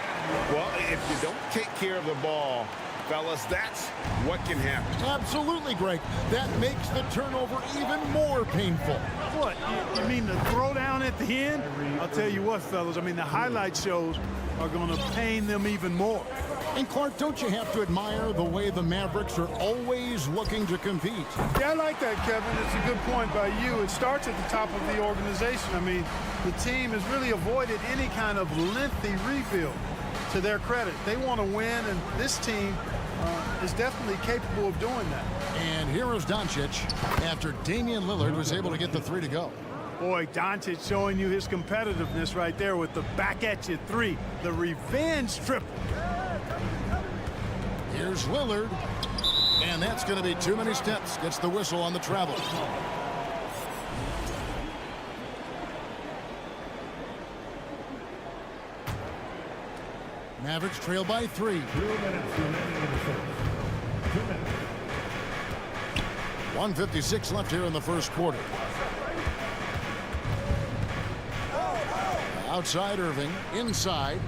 C: Well, if you don't take care of the ball, fellas, that's what can happen.
B: Absolutely, Greg. That makes the turnover even more painful.
O: What? You mean the throwdown at the end? I'll tell you what, fellas. I mean, the highlight shows are going to pain them even more.
B: And, Clark, don't you have to admire the way the Mavericks are always looking to compete?
O: Yeah, I like that, Kevin. It's a good point by you. It starts at the top of the organization. I mean, the team has really avoided any kind of lengthy rebuild. To their credit, they want to win, and this team is definitely capable of doing that.
B: And here is Doncic after Damian Lillard was able to get the three to go.
O: Boy, Doncic showing you his competitiveness right there with the back at you three, the revenge triple.
B: Here's Lillard, and that's going to be too many steps. Gets the whistle on the travel. Mavericks trail by 3.
I: 2 minutes remaining in the first. 2 minutes.
B: 1:56 left here in the first quarter. Outside Irving, inside.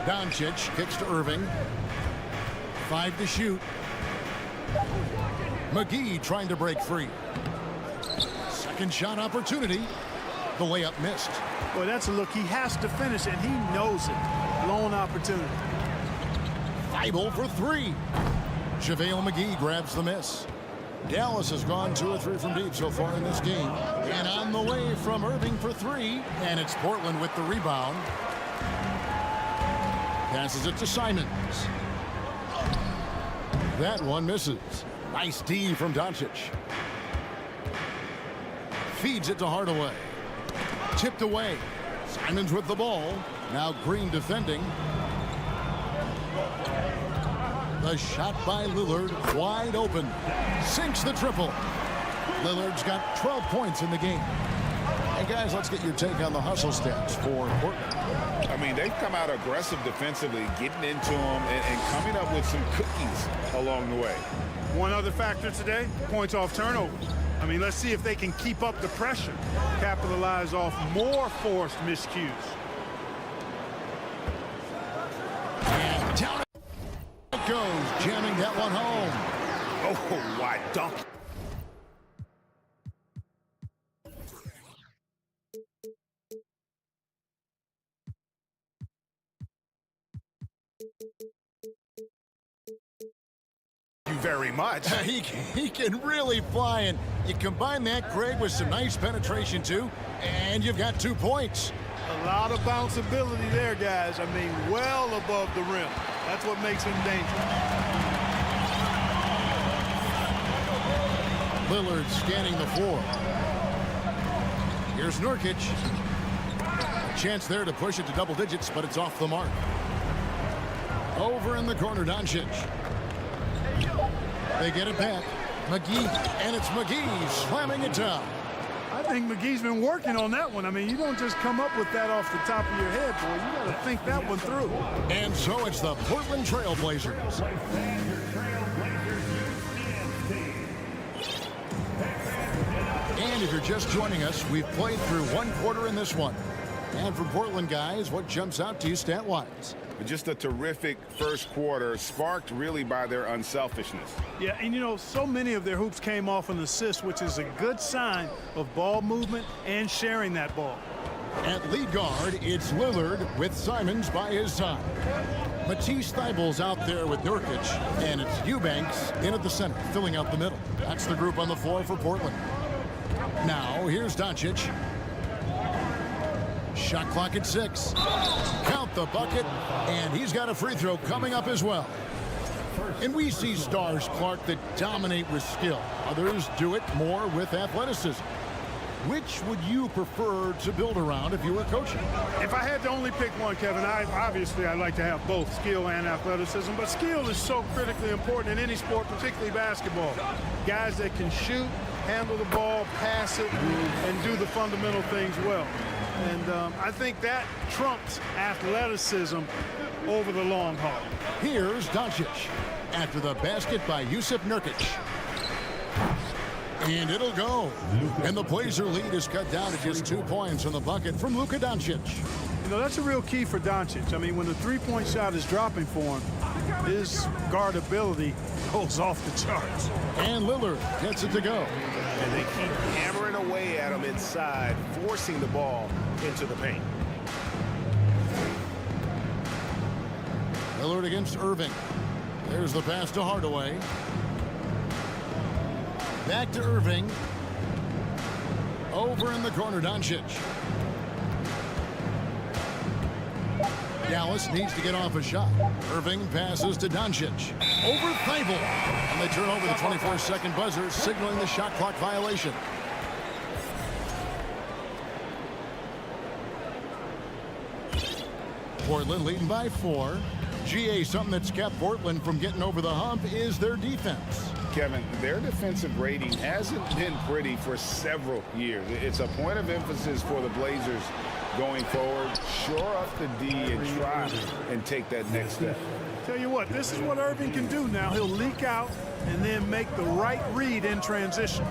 B: Doncic kicks to Irving. 5 to shoot. McGee trying to break free. Second shot opportunity. The layup missed.
O: Boy, that's a look he has to finish, and he knows it. Lone opportunity.
B: Thibault for 3. JaVale McGee grabs the miss. Dallas has gone 2 or 3 from deep so far in this game. And on the way from Irving for 3. And it's Portland with the rebound. Passes it to Simons. That one misses. Nice D from Doncic. Feeds it to Hardaway. Tipped away. Simons with the ball. Now Green defending. The shot by Lillard, wide open. Sinks the triple. Lillard's got 12 points in the game. And guys, let's get your take on the hustle stats for Portland.
C: I mean, they've come out aggressive defensively, getting into them and coming up with some cookies along the way.
O: One other factor today, points off turnovers. I mean, let's see if they can keep up the pressure, capitalize off more forced miscues.
B: And down it goes, jamming that one home.
C: Oh, wide dunk.
F: very much.
B: He can really fly, and you combine that, Craig, with some nice penetration, too, and you've got 2 points.
O: A lot of bounceability there, guys. I mean, well above the rim. That's what makes him dangerous.
B: Lillard scanning the floor. Here's Nurkic. A chance there to push it to double digits, but it's off the mark. Over in the corner, Doncic. They get it back. McGee, and it's McGee slamming it down.
O: I think McGee's been working on that one. I mean, you don't just come up with that off the top of your head, boy. You got to think that one through.
B: And so it's the Portland Trail Blazers. And if you're just joining us, we've played through 1 quarter in this one. And for Portland, guys, what jumps out to you stat-wise?
C: Just a terrific first quarter, sparked really by their unselfishness.
O: Yeah, and you know, so many of their hoops came off an assist, which is a good sign of ball movement and sharing that ball.
B: At lead guard, it's Lillard with Simons by his side. Matisse Thybulle's out there with Nurkic, and it's Eubanks in at the center, filling out the middle. That's the group on the floor for Portland. Now, here's Doncic. Shot clock at 6. Count the bucket, and he's got a free throw coming up as well. And we see stars, Clark, that dominate with skill. Others do it more with athleticism. Which would you prefer to build around if you were coaching?
O: If I had to only pick one, Kevin, obviously I'd like to have both skill and athleticism, but skill is so critically important in any sport, particularly basketball. Guys that can shoot, handle the ball, pass it, and do the fundamental things well. And I think that trumps athleticism over the long haul.
B: Here's Doncic after the basket by Jusuf Nurkic. And it'll go. And the Blazer lead is cut down to just 2 points on the bucket from Luka Doncic.
O: You know, that's a real key for Doncic. I mean, when the three-point shot is dropping for him, his guardability goes off the charts.
B: And Lillard gets it to go.
F: And they keep hammering away at him inside, forcing the ball into the paint.
B: Lillard against Irving. There's the pass to Hardaway. Back to Irving. Over in the corner, Doncic. Dallas needs to get off a shot. Irving passes to Doncic. Over Thybulle. And they turn over the 24-second buzzer, signaling the shot clock violation. Portland leading by 4. GA, something that's kept Portland from getting over the hump is their defense.
C: Kevin, their defensive rating hasn't been pretty for several years. It's a point of emphasis for the Blazers going forward. Shore up the D and try and take that next step.
O: Tell you what, this is what Irving can do now. He'll leak out and then make the right read in transition.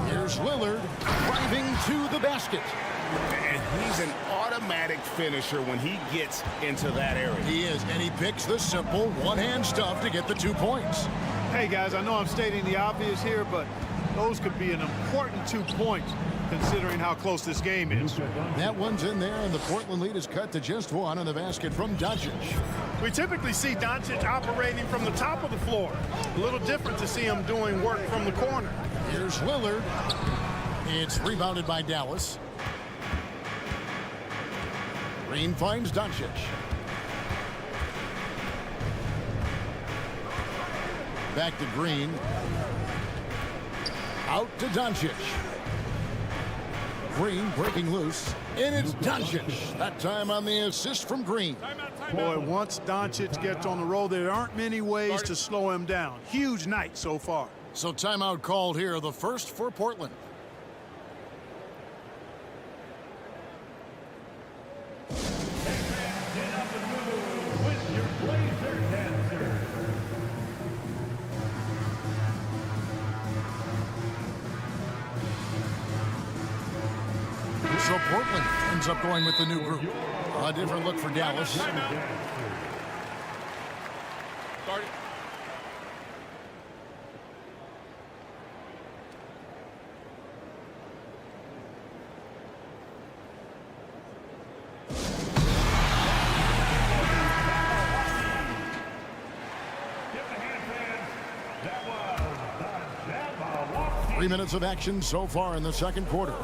B: Here's Lillard driving to the basket.
F: And he's an automatic finisher when he gets into that area.
B: He is, and he picks the simple one-hand stuff to get the 2 points.
O: Hey, guys, I know I'm stating the obvious here, but those could be an important 2 points considering how close this game is.
B: That one's in there, and the Portland lead is cut to just 1 on the basket from Doncic.
O: We typically see Doncic operating from the top of the floor. A little different to see him doing work from the corner.
B: Here's Lillard. It's rebounded by Dallas. Green finds Doncic. Back to Green. Out to Doncic. Green breaking loose. And it's Doncic. That time on the assist from Green.
O: Boy, once Doncic gets on the roll, there aren't many ways to slow him down. Huge night so far.
B: So timeout called here, the first for Portland. So Portland ends up going with the new group. A different look for Dallas.
F: Start it.
B: 3 minutes of action so far in the second quarter.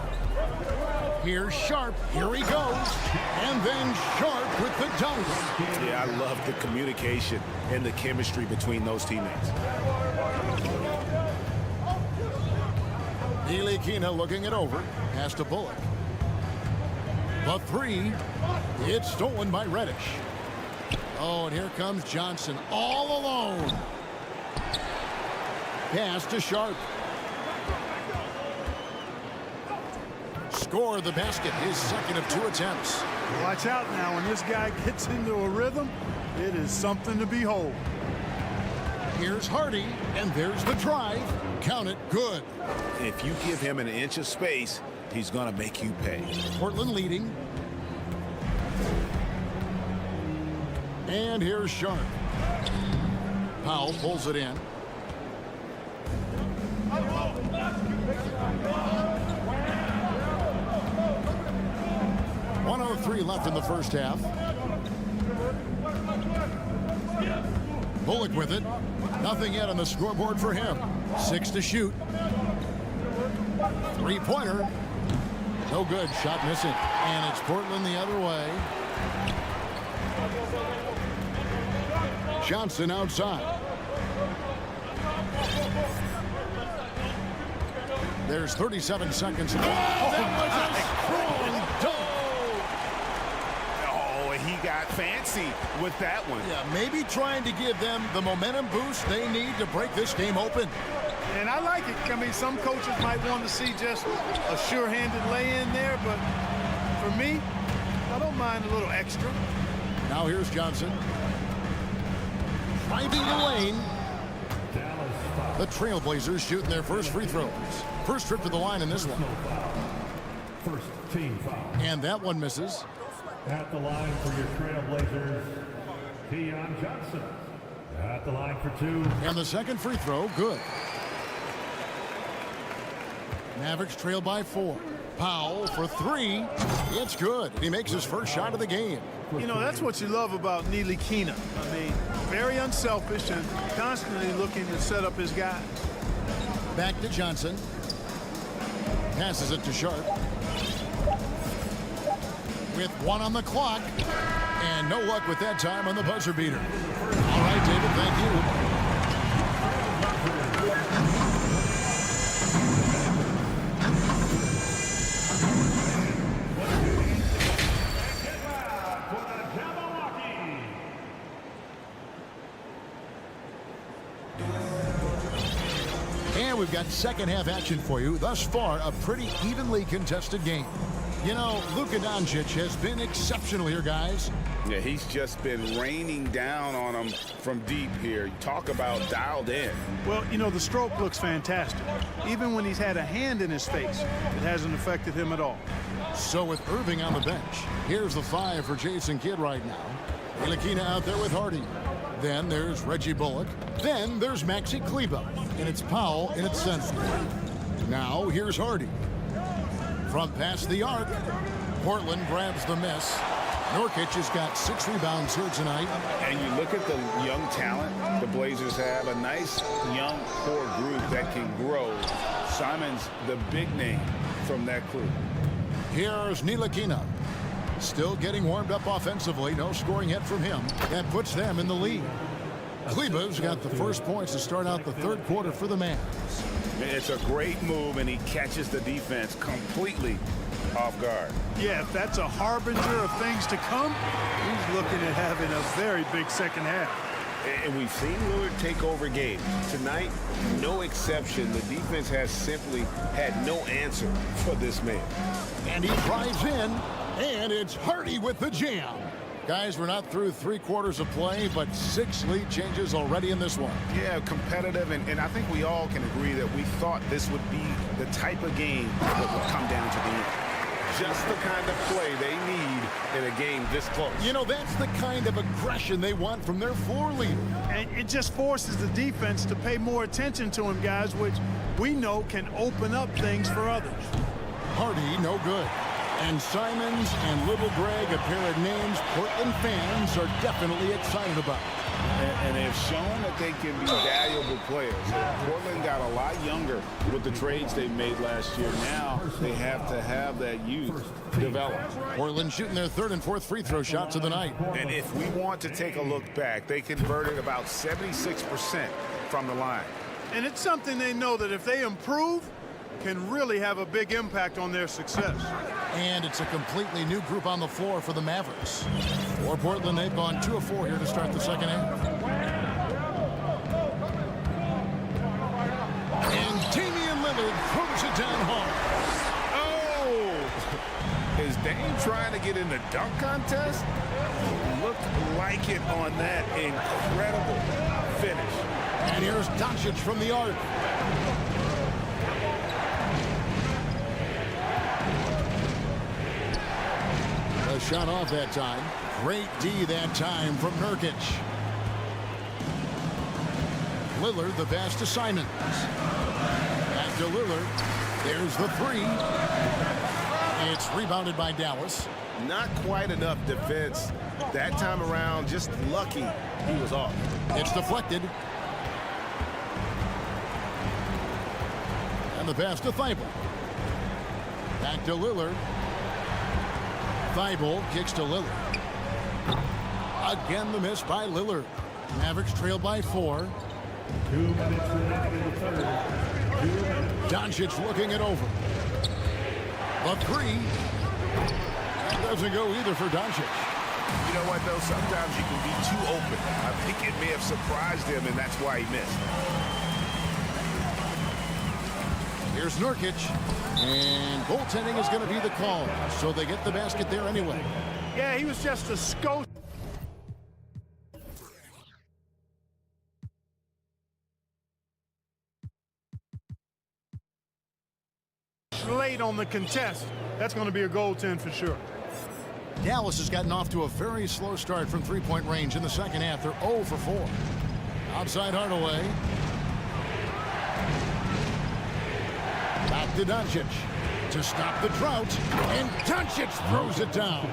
B: Here's Sharp. Here he goes. And then Sharp with the dunk.
F: Yeah, I love the communication and the chemistry between those teammates.
B: Ntilikina looking it over. Pass to Bullock. The three. It's stolen by Reddish. Oh, and here comes Johnson all alone. Pass to Sharp. Score the basket, his second of 2 attempts.
O: Watch out now. When this guy gets into a rhythm, it is something to behold.
B: Here's Hardy, and there's the drive. Count it, good.
F: If you give him an inch of space, he's going to make you pay.
B: Portland leading. And here's Sharp. Powell pulls it in. .103 left in the first half. Bullock with it. Nothing yet on the scoreboard for him. 6 to shoot. Three-pointer. No good. Shot missing. And it's Portland the other way. Johnson outside. There's 37 seconds. Oh, that was a strong dunk.
F: Oh, he got fancy with that one.
B: Yeah, maybe trying to give them the momentum boost they need to break this game open.
O: And I like it. I mean, some coaches might want to see just a sure-handed lay-in there, but for me, I don't mind a little extra.
B: Now here's Johnson. Driving the lane. The Trailblazers shooting their first free throws. First trip to the line in this one.
I: First team foul.
B: And that one misses.
I: At the line for your Trailblazers, Keon Johnson. At the line for 2.
B: And the second free throw, good. Mavericks trail by 4. Powell for 3. It's good. He makes his first shot of the game.
O: You know, that's what you love about Ntilikina. I mean, very unselfish and constantly looking to set up his guy.
B: Back to Johnson. Passes it to Sharp. With 1 on the clock. And no luck with that time on the buzzer beater. All right, David, thank you. And we've got second half action for you. Thus far, a pretty evenly contested game. You know, Luka Doncic has been exceptional here, guys.
F: Yeah, he's just been raining down on them from deep here. Talk about dialed in.
O: Well, you know, the stroke looks fantastic. Even when he's had a hand in his face, it hasn't affected him at all.
B: So with Irving on the bench, here's the 5 for Jason Kidd right now. Ntilikina out there with Hardy. Then there's Reggie Bullock. Then there's Maxi Kleber. And it's Powell in its center. Now here's Hardy. From past the arc, Portland grabs the miss. Nurkic has got 6 rebounds here tonight.
C: And you look at the young talent the Blazers have, a nice young core group that can grow. Simon's the big name from that group.
B: Here's Ntilikina. Still getting warmed up offensively. No scoring yet from him. That puts them in the lead. Kleber's got the first points to start out the third quarter for the Mavs.
C: It's a great move, and he catches the defense completely off guard.
O: Yeah, if that's a harbinger of things to come, he's looking at having a very big second half.
F: And we've seen Lillard take over games. Tonight, no exception. The defense has simply had no answer for this man.
B: And he drives in, and it's Hardy with the jam. Guys, we're not through 3 quarters of play, but 6 lead changes already in this one.
C: Yeah, competitive, and I think we all can agree that we thought this would be the type of game that would come down to the end.
F: Just the kind of play they need in a game this close.
B: You know, that's the kind of aggression they want from their floor leader.
O: And it just forces the defense to pay more attention to him, guys, which we know can open up things for others.
B: Hardy, no good. And Simons and Little Greg, a pair of names Portland fans are definitely excited about.
C: And they've shown that they can be valuable players. Portland got a lot younger with the trades they made last year. Now they have to have that youth develop.
B: Portland shooting their third and fourth free throw shots of the night.
C: And if we want to take a look back, they converted about 76% from the line.
O: And it's something they know that if they improve, can really have a big impact on their success.
B: And it's a completely new group on the floor for the Mavericks. For Portland, they've gone 2 of 4 here to start the second half. And Damian Lillard throws it down hard.
C: Oh! Is Dame trying to get in the dunk contest? Looked like it on that incredible finish.
B: And here's Doncic from the arc. A shot off that time. Great D that time from Nurkic. Lillard the pass to Simons. Back to Lillard. There's the three. It's rebounded by Dallas.
F: Not quite enough defense that time around. Just lucky he was off.
B: It's deflected. And the pass to Thibault. Back to Lillard. Thibault kicks to Lillard. Again the miss by Lillard. Mavericks trail by 4.
I: 2 minutes remaining in the third. 2 minutes.
B: Doncic looking it over. The three. That doesn't go either for Doncic.
C: You know what, though? Sometimes you can be too open. I think it may have surprised him, and that's why he missed.
B: Here's Nurkic. And goaltending is going to be the call. So they get the basket there anyway.
O: Yeah, he was just a skosh late on the contest. That's going to be a goaltend for sure.
B: Dallas has gotten off to a very slow start from three-point range in the second half. They're 0 for 4. Outside Hardaway. Back to Doncic to stop the drought. And Doncic throws it down.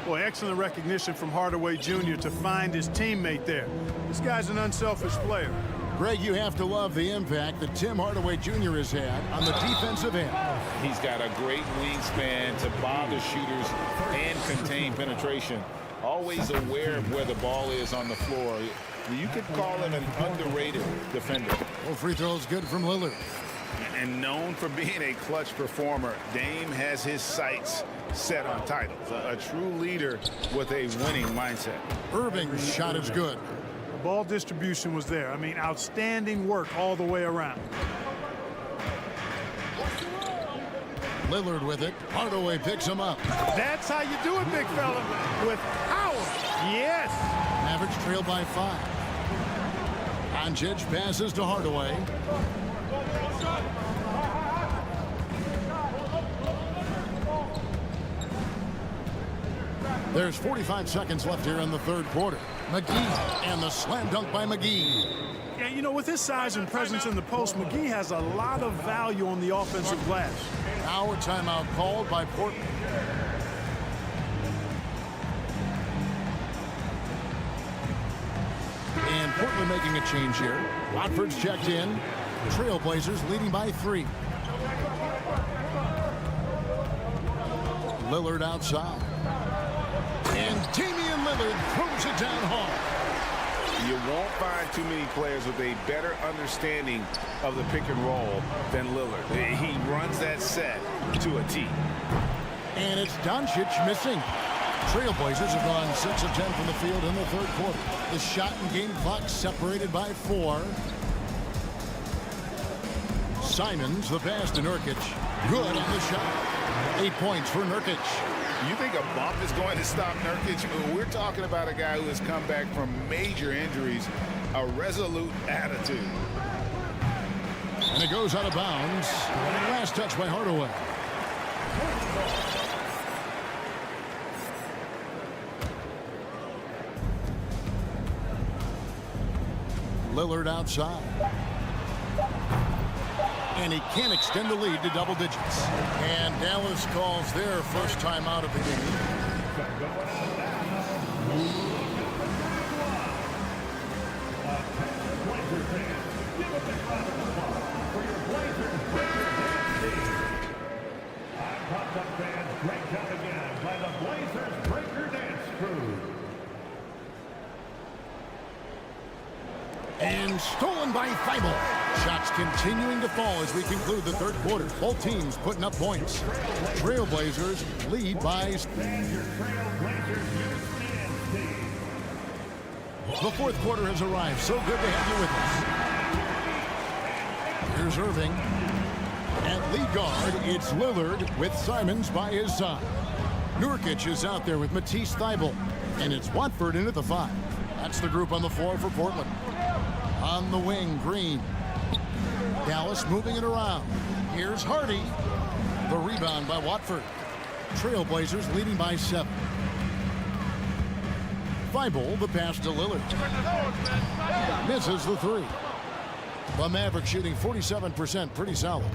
O: Boy, excellent recognition from Hardaway Jr. to find his teammate there. This guy's an unselfish player.
B: Greg, you have to love the impact that Tim Hardaway Jr. has had on the defensive end.
C: He's got a great wingspan to bother shooters and contain penetration. Always aware of where the ball is on the floor. You could call him an underrated defender.
B: Well, free throws good from Lillard.
C: And known for being a clutch performer, Dame has his sights set on titles. A true leader with a winning mindset.
B: Irving's shot is good.
O: Ball distribution was there. I mean, outstanding work all the way around.
B: Lillard with it. Hardaway picks him up.
O: That's how you do it, big fella. With power. Yes.
B: Mavericks trail by 5. Doncic passes to Hardaway. There's 45 seconds left here in the third quarter. McGee and the slam dunk by McGee.
O: Yeah, you know, with his size and presence in the post, McGee has a lot of value on the offensive glass.
B: Now a timeout called by Portland. And Portland making a change here. Watford's checked in. Trailblazers leading by 3. Lillard outside. And Damian Lillard throws it down hard.
C: You won't find too many players with a better understanding of the pick and roll than Lillard. He runs that set to a T.
B: And it's Doncic missing. Trailblazers have gone 6 of 10 from the field in the third quarter. The shot and game clock separated by 4. Simons, the pass to Nurkic. Good on the shot. 8 points for Nurkic.
C: You think a bump is going to stop Nurkic? We're talking about a guy who has come back from major injuries, a resolute attitude.
B: And it goes out of bounds. Last touch by Hardaway. Lillard outside. And he can't extend the lead to double digits. And Dallas calls their first time out of the game. being stolen by Thibault. Shots continuing to fall as we conclude the third quarter. Both teams putting up points. Trailblazers lead by... The fourth quarter has arrived. So good to have you with us. Here's Irving. At lead guard, it's Lillard with Simons by his side. Nurkic is out there with Matisse Thybulle. And it's Watford into the 5. That's the group on the floor for Portland. On the wing, Green. Dallas moving it around. Here's Hardy. The rebound by Watford. Trailblazers leading by 7. Thybulle, the pass to Lillard. Misses the 3. The Mavericks shooting 47%, pretty solid.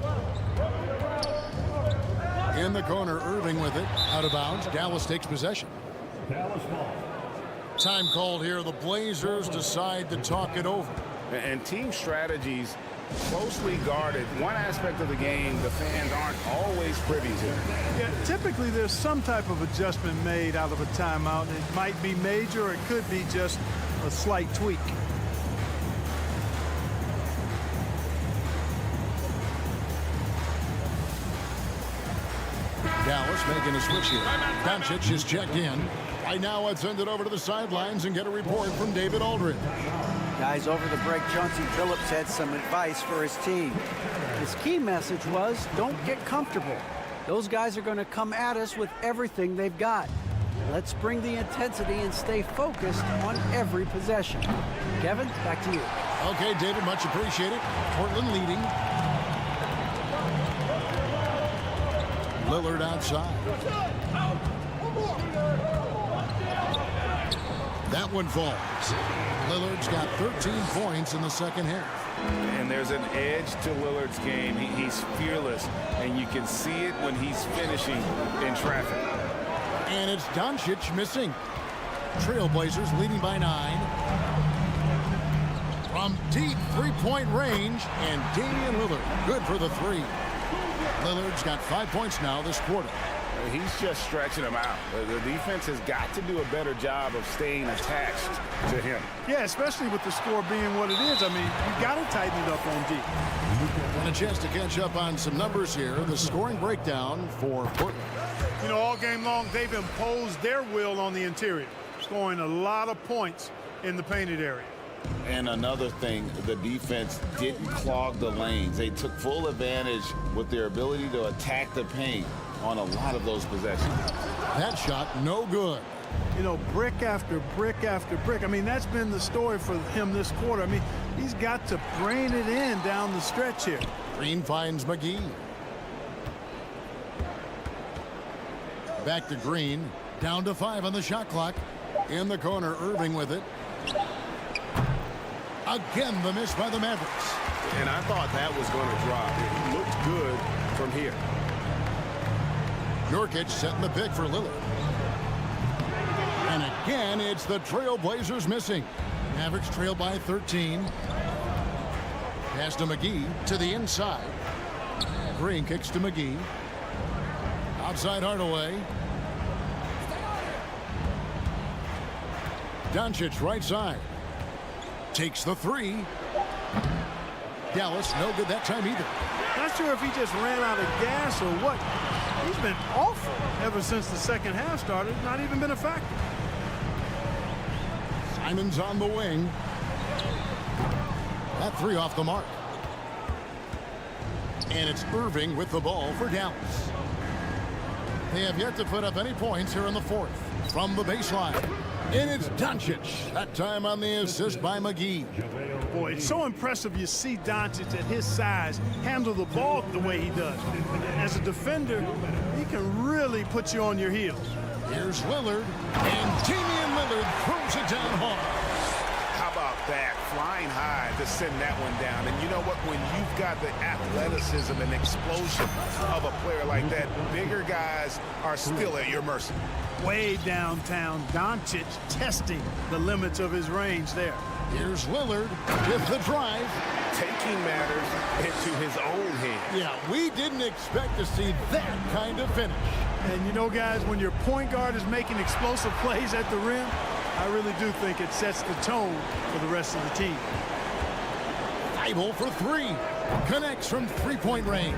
B: In the corner, Irving with it. Out of bounds. Dallas takes possession. Time called here. The Blazers decide to talk it over.
C: And team strategies closely guarded. One aspect of the game the fans aren't always privy to.
O: Yeah, typically there's some type of adjustment made out of a timeout. It might be major or it could be just a slight tweak.
B: Dallas making a switch here. Doncic is checked in. Right now, let's send it over to the sidelines and get a report from David Aldridge.
A: Guys, over the break, Chauncey Billups had some advice for his team. His key message was, don't get comfortable. Those guys are going to come at us with everything they've got. Let's bring the intensity and stay focused on every possession. Kevin, back to you.
B: Okay, David, much appreciated. Portland leading. Lillard outside. That one falls. Lillard's got 13 points in the second half.
C: And there's an edge to Lillard's game. He's fearless, and you can see it when he's finishing in traffic.
B: And it's Doncic missing. Trailblazers leading by 9. From deep three-point range, and Damian Lillard good for the 3. Lillard's got 5 points now this quarter.
C: He's just stretching them out. The defense has got to do a better job of staying attached to him.
O: Yeah, especially with the score being what it is. I mean, you got to tighten it up on deep.
B: And a chance to catch up on some numbers here. The scoring breakdown for Portland.
O: You know, all game long, they've imposed their will on the interior, scoring a lot of points in the painted area.
C: And another thing, the defense didn't clog the lanes. They took full advantage with their ability to attack the paint on a lot of those possessions.
B: That shot, no good.
O: You know, brick after brick after brick. I mean, that's been the story for him this quarter. I mean, he's got to brain it in down the stretch here.
B: Green finds McGee. Back to Green. Down to 5 on the shot clock. In the corner, Irving with it. Again, the miss by the Mavericks.
F: And I thought that was going to drop. It looked good from here.
B: Nurkic setting the pick for Lillard. And again, it's the Trailblazers missing. Mavericks trail by 13. Pass to McGee to the inside. Green kicks to McGee. Outside Hardaway. Doncic right side. Takes the 3. Dallas no good that time either.
O: Not sure if he just ran out of gas or what. He's been awful ever since the second half started. Not even been a factor.
B: Simons on the wing. That 3 off the mark. And it's Irving with the ball for Dallas. They have yet to put up any points here in the fourth. From the baseline. And it's Doncic. That time on the assist by McGee.
O: Boy, it's so impressive you see Doncic at his size handle the ball the way he does. As a defender, he can really put you on your heels.
B: Here's Lillard. And Damian Lillard throws it down hard.
C: How about that? Flying high to send that one down. And you know what? When you've got the athleticism and explosion of a player like that, bigger guys are still at your mercy.
O: Way downtown, Doncic testing the limits of his range there.
B: Here's Lillard with the drive.
C: Taking matters into his own hands.
B: Yeah, we didn't expect to see that kind of finish.
O: And you know, guys, when your point guard is making explosive plays at the rim, I really do think it sets the tone for the rest of the team.
B: Thibault for three. Connects from three-point range.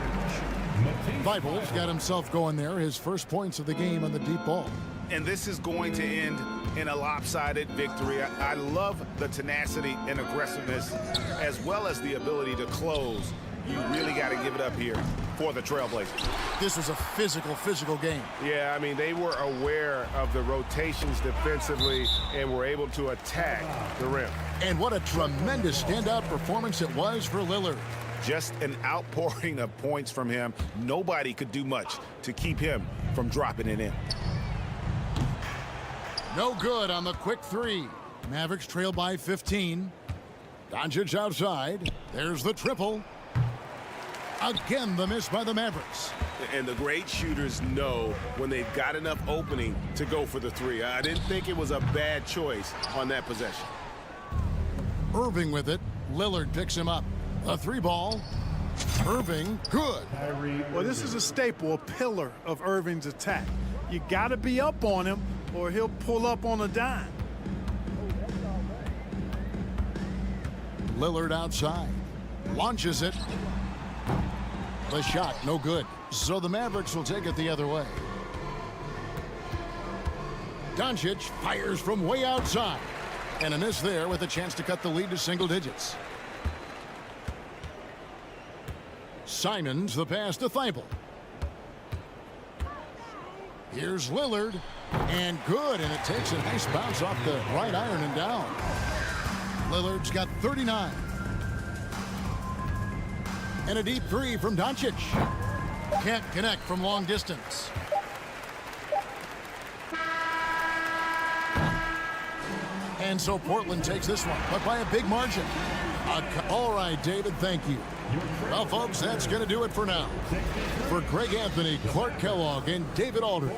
B: Thibault's got himself going there. His first points of the game on the deep ball.
C: And this is going to end in a lopsided victory. I love the tenacity and aggressiveness as well as the ability to close. You really got to give it up here for the Trailblazers.
B: This was a physical game.
F: Yeah, I mean, they were aware of the rotations defensively and were able to attack the rim.
B: And what a tremendous standout performance it was for Lillard.
C: Just an outpouring of points from him. Nobody could do much to keep him from dropping it in.
B: No good on the quick three. Mavericks trail by 15. Doncic outside. There's the triple. Again, the miss by the Mavericks.
F: And the great shooters know when they've got enough opening to go for the three. I didn't think it was a bad choice on that possession.
B: Irving with it. Lillard picks him up. A three ball. Irving, good.
O: Well, this is a staple, a pillar of Irving's attack. You got to be up on him or he'll pull up on a dime.
B: Lillard outside. Launches it. The shot, no good. So the Mavericks will take it the other way. Doncic fires from way outside. And a miss there with a chance to cut the lead to single digits. Simons the pass to Thibault. Here's Lillard. And good, and it takes a nice bounce off the right iron and down. Lillard's got 39. And a deep three from Doncic. Can't connect from long distance. And so Portland takes this one, but by a big margin. All right, David, thank you. Well, folks, that's going to do it for now. For Greg Anthony, Clark Kellogg, and David Aldridge.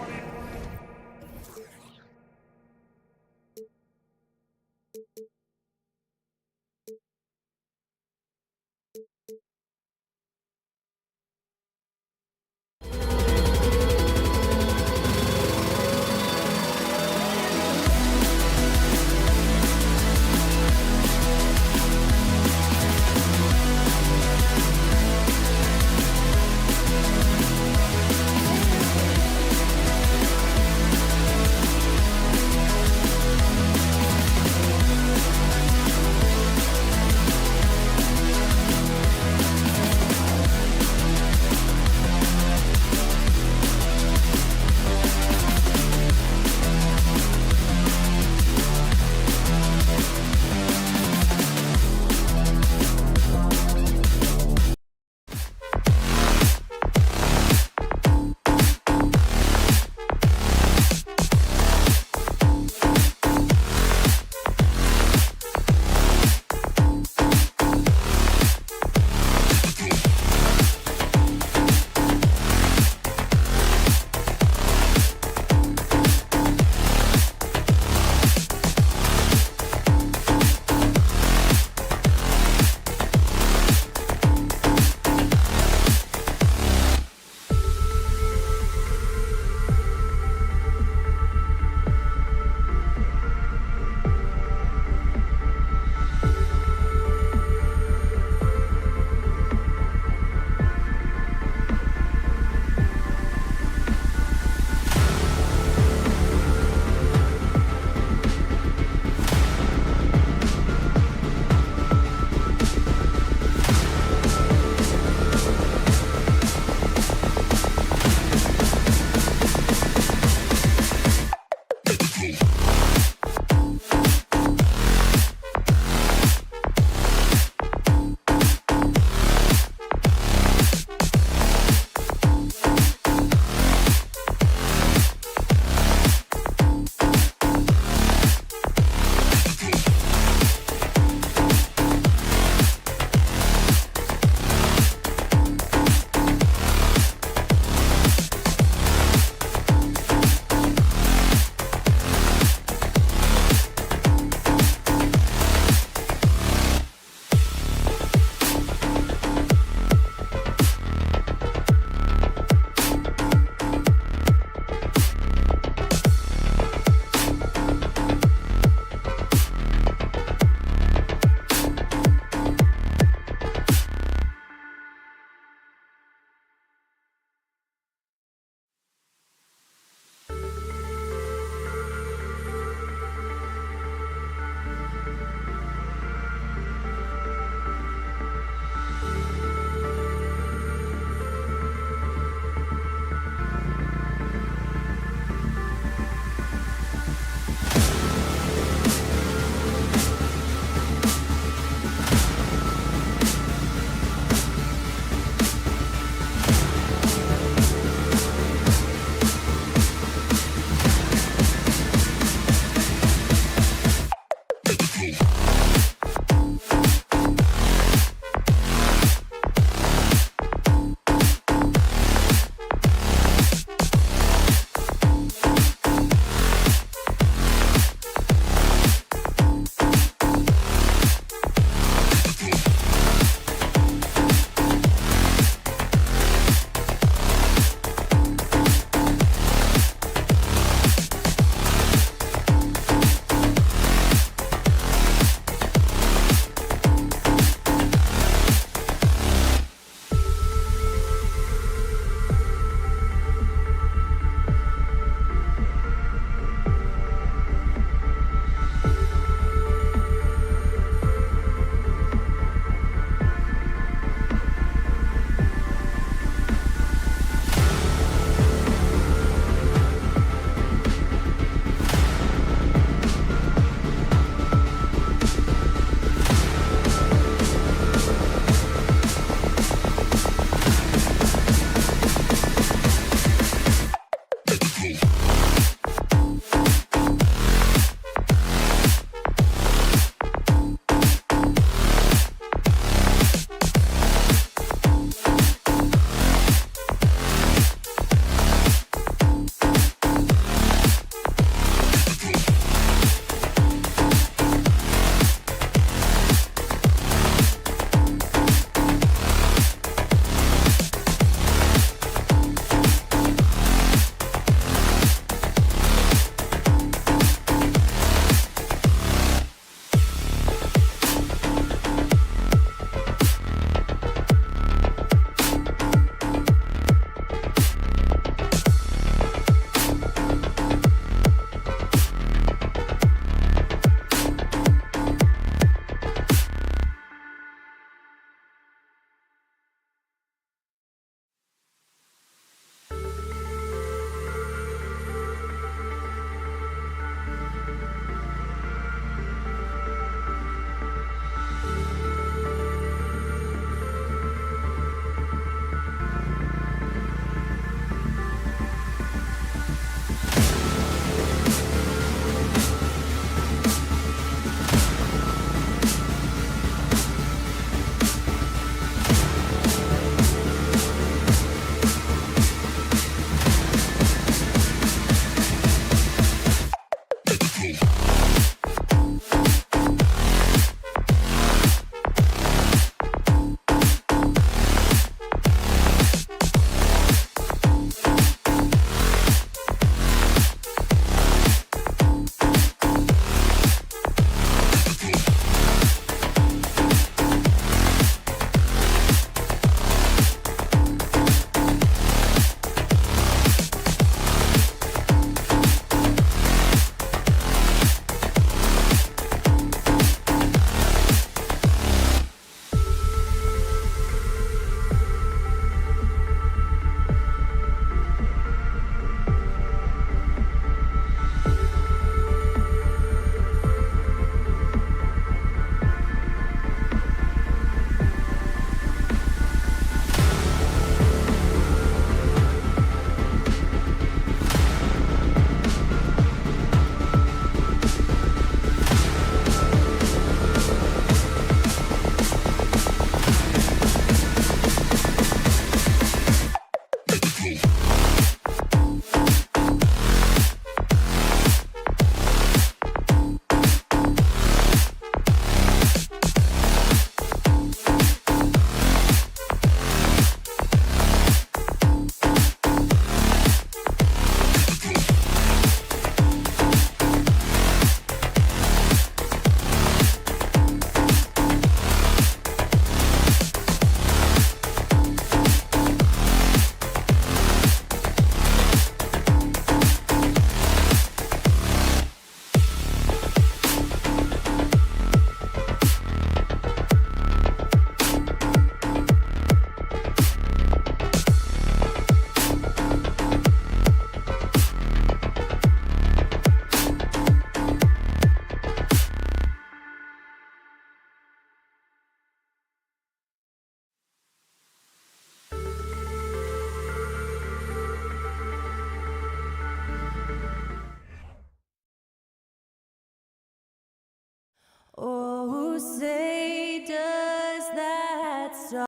P: Oh, say does that song.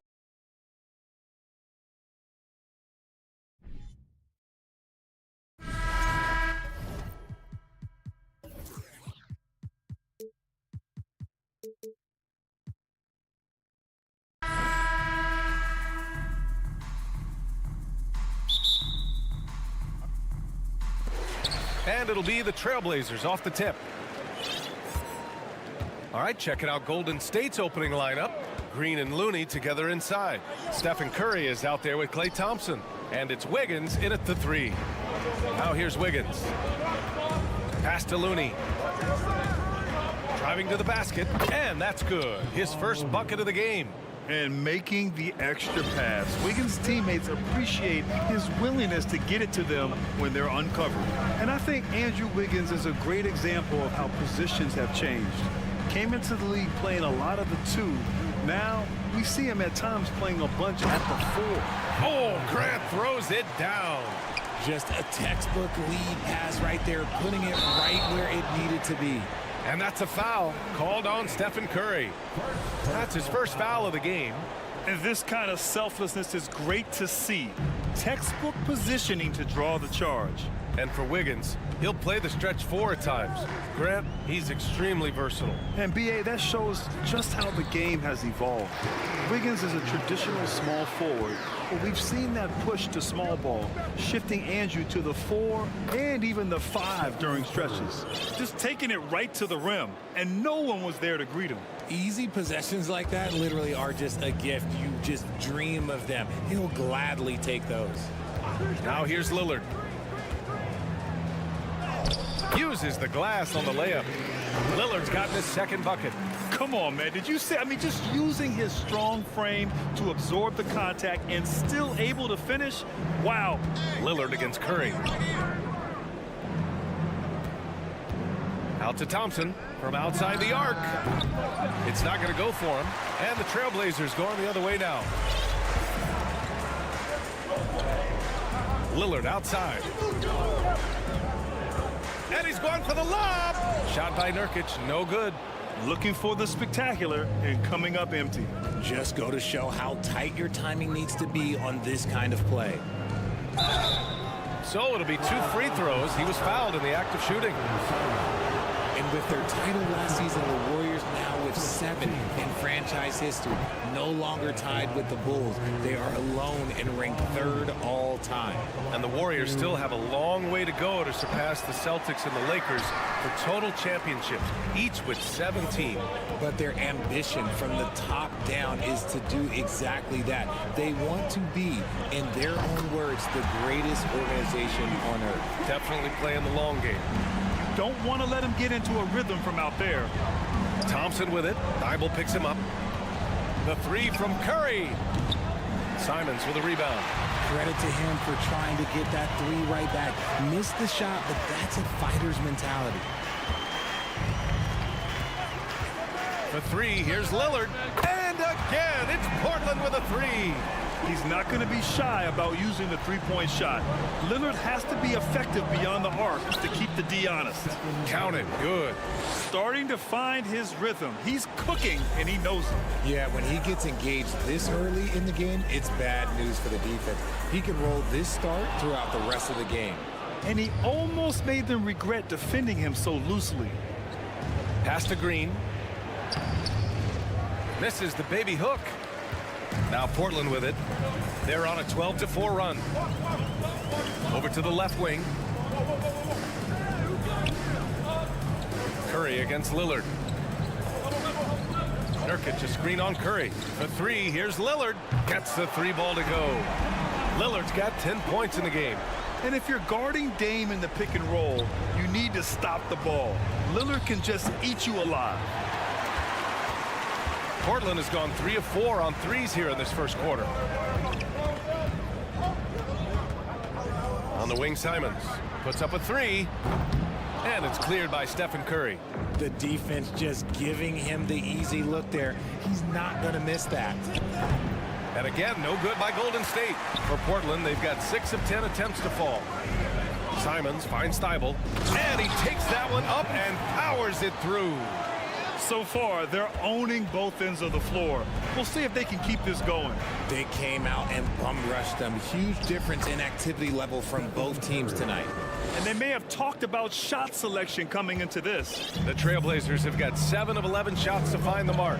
G: And it'll be the Trailblazers off the tip. All right, checking out Golden State's opening lineup. Green and Looney together inside. Stephen Curry is out there with Klay Thompson. And it's Wiggins in at the 3. Now here's Wiggins. Pass to Looney. Driving to the basket, and that's good. His first bucket of the game.
H: And making the extra pass. Wiggins' teammates appreciate his willingness to get it to them when they're uncovered. And I think Andrew Wiggins is a great example of how positions have changed. Came into the league playing a lot of the 2. Now we see him at times playing a bunch at the 4.
G: Oh, Grant throws it down.
E: Just a textbook lead pass right there, putting it right where it needed to be.
G: And that's a foul called on Stephen Curry. That's his first foul of the game.
H: And this kind of selflessness is great to see. Textbook positioning to draw the charge.
G: And for Wiggins, he'll play the stretch 4 at times. Grant, he's extremely versatile.
H: And B.A., that shows just how the game has evolved. Wiggins is a traditional small forward, but we've seen that push to small ball, shifting Andrew to the 4 and even the 5 during stretches. Just taking it right to the rim, and no one was there to greet him.
E: Easy possessions like that literally are just a gift. You just dream of them. He'll gladly take those.
G: Now here's Lillard. Uses the glass on the layup. Lillard's gotten his second bucket.
H: Come on, man. Did you see? I mean, just using his strong frame to absorb the contact and still able to finish? Wow.
G: Lillard against Curry. Out to Thompson from outside the arc. It's not going to go for him. And the Trailblazers going the other way now. Lillard outside. And he's going for the lob. Shot by Nurkic, no good.
H: Looking for the spectacular and coming up empty.
E: Just go to show how tight your timing needs to be on this kind of play.
G: So it'll be 2 free throws. He was fouled in the act of shooting.
E: And with their title last season, the Warriors now with 7 in franchise history, no longer tied with the Bulls. They are alone and ranked 3rd all time.
G: And the Warriors still have a long way to go to surpass the Celtics and the Lakers for total championships, each with 17.
E: But their ambition from the top down is to do exactly that. They want to be, in their own words, the greatest organization on earth.
G: Definitely playing the long game.
H: Don't want to let him get into a rhythm from out there.
G: Thompson with it. Thibault picks him up. The 3 from Curry. Simons with a rebound.
E: Credit to him for trying to get that 3 right back. Missed the shot, but that's a fighter's mentality.
G: The 3, here's Lillard. And again, it's Portland with a 3.
H: He's not going to be shy about using the three-point shot. Lillard has to be effective beyond the arc to keep the D honest.
G: Count it. Good.
H: Starting to find his rhythm. He's cooking, and he knows it.
E: Yeah, when he gets engaged this early in the game, it's bad news for the defense. He can roll this start throughout the rest of the game.
H: And he almost made them regret defending him so loosely.
G: Pass to Green. Misses the baby hook. Now Portland with it. They're on a 12-4 run. Over to the left wing. Curry against Lillard. Nurkic a screen on Curry. For 3, here's Lillard. Gets the 3 ball to go. Lillard's got 10 points in the game.
H: And if you're guarding Dame in the pick and roll, you need to stop the ball. Lillard can just eat you alive.
G: Portland has gone 3 of 4 on 3s here in this first quarter. On the wing, Simons puts up a 3. And it's cleared by Stephen Curry.
E: The defense just giving him the easy look there. He's not going to miss that.
G: And again, no good by Golden State. For Portland, they've got 6 of 10 attempts to fall. Simons finds Thibault. And he takes that one up and powers it through.
H: So far, they're owning both ends of the floor. We'll see if they can keep this going.
E: They came out and bum rushed them. Huge difference in activity level from both teams tonight.
H: And they may have talked about shot selection coming into this.
G: The Trailblazers have got 7 of 11 shots to find the mark.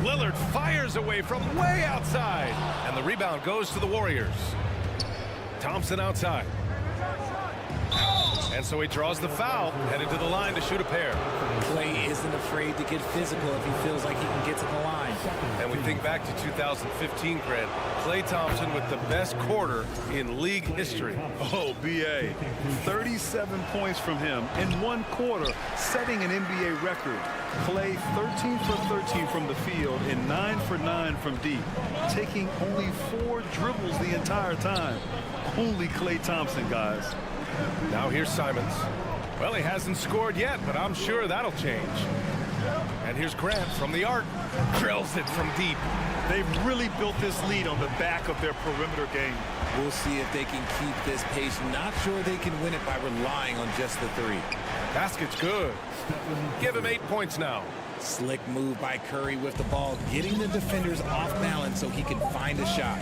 G: Lillard fires away from way outside. And the rebound goes to the Warriors. Thompson outside. And so he draws the foul, headed to the line to shoot a pair.
E: Clay isn't afraid to get physical if he feels like he can get to the line.
G: And we think back to 2015, Grant. Klay Thompson with the best quarter in league history.
H: Oh, B.A. 37 points from him in one quarter, setting an NBA record. Klay 13 for 13 from the field and 9 for 9 from deep, taking only 4 dribbles the entire time. Only Klay Thompson, guys.
G: Now here's Simons. Well, he hasn't scored yet, but I'm sure that'll change. And here's Grant from the arc. Drills it from deep.
H: They've really built this lead on the back of their perimeter game.
E: We'll see if they can keep this pace. Not sure they can win it by relying on just the 3.
G: Basket's good. Give him 8 points now.
E: Slick move by Curry with the ball, getting the defenders off balance so he can find a shot.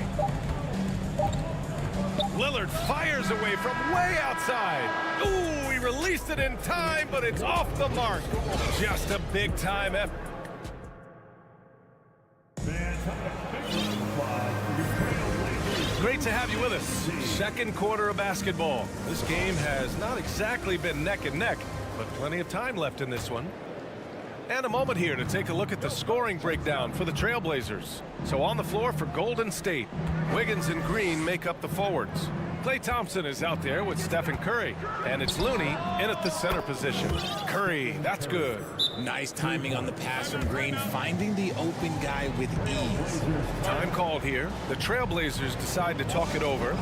G: Lillard fires away from way outside. Ooh, he released it in time, but it's off the mark. Just a big-time effort. Great to have you with us. Second quarter of basketball. This game has not exactly been neck and neck, but plenty of time left in this one. And a moment here to take a look at the scoring breakdown for the Trailblazers. So on the floor for Golden State, Wiggins and Green make up the forwards. Klay Thompson is out there with Stephen Curry, and it's Looney in at the center position. Curry, that's good.
E: Nice timing on the pass from Green, finding the open guy with ease.
G: Time called here. The Trailblazers decide to talk it over.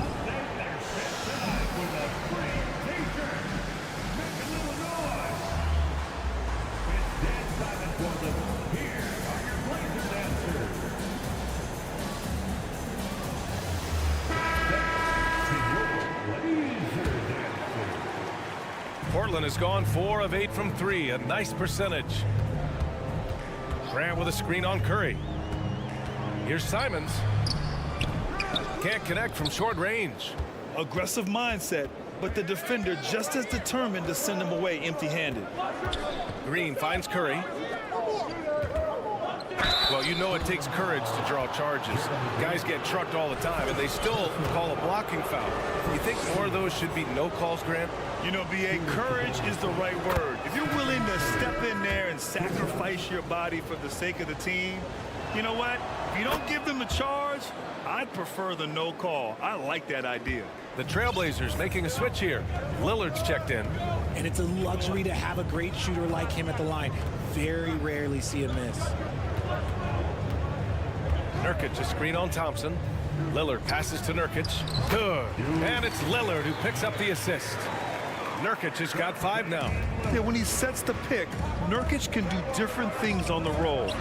G: Portland has gone 4 of 8 from 3, a nice percentage. Grant with a screen on Curry. Here's Simons. Can't connect from short range.
H: Aggressive mindset. but the defender just as determined to send him away empty-handed.
G: Green finds Curry. Well, you know it takes courage to draw charges. Guys get trucked all the time, and they still call a blocking foul. You think more of those should be no calls, Grant?
H: You know, B.A., courage is the right word. If you're willing to step in there and sacrifice your body for the sake of the team, you know what? If you don't give them a charge, I'd prefer the no call. I like that idea.
G: The Trailblazers making a switch here. Lillard's checked in.
E: And it's a luxury to have a great shooter like him at the line. Very rarely see a miss.
G: Nurkic, a screen on Thompson. Lillard passes to Nurkic. Good. And it's Lillard who picks up the assist. Nurkic has got 5 now.
H: Yeah, when he sets the pick, Nurkic can do different things on the roll.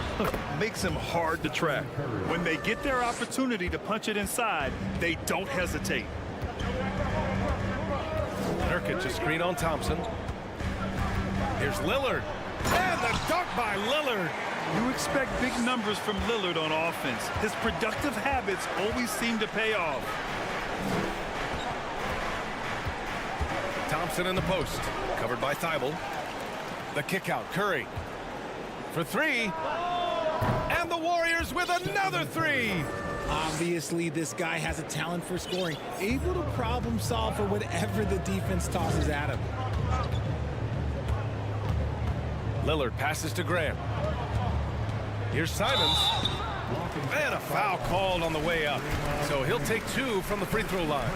H: Makes him hard to track. When they get their opportunity to punch it inside, they don't hesitate.
G: Nurkic, a screen on Thompson. Here's Lillard. And the dunk by Lillard.
H: You expect big numbers from Lillard on offense. His productive habits always seem to pay off.
G: Thompson in the post, covered by Thibault. The kick out, Curry for 3. And the Warriors with another 3.
E: Obviously, this guy has a talent for scoring, able to problem solve for whatever the defense tosses at him.
G: Lillard passes to Graham. Here's Simons. And a foul called on the way up. So he'll take 2 from the free throw line.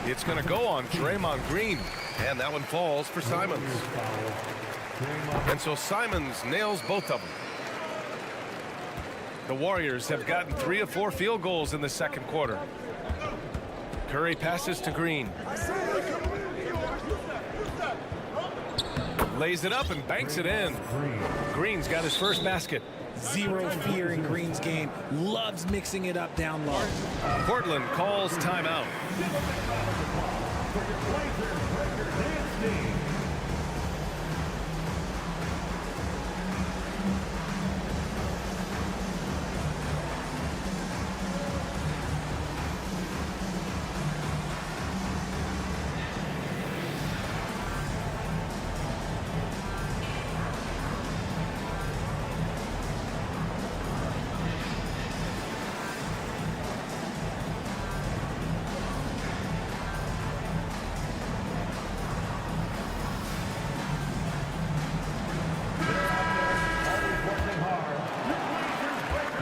G: It's going to go on Draymond Green. And that one falls for Simons. And so Simons nails both of them. The Warriors have gotten 3 of 4 field goals in the second quarter. Curry passes to Green. Lays it up and banks it in. Green's got his first basket.
E: Zero fear in Green's game. Loves mixing it up down low.
G: Portland calls timeout.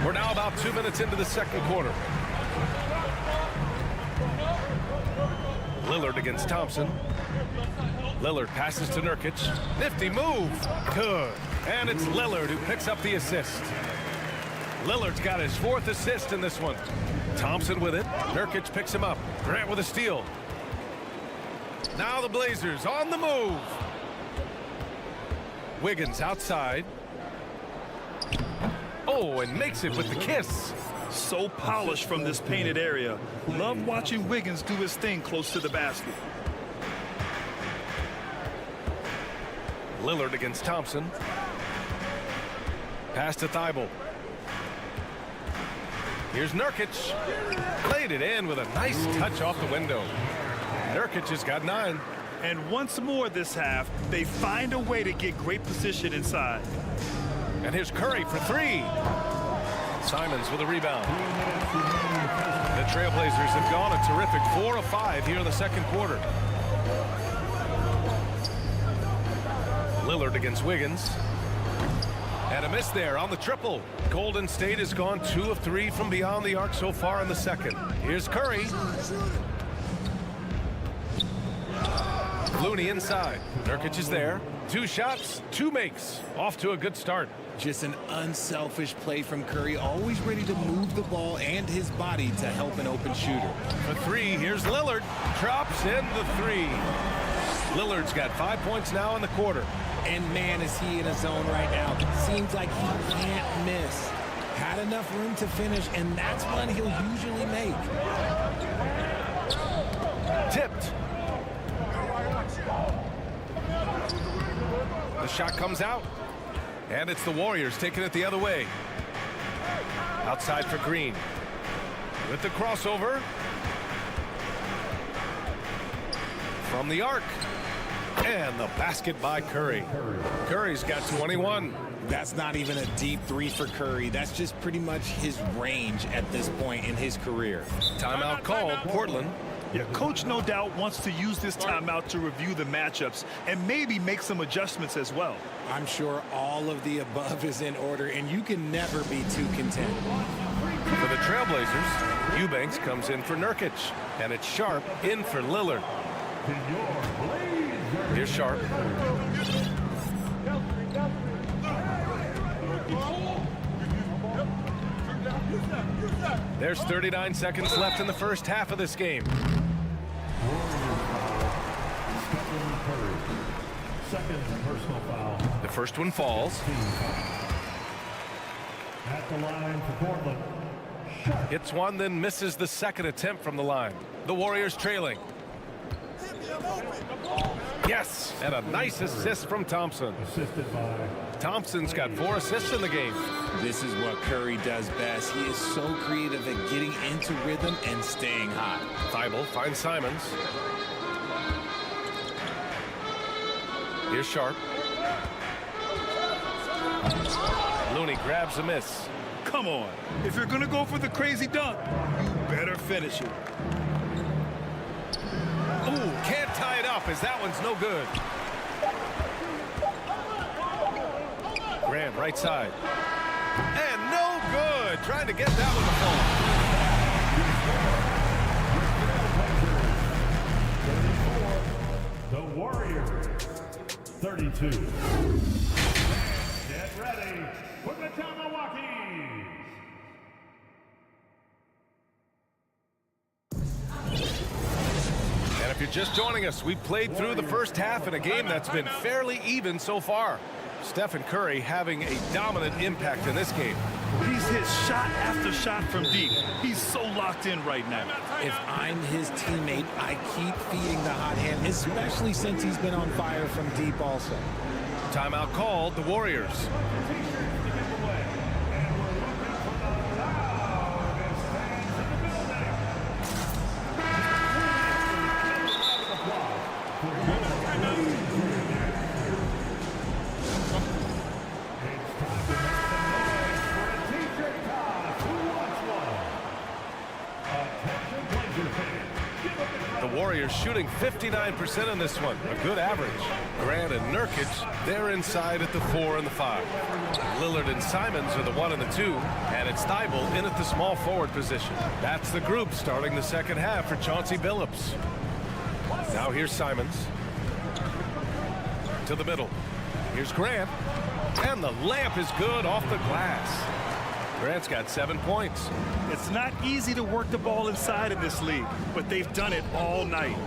G: We're now about 2 minutes into the second quarter. Lillard against Thompson. Lillard passes to Nurkic. Nifty move. Good. And it's Lillard who picks up the assist. Lillard's got his 4th assist in this one. Thompson with it. Nurkic picks him up. Grant with a steal. Now the Blazers on the move. Wiggins outside. Oh, and makes it with the kiss.
H: So polished from this painted area. Love watching Wiggins do his thing close to the basket.
G: Lillard against Thompson. Pass to Thibault. Here's Nurkic. Played it in with a nice touch off the window. Nurkic has got 9.
H: And once more this half, they find a way to get great position inside.
G: And here's Curry for 3. Simons with a rebound. The Trailblazers have gone a terrific 4 of 5 here in the second quarter. Lillard against Wiggins. And a miss there on the triple. Golden State has gone 2 of 3 from beyond the arc so far in the second. Here's Curry. Looney inside. Nurkic is there. 2 shots, 2 makes. Off to a good start.
E: Just an unselfish play from Curry, always ready to move the ball and his body to help an open shooter.
G: For 3, here's Lillard. Drops in the 3. Lillard's got 5 points now in the quarter.
E: And man, is he in a zone right now. Seems like he can't miss. Had enough room to finish, and that's one he'll usually make.
G: Tipped. The shot comes out. And it's the Warriors taking it the other way. Outside for Green. With the crossover. from the arc. And the basket by Curry. Curry's got 21.
E: That's not even a deep three for Curry. That's just pretty much his range at this point in his career.
G: Timeout called, Portland.
H: Yeah, coach no doubt wants to use this timeout to review the matchups and maybe make some adjustments as well.
E: I'm sure all of the above is in order, and you can never be too content.
G: For the Trailblazers, Eubanks comes in for Nurkic, and it's Sharp in for Lillard. Here's Sharp. There's 39 seconds left in the first half of this game.
I: Second personal foul.
G: The first one falls.
I: At the line for Portland.
G: Hits one, then misses the second attempt from the line. The Warriors trailing. Yes, and a nice assist from Thompson.
I: Assisted by
G: Thompson's got 4 assists in the game.
E: This is what Curry does best. He is so creative at getting into rhythm and staying hot.
G: Thibault finds Simons. Here's Sharp. Looney grabs a miss.
H: Come on. If you're going to go for the crazy dunk, you better finish it.
G: Ooh, can't tie it up as that one's no good. Grant right side. And no good. Trying to get that one to fall.
I: the Warriors. 32. Get ready for the Milwaukee.
G: And if you're just joining us, we've played through the first half in a game that's been fairly even so far. Stephen Curry having a dominant impact in this game.
H: He's hit shot after shot from deep. He's so locked in right now.
E: If I'm his teammate, I keep feeding the hot hand, especially since he's been on fire from deep also.
G: Timeout called, the Warriors. Warriors shooting 59% in this one, a good average. Grant and Nurkic, they're inside at the 4 and the 5. Lillard and Simons are the 1 and the 2, and it's Thibault in at the small forward position. That's the group starting the second half for Chauncey Billups. Now here's Simons. To the middle. Here's Grant, and the layup is good off the glass. Grant's got 7 points.
H: It's not easy to work the ball inside in this league, but they've done it all night.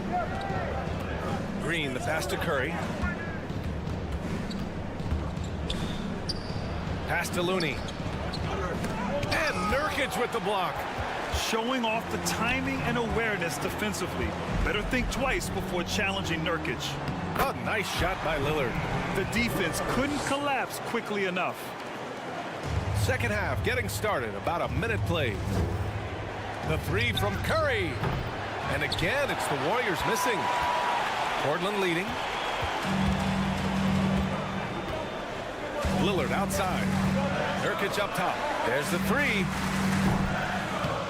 G: Green, the pass to Curry. Pass to Looney. And Nurkic with the block.
H: Showing off the timing and awareness defensively. Better think twice before challenging Nurkic.
G: A nice shot by Lillard.
H: The defense couldn't collapse quickly enough.
G: Second half getting started, about a minute played. The 3 from Curry. And again, it's the Warriors missing. Portland leading. Lillard outside. Nurkic up top. There's the 3.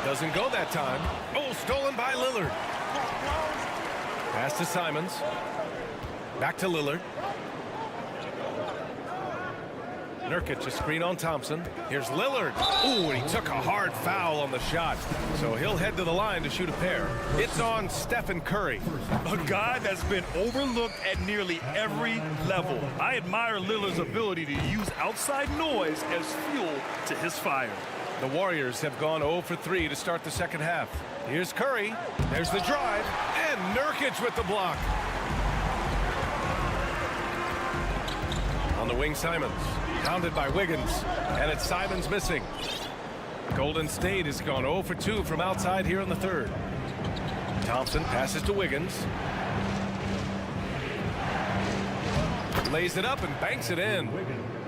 G: Doesn't go that time. Oh, stolen by Lillard. Pass to Simons. Back to Lillard. Nurkic, a screen on Thompson. Here's Lillard. Ooh, and he took a hard foul on the shot. So he'll head to the line to shoot a pair. It's on Stephen Curry.
H: A guy that's been overlooked at nearly every level. I admire Lillard's ability to use outside noise as fuel to his fire.
G: The Warriors have gone 0 for 3 to start the second half. Here's Curry. There's the drive. And Nurkic with the block. On the wing, Simons. Pounded by Wiggins, and it's Simons missing. Golden State has gone 0 for 2 from outside here in the third. Thompson passes to Wiggins. Lays it up and banks it in.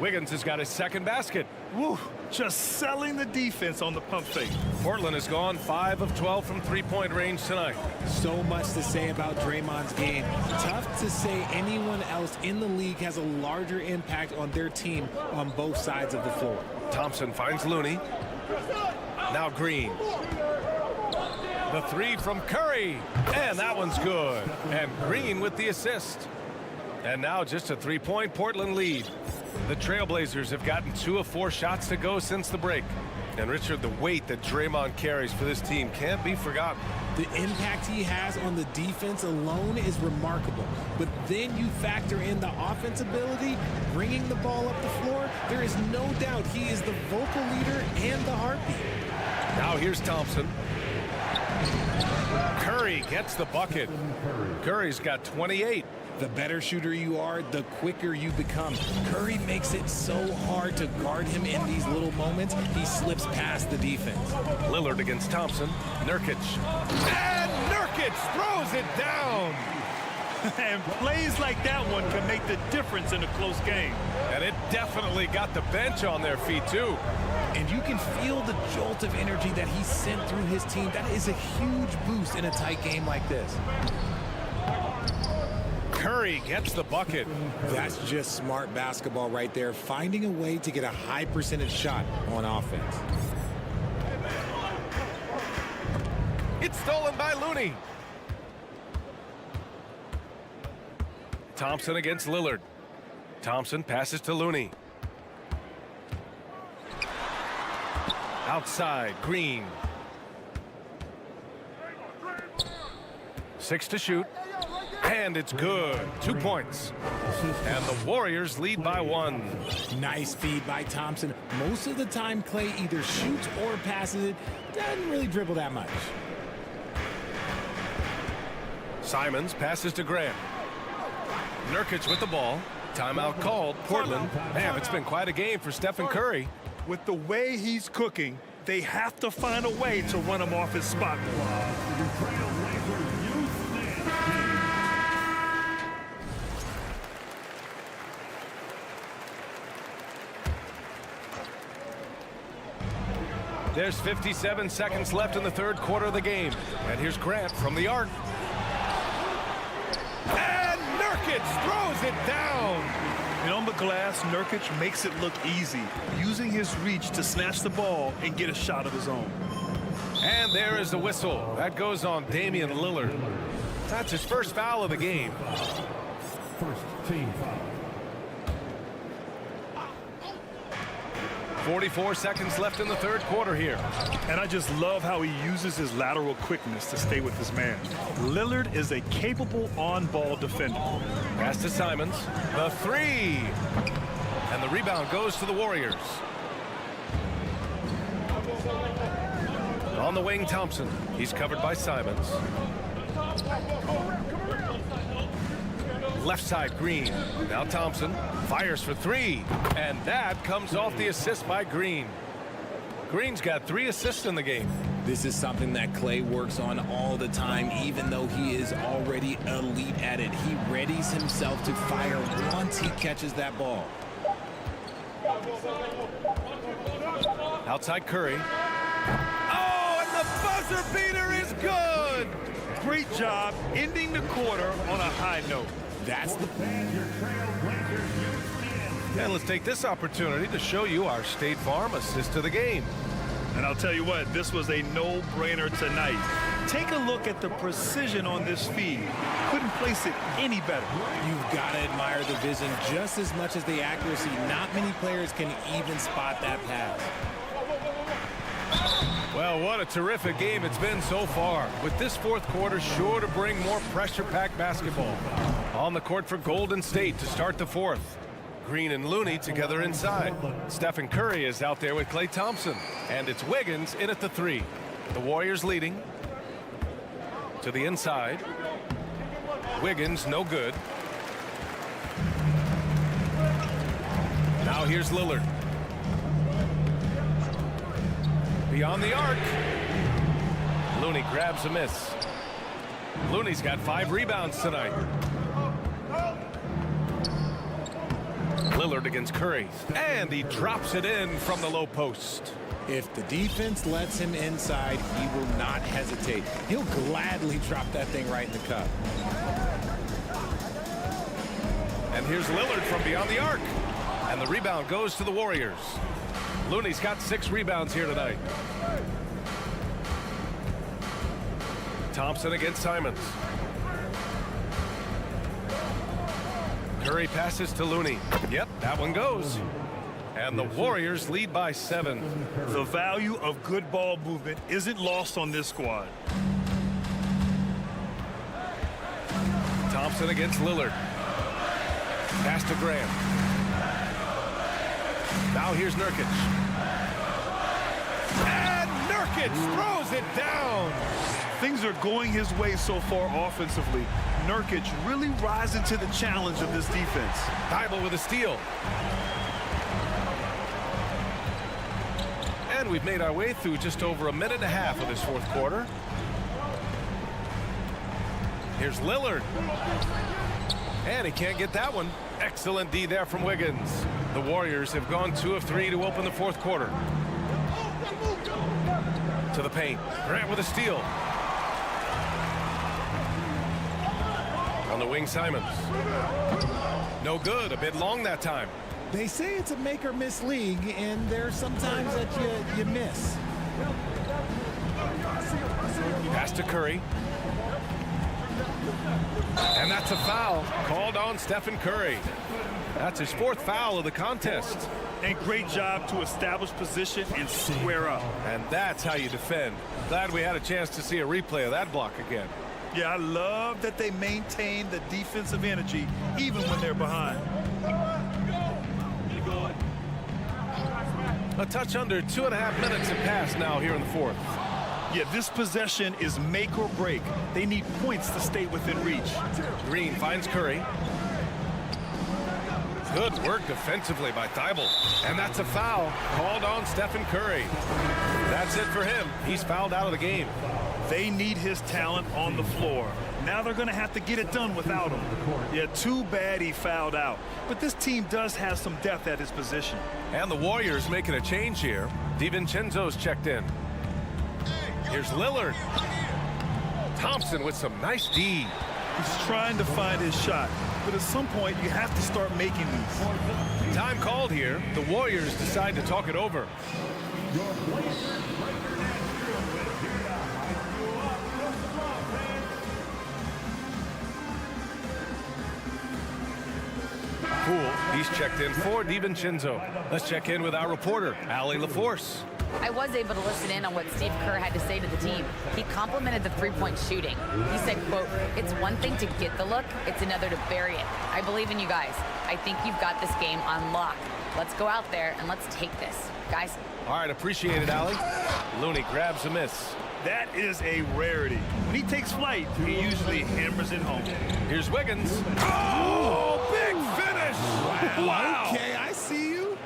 G: Wiggins has got his second basket.
H: Woo, just selling the defense on the pump fake.
G: Portland has gone 5 of 12 from three-point range tonight.
E: So much to say about Draymond's game. Tough to say anyone else in the league has a larger impact on their team on both sides of the floor.
G: Thompson finds Looney. Now Green. The three from Curry. And that one's good. And Green with the assist. And now just a three-point Portland lead. The Trailblazers have gotten 2 of 4 shots to go since the break. And Richard, the weight that Draymond carries for this team can't be forgotten.
E: The impact he has on the defense alone is remarkable. But then you factor in the offense ability, bringing the ball up the floor. There is no doubt he is the vocal leader and the heartbeat.
G: Now here's Thompson. Curry gets the bucket. Curry's got 28.
E: The better shooter you are, the quicker you become. Curry makes it so hard to guard him in these little moments. He slips past the defense.
G: Lillard against Thompson. Nurkic. And Nurkic throws it down.
H: And plays like that one can make the difference in a close game.
G: And it definitely got the bench on their feet, too.
E: And you can feel the jolt of energy that he sent through his team. That is a huge boost in a tight game like this.
G: Curry gets the bucket.
E: That's just smart basketball right there, finding a way to get a high percentage shot on offense.
G: It's stolen by Looney. Thompson against Lillard. Thompson passes to Looney. Outside, Green. 6 to shoot. And it's good. 2 points. And the Warriors lead by 1.
E: Nice feed by Thompson. Most of the time, Clay either shoots or passes it. Doesn't really dribble that much.
G: Simons passes to Graham. Nurkic with the ball. Timeout called. Portland. Man, it's been quite a game for Stephen Curry.
H: With the way he's cooking, they have to find a way to run him off his spot.
G: There's 57 seconds left in the third quarter of the game. And here's Grant from the arc. And Nurkic throws it down.
H: And on the glass, Nurkic makes it look easy, using his reach to snatch the ball and get a shot of his own.
G: And there is the whistle. That goes on Damian Lillard. That's his first foul of the game.
I: First team foul.
G: 44 seconds left in the third quarter here.
H: And I just love how he uses his lateral quickness to stay with his man. Lillard is a capable on-ball defender.
G: Pass to Simons. The three. And the rebound goes to the Warriors. On the wing, Thompson. He's covered by Simons. Left side, Green. Now Thompson fires for three. And that comes off the assist by Green. Green's got 3 assists in the game.
E: This is something that Clay works on all the time, even though he is already elite at it. He readies himself to fire once he catches that ball.
G: Outside Curry. Oh, and the buzzer beater is good.
H: Great job ending the quarter on a high note.
E: That's the
G: And let's take this opportunity to show you our State Farm assist to the game.
H: And I'll tell you what, this was a no-brainer tonight. Take a look at the precision on this feed. Couldn't place it any better.
E: You've got to admire the vision just as much as the accuracy. Not many players can even spot that pass.
G: Well, what a terrific game it's been so far. With this fourth quarter sure to bring more pressure-packed basketball. On the court for Golden State to start the fourth. Green and Looney together inside. Stephen Curry is out there with Klay Thompson. And it's Wiggins in at the 3. The Warriors leading. To the inside. Wiggins no good. Now here's Lillard. Beyond the arc. Looney grabs a miss. Looney's got 5 rebounds tonight. Lillard against Curry. And he drops it in from the low post.
E: If the defense lets him inside, he will not hesitate. He'll gladly drop that thing right in the cup.
G: And here's Lillard from beyond the arc. And the rebound goes to the Warriors. Looney's got 6 rebounds here tonight. Thompson against Simons. Curry passes to Looney. Yep, that one goes. And the Warriors lead by 7.
H: The value of good ball movement isn't lost on this squad.
G: Thompson against Lillard. Pass to Graham. Now here's Nurkic. And Nurkic throws it down.
H: Things are going his way so far offensively. Nurkic really rising to the challenge of this defense.
G: Thibault with a steal. And we've made our way through just over a minute and a half of this fourth quarter. Here's Lillard. And he can't get that one. Excellent D there from Wiggins. The Warriors have gone 2 of 3 to open the fourth quarter. To the paint. Grant with a steal. On the wing, Simons. No good. A bit long that time.
E: They say it's a make or miss league, and there's sometimes that you miss.
G: Pass to Curry. And that's a foul called on Stephen Curry. That's his 4th foul of the contest.
H: And great job to establish position and square up.
G: And that's how you defend. Glad we had a chance to see a replay of that block again.
H: Yeah, I love that they maintain the defensive energy even when they're behind.
G: A touch under 2.5 minutes have passed now here in the fourth.
H: Yeah, this possession is make or break. They need points to stay within reach.
G: Green finds Curry. Good work defensively by Thibault. And that's a foul called on Stephen Curry. That's it for him. He's fouled out of the game.
H: They need his talent on the floor. Now they're going to have to get it done without him. Yeah, too bad he fouled out. But this team does have some depth at his position.
G: And the Warriors making a change here. DiVincenzo's checked in. Here's Lillard. Thompson with some nice D.
H: He's trying to find his shot. But at some point, you have to start making these.
G: Time called here. The Warriors decide to talk it over. Poole, he's checked in for DiVincenzo. Let's check in with our reporter, Allie LaForce.
K: I was able to listen in on what Steve Kerr had to say to the team. He complimented the three-point shooting. He said, quote, "It's one thing to get the look, it's another to bury it. I believe in you guys. I think you've got this game on lock. Let's go out there and let's take this, guys."
G: All right, appreciate it, Allie. Looney grabs a miss.
H: That is a rarity. When he takes flight, he usually hammers it home.
G: Here's Wiggins. Oh, big finish!
H: Wow.
E: Okay, I see you.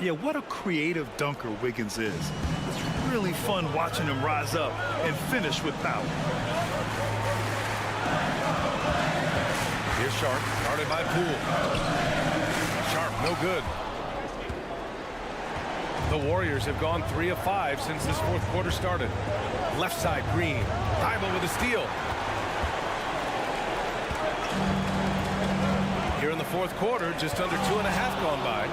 H: Yeah, what a creative dunker Wiggins is. It's really fun watching him rise up and finish with power.
G: Here's Sharp, guarded by Poole. Sharp, no good. The Warriors have gone 3 of 5 since this fourth quarter started. Left side, Green. Thibault with a steal. Here in the fourth quarter, just under 2.5 gone by.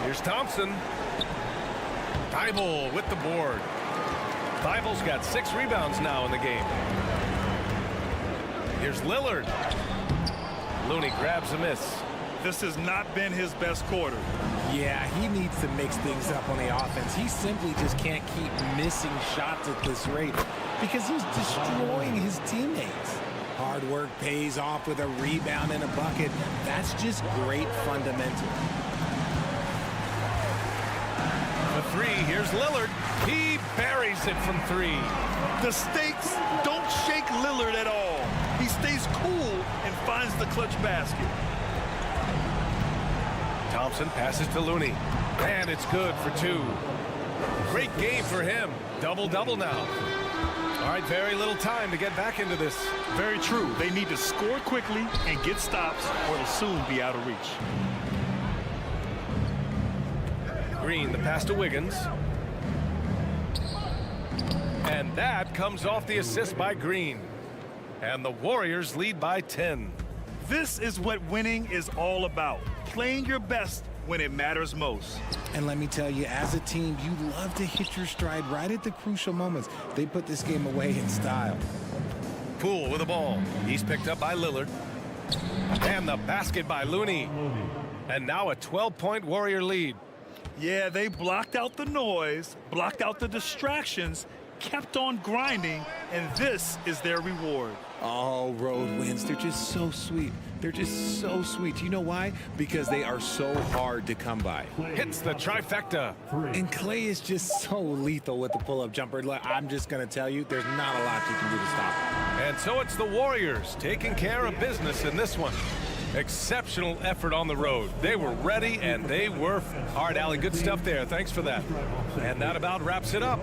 G: Here's Thompson. Thibault with the board. Thibault's got 6 rebounds now in the game. Here's Lillard. Looney grabs a miss.
H: This has not been his best quarter.
E: Yeah, he needs to mix things up on the offense. He simply just can't keep missing shots at this rate because he's destroying his teammates. Hard work pays off with a rebound and a bucket. That's just great fundamental.
G: The 3, here's Lillard. He buries it from 3.
H: The stakes don't shake Lillard at all. He stays cool and finds the clutch basket.
G: Thompson passes to Looney. And it's good for 2. Great game for him. Double-double now. All right, very little time to get back into this.
H: Very true. They need to score quickly and get stops, or it'll soon be out of reach.
G: Green, the pass to Wiggins. And that comes off the assist by Green. And the Warriors lead by 10.
H: This is what winning is all about. Playing your best when it matters most.
E: And let me tell you, as a team, you love to hit your stride right at the crucial moments. They put this game away in style.
G: Poole with the ball. He's picked up by Lillard. And the basket by Looney. And now a 12-point Warrior lead.
H: Yeah, they blocked out the noise, blocked out the distractions, kept on grinding, and this is their reward.
E: Oh, road wins. They're just so sweet. They're just so sweet. You know why? Because they are so hard to come by.
G: Hits the trifecta.
E: And Clay is just so lethal with the pull-up jumper. I'm just going to tell you, there's not a lot you can do to stop him.
G: And so it's the Warriors taking care of business in this one. Exceptional effort on the road. They were ready and they were hard. Allie, good stuff there. Thanks for that. And that about wraps it up